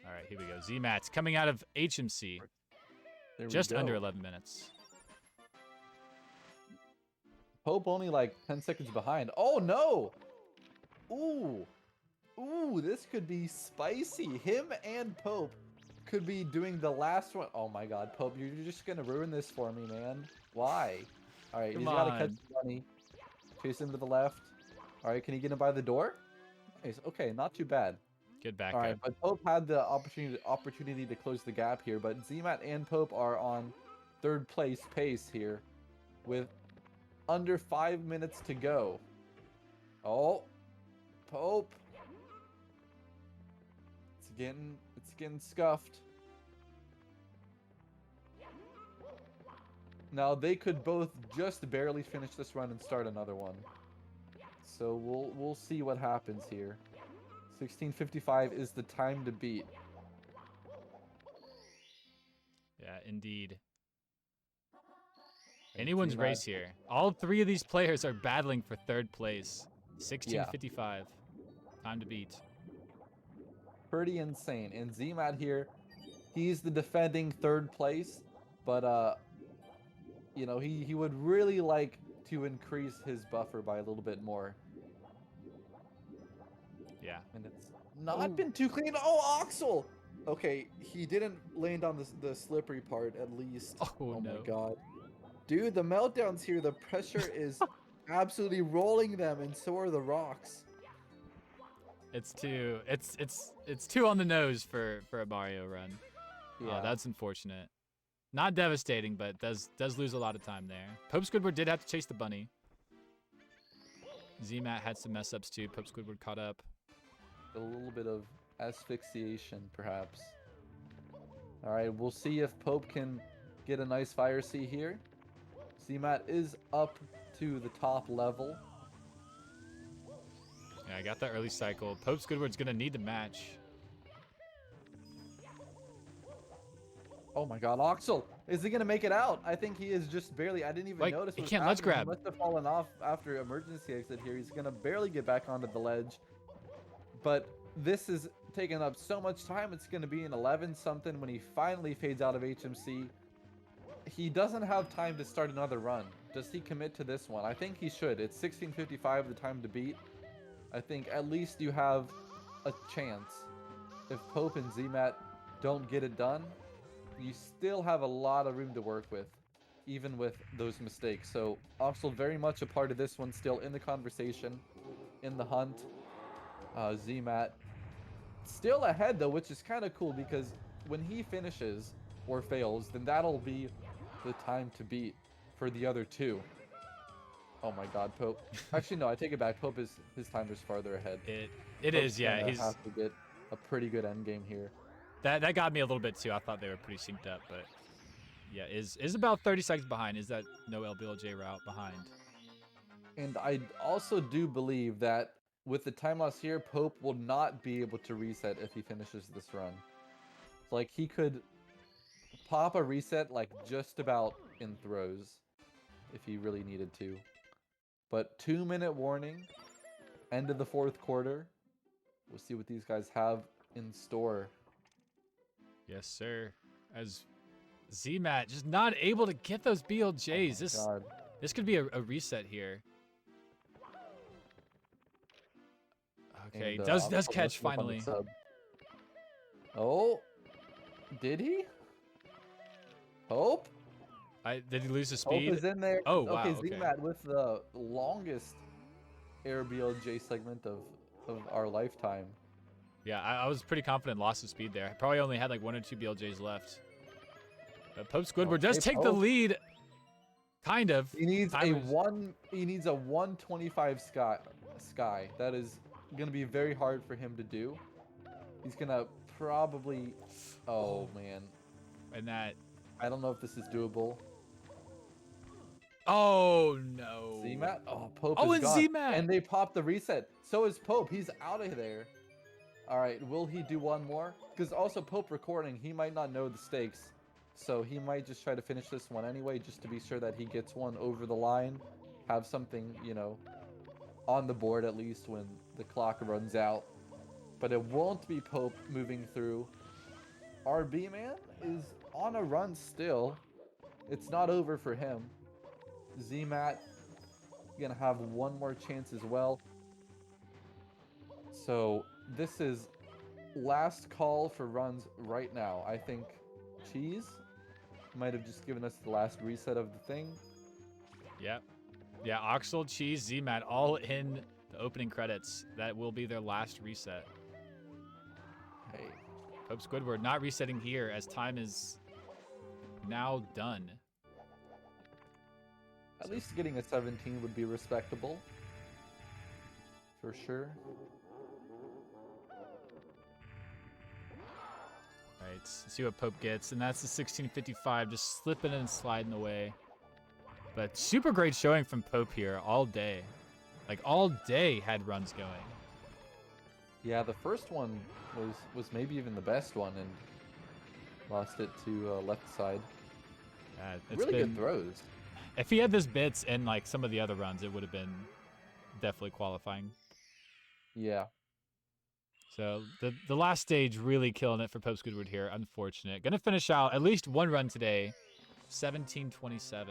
Speaker 2: All right, here we go. ZMAT coming out of HMC. Just under 11 minutes.
Speaker 3: Pope only like 10 seconds behind. Oh no! Ooh. Ooh, this could be spicy. Him and Pope could be doing the last one. Oh my god, Pope, you're just gonna ruin this for me, man. Why? Alright, he's gotta catch the bunny. Chase him to the left. Alright, can he get him by the door? Okay, not too bad.
Speaker 2: Good backup.
Speaker 3: Alright, but Pope had the opportunity to close the gap here, but ZMAT and Pope are on third place pace here with under 5 minutes to go. Oh, Pope. It's getting scuffed. Now they could both just barely finish this run and start another one. So we'll see what happens here. 16:55 is the time to beat.
Speaker 2: Yeah, indeed. Anyone's race here. All three of these players are battling for third place. 16:55. Time to beat.
Speaker 3: Pretty insane. And ZMAT here, he's the defending third place, but you know, he would really like to increase his buffer by a little bit more.
Speaker 2: Yeah.
Speaker 3: And it's not been too clean. Oh, Oxel! Okay, he didn't land on the slippery part at least.
Speaker 2: Oh no.
Speaker 3: My god. Dude, the meltdowns here, the pressure is absolutely rolling them, and so are the rocks.
Speaker 2: It's too on the nose for a Mario run.
Speaker 3: Yeah.
Speaker 2: Oh, that's unfortunate. Not devastating, but does lose a lot of time there. Pope Squidward did have to chase the bunny. ZMAT had some mess ups too. Pope Squidward caught up.
Speaker 3: A little bit of asphyxiation, perhaps. All right, we'll see if Pope can get a nice fire C here. ZMAT is up to the top level.
Speaker 2: Yeah, I got that early cycle. Pope Squidward's gonna need to match.
Speaker 3: Oh my God, Oxel, is he gonna make it out? I think he is just barely. I didn't even
Speaker 2: Like,
Speaker 3: notice.
Speaker 2: he
Speaker 3: What was
Speaker 2: can't ledge
Speaker 3: happening.
Speaker 2: grab.
Speaker 3: He must have fallen off after emergency exit here. He's gonna barely get back onto the ledge. But this is taking up so much time. It's gonna be an 11 something when he finally fades out of HMC. He doesn't have time to start another run. Does he commit to this one? I think he should. It's 16:55, the time to beat. I think at least you have a chance. If Pope and ZMAT don't get it done, you still have a lot of room to work with, even with those mistakes. So Oxel very much a part of this one, still in the conversation, in the hunt. ZMAT still ahead though, which is kind of cool because when he finishes or fails, then that'll be the time to beat for the other two. Oh my God, Pope. Actually, no, I take it back. Pope is his timer's farther ahead.
Speaker 2: It
Speaker 3: Pope's
Speaker 2: is, yeah.
Speaker 3: gonna
Speaker 2: He's
Speaker 3: have to get a pretty good end game here.
Speaker 2: that got me a little bit too. I thought they were pretty synced up, but yeah, is about 30 seconds behind. Is that no LBLJ route behind?
Speaker 3: And I also do believe that with the time loss here, Pope will not be able to reset if he finishes this run. So, like, he could pop a reset like just about in throws if he really needed to. But 2-minute warning, end of the fourth quarter. We'll see what these guys have in store.
Speaker 2: Yes, sir. As ZMAT just not able to get those BLJs.
Speaker 3: Oh my God.
Speaker 2: This could be a reset here. Okay,
Speaker 3: And,
Speaker 2: does
Speaker 3: Oxel
Speaker 2: catch
Speaker 3: messing up on the
Speaker 2: finally.
Speaker 3: sub. Oh, did he? Hope?
Speaker 2: Did he lose his
Speaker 3: Hope
Speaker 2: speed?
Speaker 3: is in there.
Speaker 2: Oh, wow,
Speaker 3: Okay,
Speaker 2: okay.
Speaker 3: ZMAT with the longest air BLJ segment of our lifetime.
Speaker 2: Yeah, I was pretty confident lost his speed there. I probably only had like 1 or 2 BLJs left. But Pope Squidward does
Speaker 3: Okay,
Speaker 2: take the
Speaker 3: Pope.
Speaker 2: lead. Kind of.
Speaker 3: He needs
Speaker 2: Timers-
Speaker 3: he needs a 125 sky. That is gonna be very hard for him to do. He's gonna probably man.
Speaker 2: And that.
Speaker 3: I don't know if this is doable.
Speaker 2: Oh no.
Speaker 3: ZMAT? Oh, Pope
Speaker 2: Oh,
Speaker 3: is
Speaker 2: and
Speaker 3: gone.
Speaker 2: ZMAT!
Speaker 3: And they popped the reset. So is Pope. He's out of there. All right, will he do one more? Because also Pope recording, he might not know the stakes. So he might just try to finish this one anyway, just to be sure that he gets one over the line. Have something, on the board at least when the clock runs out. But it won't be Pope moving through. Our B-Man is on a run still. It's not over for him. ZMAT gonna have one more chance as well. So this is last call for runs right now. I think Cheese might have just given us the last reset of the thing.
Speaker 2: Yep. Yeah, Oxel, Cheese, ZMAT all in the opening credits. That will be their last reset.
Speaker 3: Hey,
Speaker 2: Pope Squidward not resetting here as time is now done.
Speaker 3: at least getting a 17 would be respectable. For sure.
Speaker 2: All right, let's see what Pope gets. And that's the 1655, just slipping and sliding away. But super great showing from Pope here all day. Like, all day had runs going.
Speaker 3: Yeah, the first one was maybe even the best one, and lost it to left side.
Speaker 2: Yeah, it's
Speaker 3: Really
Speaker 2: been,
Speaker 3: good throws.
Speaker 2: If he had this bits and like some of the other runs, it would have been definitely qualifying.
Speaker 3: Yeah.
Speaker 2: So the last stage really killing it for Pope Squidward here. Unfortunate. Gonna finish out at least one run today. 17:27.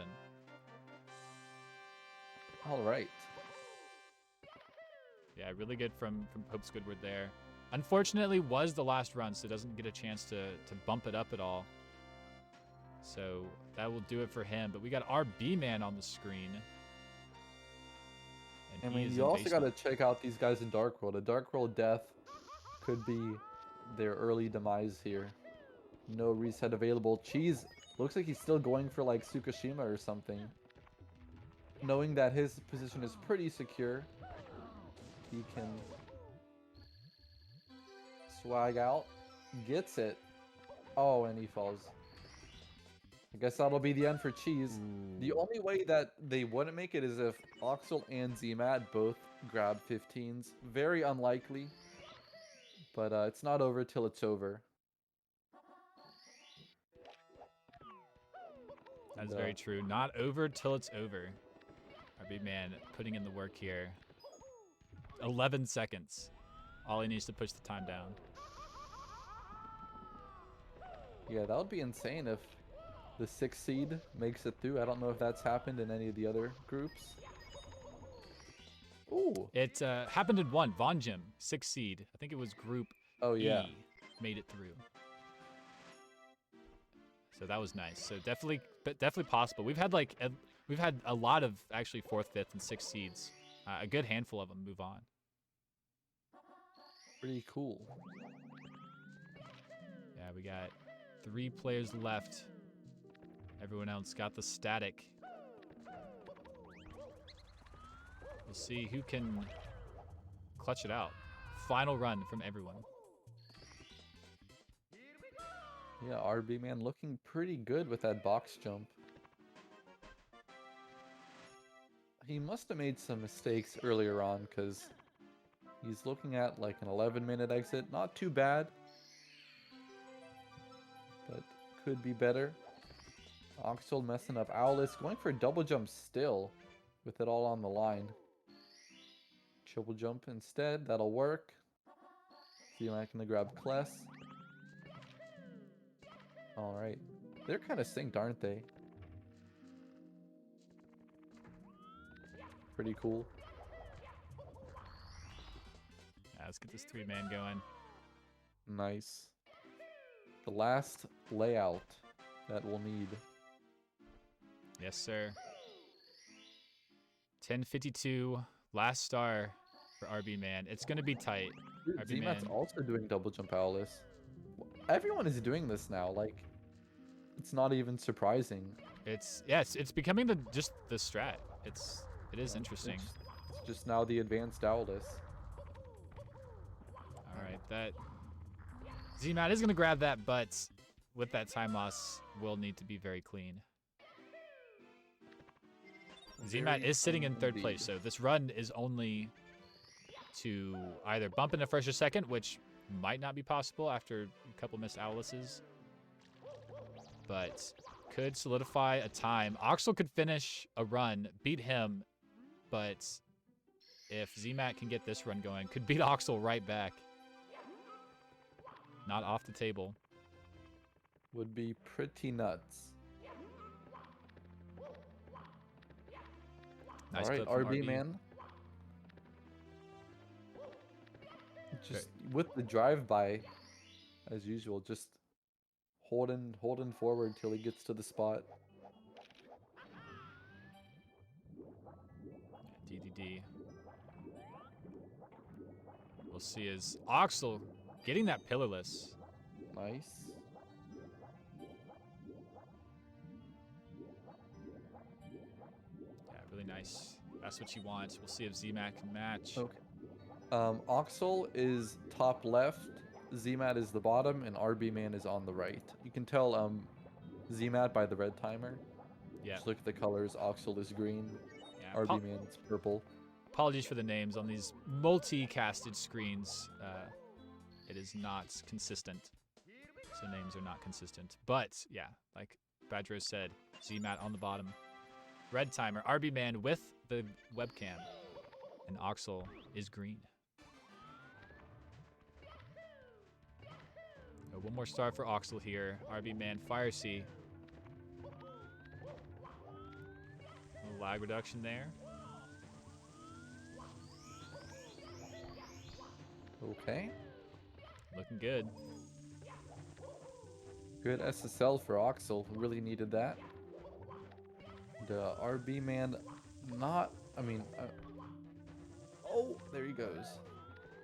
Speaker 3: All right.
Speaker 2: Yeah, really good from Pope Squidward there. Unfortunately, was the last run, so doesn't get a chance to bump it up at all. So that will do it for him. But we got our B-Man on the screen.
Speaker 3: I
Speaker 2: And he
Speaker 3: mean,
Speaker 2: is
Speaker 3: you
Speaker 2: in
Speaker 3: also got to
Speaker 2: basement.
Speaker 3: check out these guys in Dark World. A Dark World death could be their early demise here. No reset available. Cheese looks like he's still going for like Tsukishima or something. Knowing that his position is pretty secure, he can swag out. Gets it. Oh, and he falls. I guess that'll be the end for Cheese. The only way that they wouldn't make it is if Oxel and ZMAT both grab 15s. Very unlikely. But it's not over till it's over.
Speaker 2: That's
Speaker 3: And,
Speaker 2: very true. Not over till it's over. Our big man putting in the work here. 11 seconds. All he needs to push the time down.
Speaker 3: Yeah, that would be insane if the 6th seed makes it through. I don't know if that's happened in any of the other groups. Ooh.
Speaker 2: It happened in one. Von Jim, 6th seed. I think it was Group
Speaker 3: Oh, yeah.
Speaker 2: E made it through. So that was nice. So definitely possible. We've had a lot of actually 4th, 5th, and 6th seeds. A good handful of them move on.
Speaker 3: Pretty cool.
Speaker 2: Yeah, we got 3 players left. Everyone else got the static. We'll see who can clutch it out. Final run from everyone.
Speaker 3: Yeah, RB man looking pretty good with that box jump. He must have made some mistakes earlier on because he's looking at like an 11-minute exit. Not too bad, but could be better. Oxel messing up. Owlis going for a double jump still with it all on the line. Triple jump instead. That'll work. See if I can grab Kless. Alright. They're kind of synced, aren't they? Pretty cool.
Speaker 2: Yeah, let's get this 3-man going.
Speaker 3: Nice. The last layout that we'll need.
Speaker 2: Yes, sir. 10:52, last star for RB Man. It's gonna be tight.
Speaker 3: Dude,
Speaker 2: RB
Speaker 3: Z-Mat's
Speaker 2: Man.
Speaker 3: also doing double jump Owlis. Everyone is doing this now. Like, it's not even surprising.
Speaker 2: It's becoming the strat. It is interesting.
Speaker 3: It's just now the advanced Owlis.
Speaker 2: All right, that Z-Mat is gonna grab that, but with that time loss, will need to be very clean. Z-Mat
Speaker 3: Very
Speaker 2: is sitting in
Speaker 3: clean
Speaker 2: 3rd place,
Speaker 3: indeed.
Speaker 2: so this run is only to either bump into 1st or 2nd, which might not be possible after a couple missed Owlises, but could solidify a time. Oxel could finish a run, beat him, but if Z-Mat can get this run going, could beat Oxel right back. Not off the table.
Speaker 3: Would be pretty nuts.
Speaker 2: Nice
Speaker 3: Alright,
Speaker 2: clip from
Speaker 3: RB man. Just with the drive-by, as usual, just holding forward till he gets to the spot.
Speaker 2: DDD. We'll see as Oxel getting that pillarless.
Speaker 3: Nice.
Speaker 2: Yeah, really nice. That's what you want. We'll see if Z-Mat can match.
Speaker 3: Okay. Oxel is top left, Z-Mat is the bottom, and RB man is on the right. You can tell Z-Mat by the red timer.
Speaker 2: Yeah.
Speaker 3: Just look at the colors. Oxel is green,
Speaker 2: Yeah.
Speaker 3: RB man is purple.
Speaker 2: Apologies for the names on these multi-casted screens. It is not consistent. So names are not consistent. But yeah, like Badro said, Z-Mat on the bottom. Red timer, RB man with the webcam. And Oxel is green. One more star for Oxel here. RB man, Fire Sea. A little lag reduction there.
Speaker 3: Okay.
Speaker 2: Looking good.
Speaker 3: Good SSL for Oxel. Really needed that. The RB man, not. I mean. Oh, there he goes.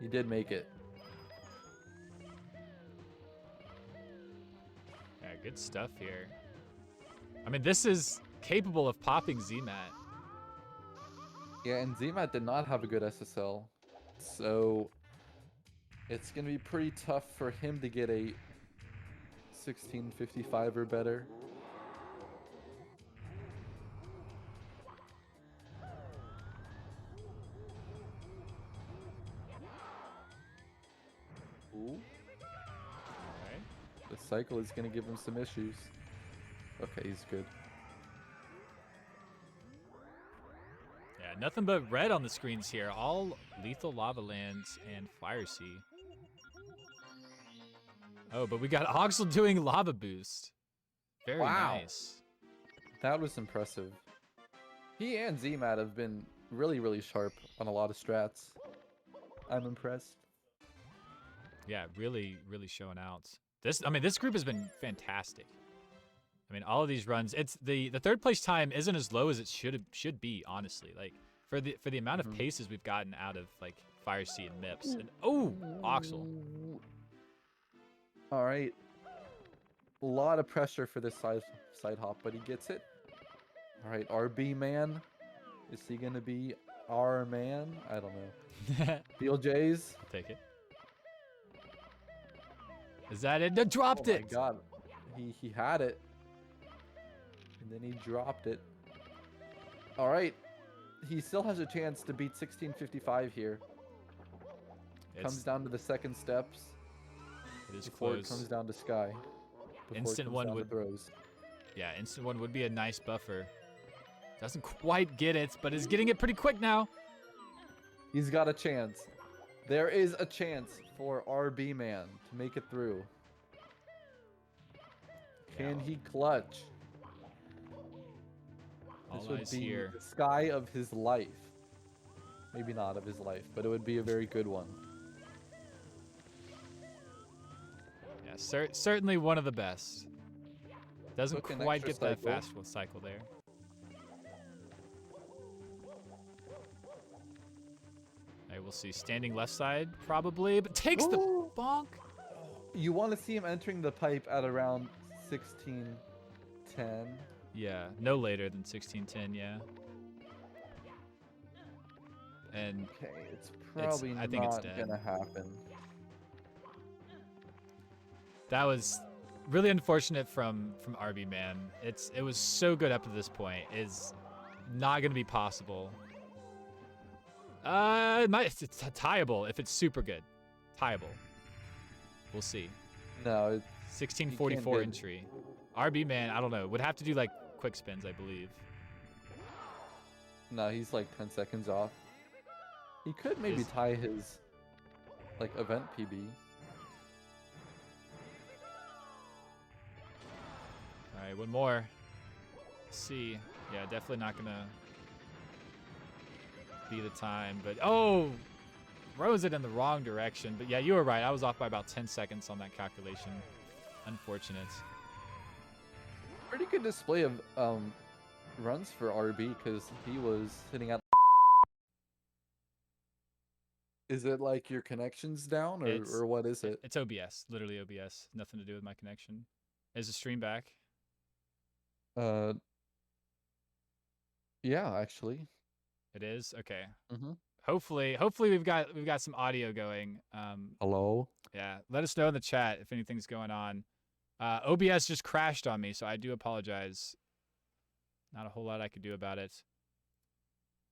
Speaker 3: He did make it.
Speaker 2: Yeah, good stuff here. I mean, this is capable of popping Z-Mat.
Speaker 3: Yeah, and Z-Mat did not have a good SSL. So it's going to be pretty tough for him to get a 1655 or better. Ooh.
Speaker 2: Alright.
Speaker 3: The cycle is going to give him some issues. Okay, he's good.
Speaker 2: Yeah, nothing but red on the screens here. All lethal lava lands and fire sea. Oh, but we got Oxel doing lava boost. Very
Speaker 3: Wow.
Speaker 2: nice.
Speaker 3: That was impressive. He and Zmat have been really, really sharp on a lot of strats. I'm impressed.
Speaker 2: Yeah, really, really showing out. This group has been fantastic. I mean, all of these runs, it's the third place time isn't as low as it should be, honestly. Like for the amount of paces we've gotten out of like Fire Sea and Mips. And oh, Oxel.
Speaker 3: All right. A lot of pressure for this side hop, but he gets it. All right, RB man. Is he gonna be our man? I don't know. BLJ's.
Speaker 2: I'll take it. Is that it? No, dropped it.
Speaker 3: Oh my god. He had it. And then he dropped it. All right. He still has a chance to beat 1655 here. Comes down to the second steps.
Speaker 2: It is
Speaker 3: before
Speaker 2: close.
Speaker 3: it comes down to Sky.
Speaker 2: Instant one would.
Speaker 3: Throws.
Speaker 2: Yeah, instant one would be a nice buffer. Doesn't quite get it, but is getting it pretty quick now.
Speaker 3: He's got a chance. There is a chance for RB man to make it through. Can he clutch? This
Speaker 2: All
Speaker 3: would
Speaker 2: eyes
Speaker 3: be
Speaker 2: here.
Speaker 3: the Sky of his life. Maybe not of his life, but it would be a very good one.
Speaker 2: Yeah, certainly one of the best. Doesn't
Speaker 3: Took an
Speaker 2: quite
Speaker 3: extra
Speaker 2: get that
Speaker 3: cycle.
Speaker 2: fast cycle there. Alright, we'll see. Standing left side, probably, but takes the
Speaker 3: Ooh.
Speaker 2: bonk.
Speaker 3: You want to see him entering the pipe at around 1610.
Speaker 2: Yeah, no later than 1610, yeah. And
Speaker 3: Okay, it's probably
Speaker 2: I think it's
Speaker 3: not
Speaker 2: dead.
Speaker 3: gonna happen.
Speaker 2: that was really unfortunate from RB man. It was so good up to this point. Is not gonna be possible. It's tieable if it's super good. Tieable. We'll see.
Speaker 3: No,
Speaker 2: 1644
Speaker 3: get-
Speaker 2: entry. RB man, I don't know. Would have to do like quick spins, I believe.
Speaker 3: no, he's like 10 seconds off. He could maybe
Speaker 2: Is-
Speaker 3: tie his like event PB.
Speaker 2: All right, one more. Let's see. Yeah, definitely not gonna be the time, but oh, rose it in the wrong direction. But yeah, you were right. I was off by about 10 seconds on that calculation. Unfortunate.
Speaker 3: Pretty good display of runs for RB because he was hitting out. Is it like your connection's down or what is it?
Speaker 2: It's OBS, literally OBS. Nothing to do with my connection. Is the stream back?
Speaker 3: Yeah, actually.
Speaker 2: It is. Okay.
Speaker 3: Mm-hmm.
Speaker 2: Hopefully we've got some audio going.
Speaker 3: Hello.
Speaker 2: Yeah, let us know in the chat if anything's going on. OBS just crashed on me, so I do apologize. Not a whole lot I could do about it.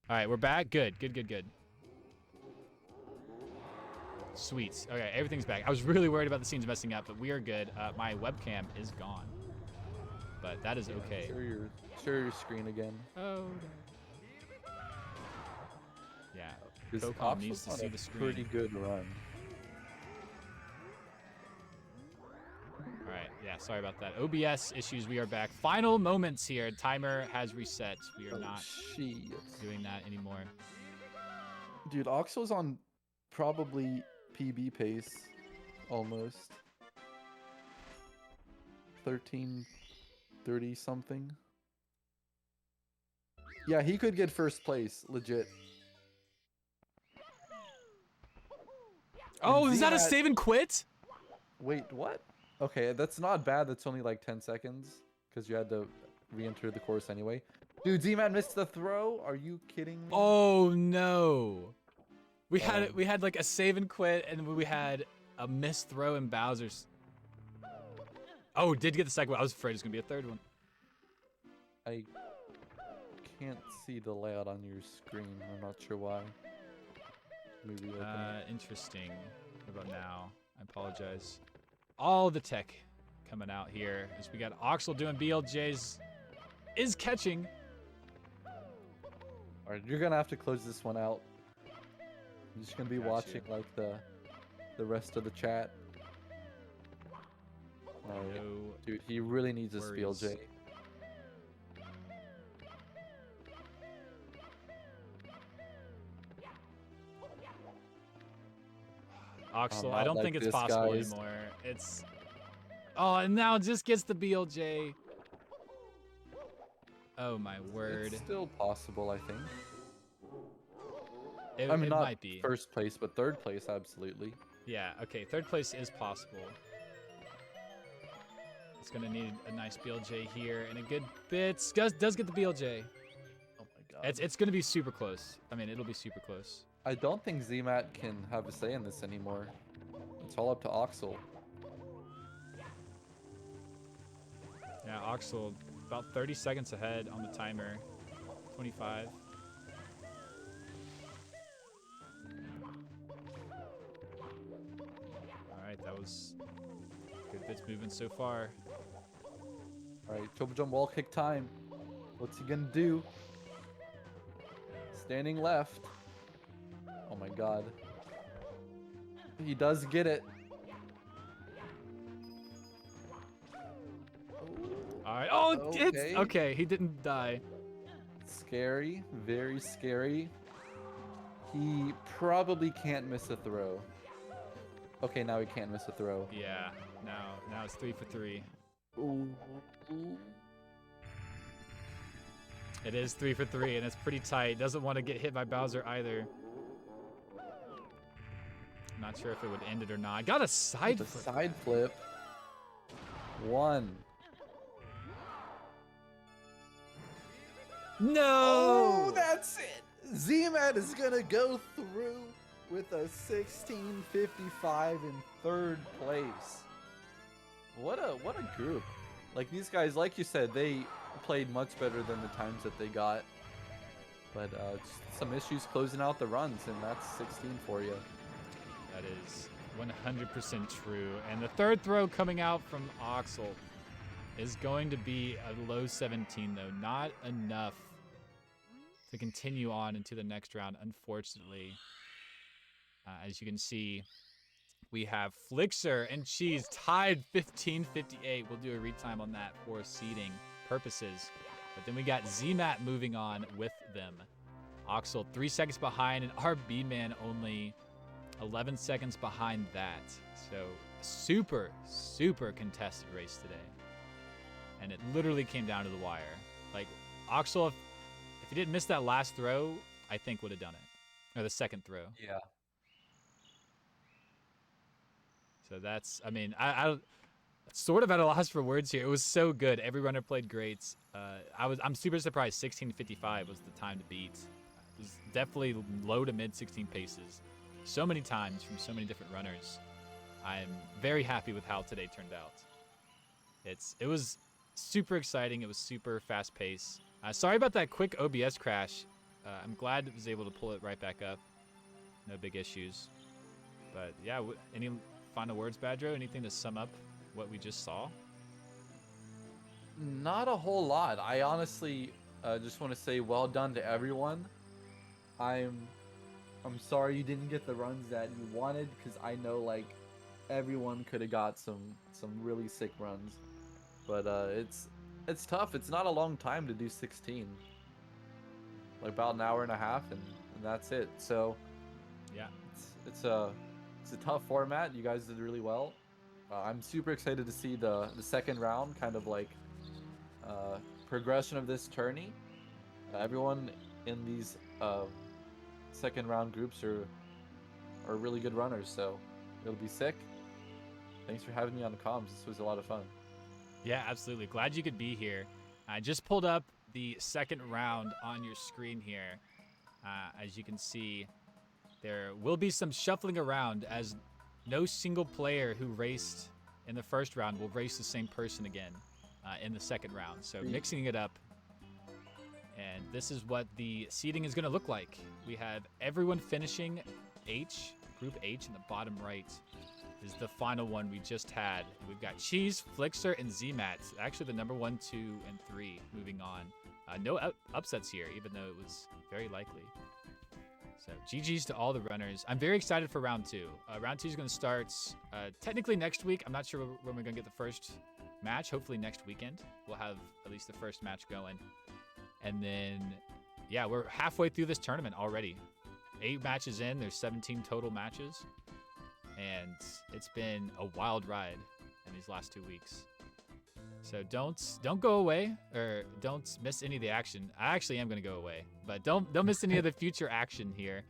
Speaker 2: All right, we're back. Good. Sweet. Okay, everything's back. I was really worried about the scenes messing up, but we are good. My webcam is gone, but that is okay.
Speaker 3: Share your screen again.
Speaker 2: Oh. Yeah.
Speaker 3: This
Speaker 2: Cocom needs to see the screen.
Speaker 3: Pretty good run.
Speaker 2: All right. Yeah. Sorry about that. OBS issues. We are back. Final moments here. Timer has reset. We are not doing that anymore.
Speaker 3: Dude, Oxo's on probably PB pace, almost. 13:30 something. Yeah, he could get first place, legit.
Speaker 2: Oh,
Speaker 3: And
Speaker 2: is that a
Speaker 3: Z-Hat-
Speaker 2: save and quit?
Speaker 3: Wait, what? Okay, that's not bad. That's only like 10 seconds because you had to re-enter the course anyway. Dude, Z-Man missed the throw. Are you kidding me?
Speaker 2: Oh no. We had like a save and quit, and we had a missed throw in Bowser's. Oh, did get the second one. I was afraid it was gonna be a third one.
Speaker 3: I can't see the layout on your screen. I'm not sure why. Maybe open it.
Speaker 2: Interesting. What about now? I apologize. All the tech coming out here as we got Oxel doing BLJs. Is catching.
Speaker 3: All right, you're gonna have to close this one out. I'm just gonna be
Speaker 2: Got you.
Speaker 3: watching like the rest of the chat. All right,
Speaker 2: No
Speaker 3: dude, he really needs a Spiel
Speaker 2: worries.
Speaker 3: J.
Speaker 2: Oxel, I
Speaker 3: not
Speaker 2: don't
Speaker 3: like
Speaker 2: think it's
Speaker 3: this,
Speaker 2: possible
Speaker 3: guys.
Speaker 2: anymore. It's oh, and now it just gets the BLJ. Oh my word!
Speaker 3: It's still possible, I think.
Speaker 2: It,
Speaker 3: I mean,
Speaker 2: it
Speaker 3: not
Speaker 2: might be.
Speaker 3: first place, but third place, absolutely.
Speaker 2: Yeah. Okay. Third place is possible. It's gonna need a nice BLJ here and a good bit. Does get the BLJ.
Speaker 3: Oh my god.
Speaker 2: It's gonna be super close. I mean, it'll be super close.
Speaker 3: I don't think ZMAT can have a say in this anymore. It's all up to Oxel.
Speaker 2: Yeah, Oxel about 30 seconds ahead on the timer. 25. All right, that was good bits moving so far.
Speaker 3: All right, triple jump wall kick time. What's he gonna do? Standing left. Oh my god. He does get it.
Speaker 2: All right. Oh,
Speaker 3: Okay.
Speaker 2: it's okay. He didn't die.
Speaker 3: Scary, very scary. He probably can't miss a throw. Okay, now he can't miss a throw.
Speaker 2: Yeah. Now it's 3 for 3.
Speaker 3: Ooh.
Speaker 2: It is 3 for 3, and it's pretty tight. Doesn't want to get hit by Bowser either. Not sure if it would end it or not. Got a side
Speaker 3: The
Speaker 2: flip.
Speaker 3: side flip. 1.
Speaker 2: No!
Speaker 3: Oh, that's it. ZMAT is gonna go through with a 16:55 in third place. What a group. Like these guys, like you said, they played much better than the times that they got. But just some issues closing out the runs, and that's 16 for you.
Speaker 2: That is 100% true. And the third throw coming out from Oxel is going to be a low 17, though. Not enough to continue on into the next round, unfortunately. As you can see, we have Flixer and Cheese tied 15:58. We'll do a retime on that for seeding purposes. But then we got ZMAT moving on with them. Oxel 3 seconds behind, and our B-Man only 11 seconds behind that. So super, super contested race today. And it literally came down to the wire. Like, Oxel, if he didn't miss that last throw, I think would have done it. Or the second throw.
Speaker 3: Yeah.
Speaker 2: So that's, I mean, I sort of at a loss for words here. It was so good. Every runner played great. I'm super surprised 16:55 was the time to beat. It was definitely low to mid 16 paces. So many times from so many different runners. I'm very happy with how today turned out. It was super exciting. It was super fast paced. Sorry about that quick OBS crash. I'm glad it was able to pull it right back up. No big issues. But yeah, any final words, Badro? Anything to sum up what we just saw?
Speaker 3: Not a whole lot. I honestly just want to say well done to everyone. I'm sorry you didn't get the runs that you wanted, because I know like everyone could have got some really sick runs. But it's tough. It's not a long time to do 16. Like about an hour and a half, and that's it. So
Speaker 2: Yeah.
Speaker 3: it's a tough format. You guys did really well. I'm super excited to see the second round, kind of like progression of this tourney. Everyone in these second round groups are really good runners, so it'll be sick. Thanks for having me on the comms. This was a lot of fun.
Speaker 2: Yeah, absolutely. Glad you could be here. I just pulled up the second round on your screen here. As you can see, there will be some shuffling around, as no single player who raced in the first round will race the same person again in the second round. So mixing it up. And this is what the seating is going to look like. We have everyone finishing H, Group H in the bottom right is the final one we just had. We've got Cheese, Flixer, and ZMAT. Actually, the number 1, 2, and 3 moving on. No upsets here, even though it was very likely. So GG's to all the runners. I'm very excited for round 2. Round 2 is going to start technically next week. I'm not sure when we're going to get the first match. Hopefully next weekend we'll have at least the first match going. And then, yeah, we're halfway through this tournament already. 8 matches in. There's 17 total matches. And it's been a wild ride in these last 2 weeks. So don't go away, or don't miss any of the action. I actually am going to go away, but don't miss any of the future action here.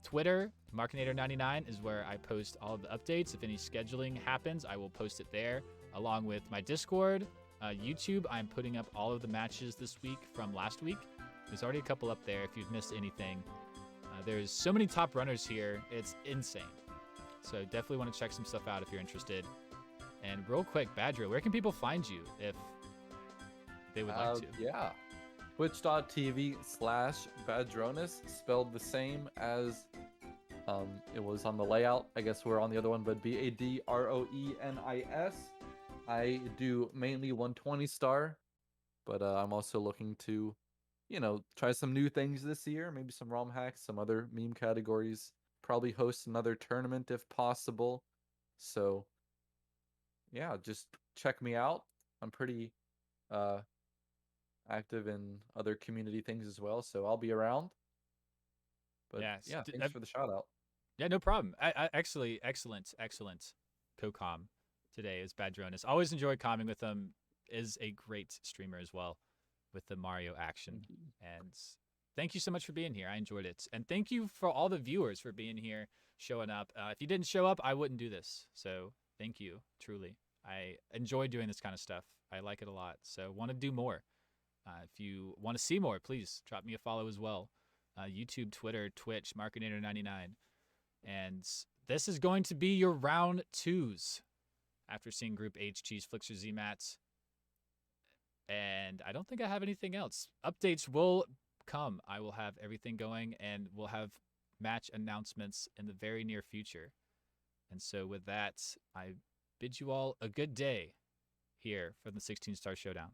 Speaker 2: Twitter, Markinator99 is where I post all of the updates. If any scheduling happens, I will post it there, along with my Discord, YouTube. I'm putting up all of the matches this week from last week. There's already a couple up there if you've missed anything. There's so many top runners here. It's insane. So definitely want to check some stuff out if you're interested. And real quick, Badger, where can people find you if they would like to?
Speaker 3: Yeah. Twitch.tv/Badronis, spelled the same as it was on the layout. I guess we're on the other one, but BADROENIS. I do mainly 120 star, but I'm also looking to, try some new things this year. Maybe some ROM hacks, some other meme categories. Probably host another tournament if possible. So yeah, just check me out. I'm pretty active in other community things as well, so I'll be around. But
Speaker 2: yes.
Speaker 3: yeah, thanks for the shout out.
Speaker 2: Yeah, no problem. Actually, excellent co-com today is Badronis. Always enjoy comming with him. Is a great streamer as well with the Mario action. And thank you so much for being here. I enjoyed it. And thank you for all the viewers for being here, showing up. If you didn't show up, I wouldn't do this. So thank you, truly. I enjoy doing this kind of stuff. I like it a lot. So want to do more. If you want to see more, please drop me a follow as well. YouTube, Twitter, Twitch, Markinator99. And this is going to be your round 2s after seeing Group H, Cheese, Flixer, Z-Mats. And I don't think I have anything else. Updates will come. I will have everything going, and we'll have match announcements in the very near future. And so with that, I bid you all a good day here for the 16 Star Showdown.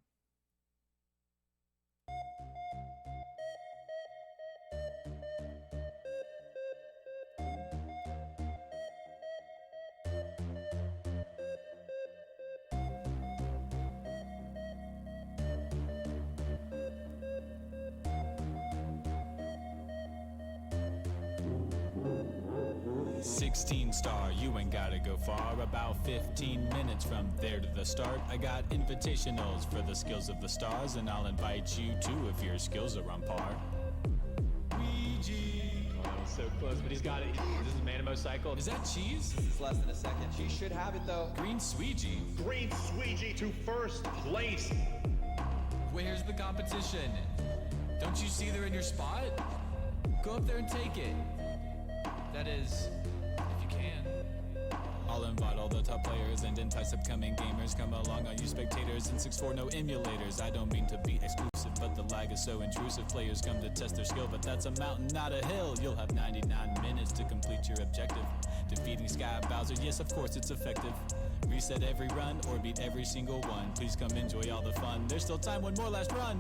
Speaker 1: Star, you ain't gotta go far. About 15 minutes from there to the start. I got invitationals for the skills of the stars, and I'll invite you too if your skills are on par. Ouija.
Speaker 2: Oh, that was so close, but he's got it. This is Manimo Cycle.
Speaker 1: Is that cheese?
Speaker 7: It's less than a second. She should have it though.
Speaker 1: Green Sweegie.
Speaker 6: Green Sweegie to first place.
Speaker 1: Where's the competition? Don't you see they're in your spot? Go up there and take it. That is, if you can. I'll invite all the top players and entice upcoming gamers. Come along, all you spectators, and 6-4 no emulators. I don't mean to be exclusive, but the lag is so intrusive. Players come to test their skill, but that's a mountain, not a hill. You'll have 99 minutes to complete your objective. Defeating Sky Bowser, yes, of course it's effective. Reset every run or beat every single one. Please come enjoy all the fun. There's still time, one more last run.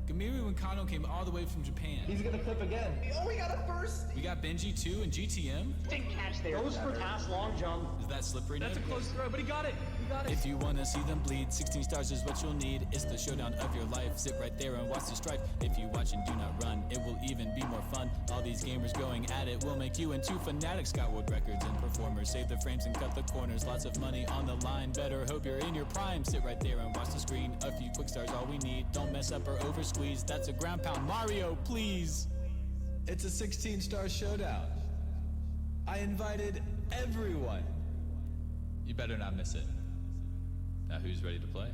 Speaker 1: Gamiru and Kano came all the way from Japan.
Speaker 7: He's gonna flip again. Oh, we got a first.
Speaker 1: We got Benji too and GTM.
Speaker 8: Didn't catch there. Goes for pass long jump.
Speaker 1: Is that slippery?
Speaker 2: That's a close throw, but he got it. He got it.
Speaker 1: If you wanna see them bleed, 16 stars is what you'll need. It's the showdown of your life. Sit right there and watch the strife. If you watch and do not run, it will even be more fun. All these gamers going at it will make you into fanatics. Got world records and performers. Save the frames and cut the corners. Lots of money on the line. Better hope you're in your prime. Sit right there and watch the screen. A few quick stars all we need. Don't mess up or over squeeze. That's a ground pound. Mario, please.
Speaker 9: It's a 16-star showdown. I invited everyone.
Speaker 1: You better not miss it. Now who's ready to play?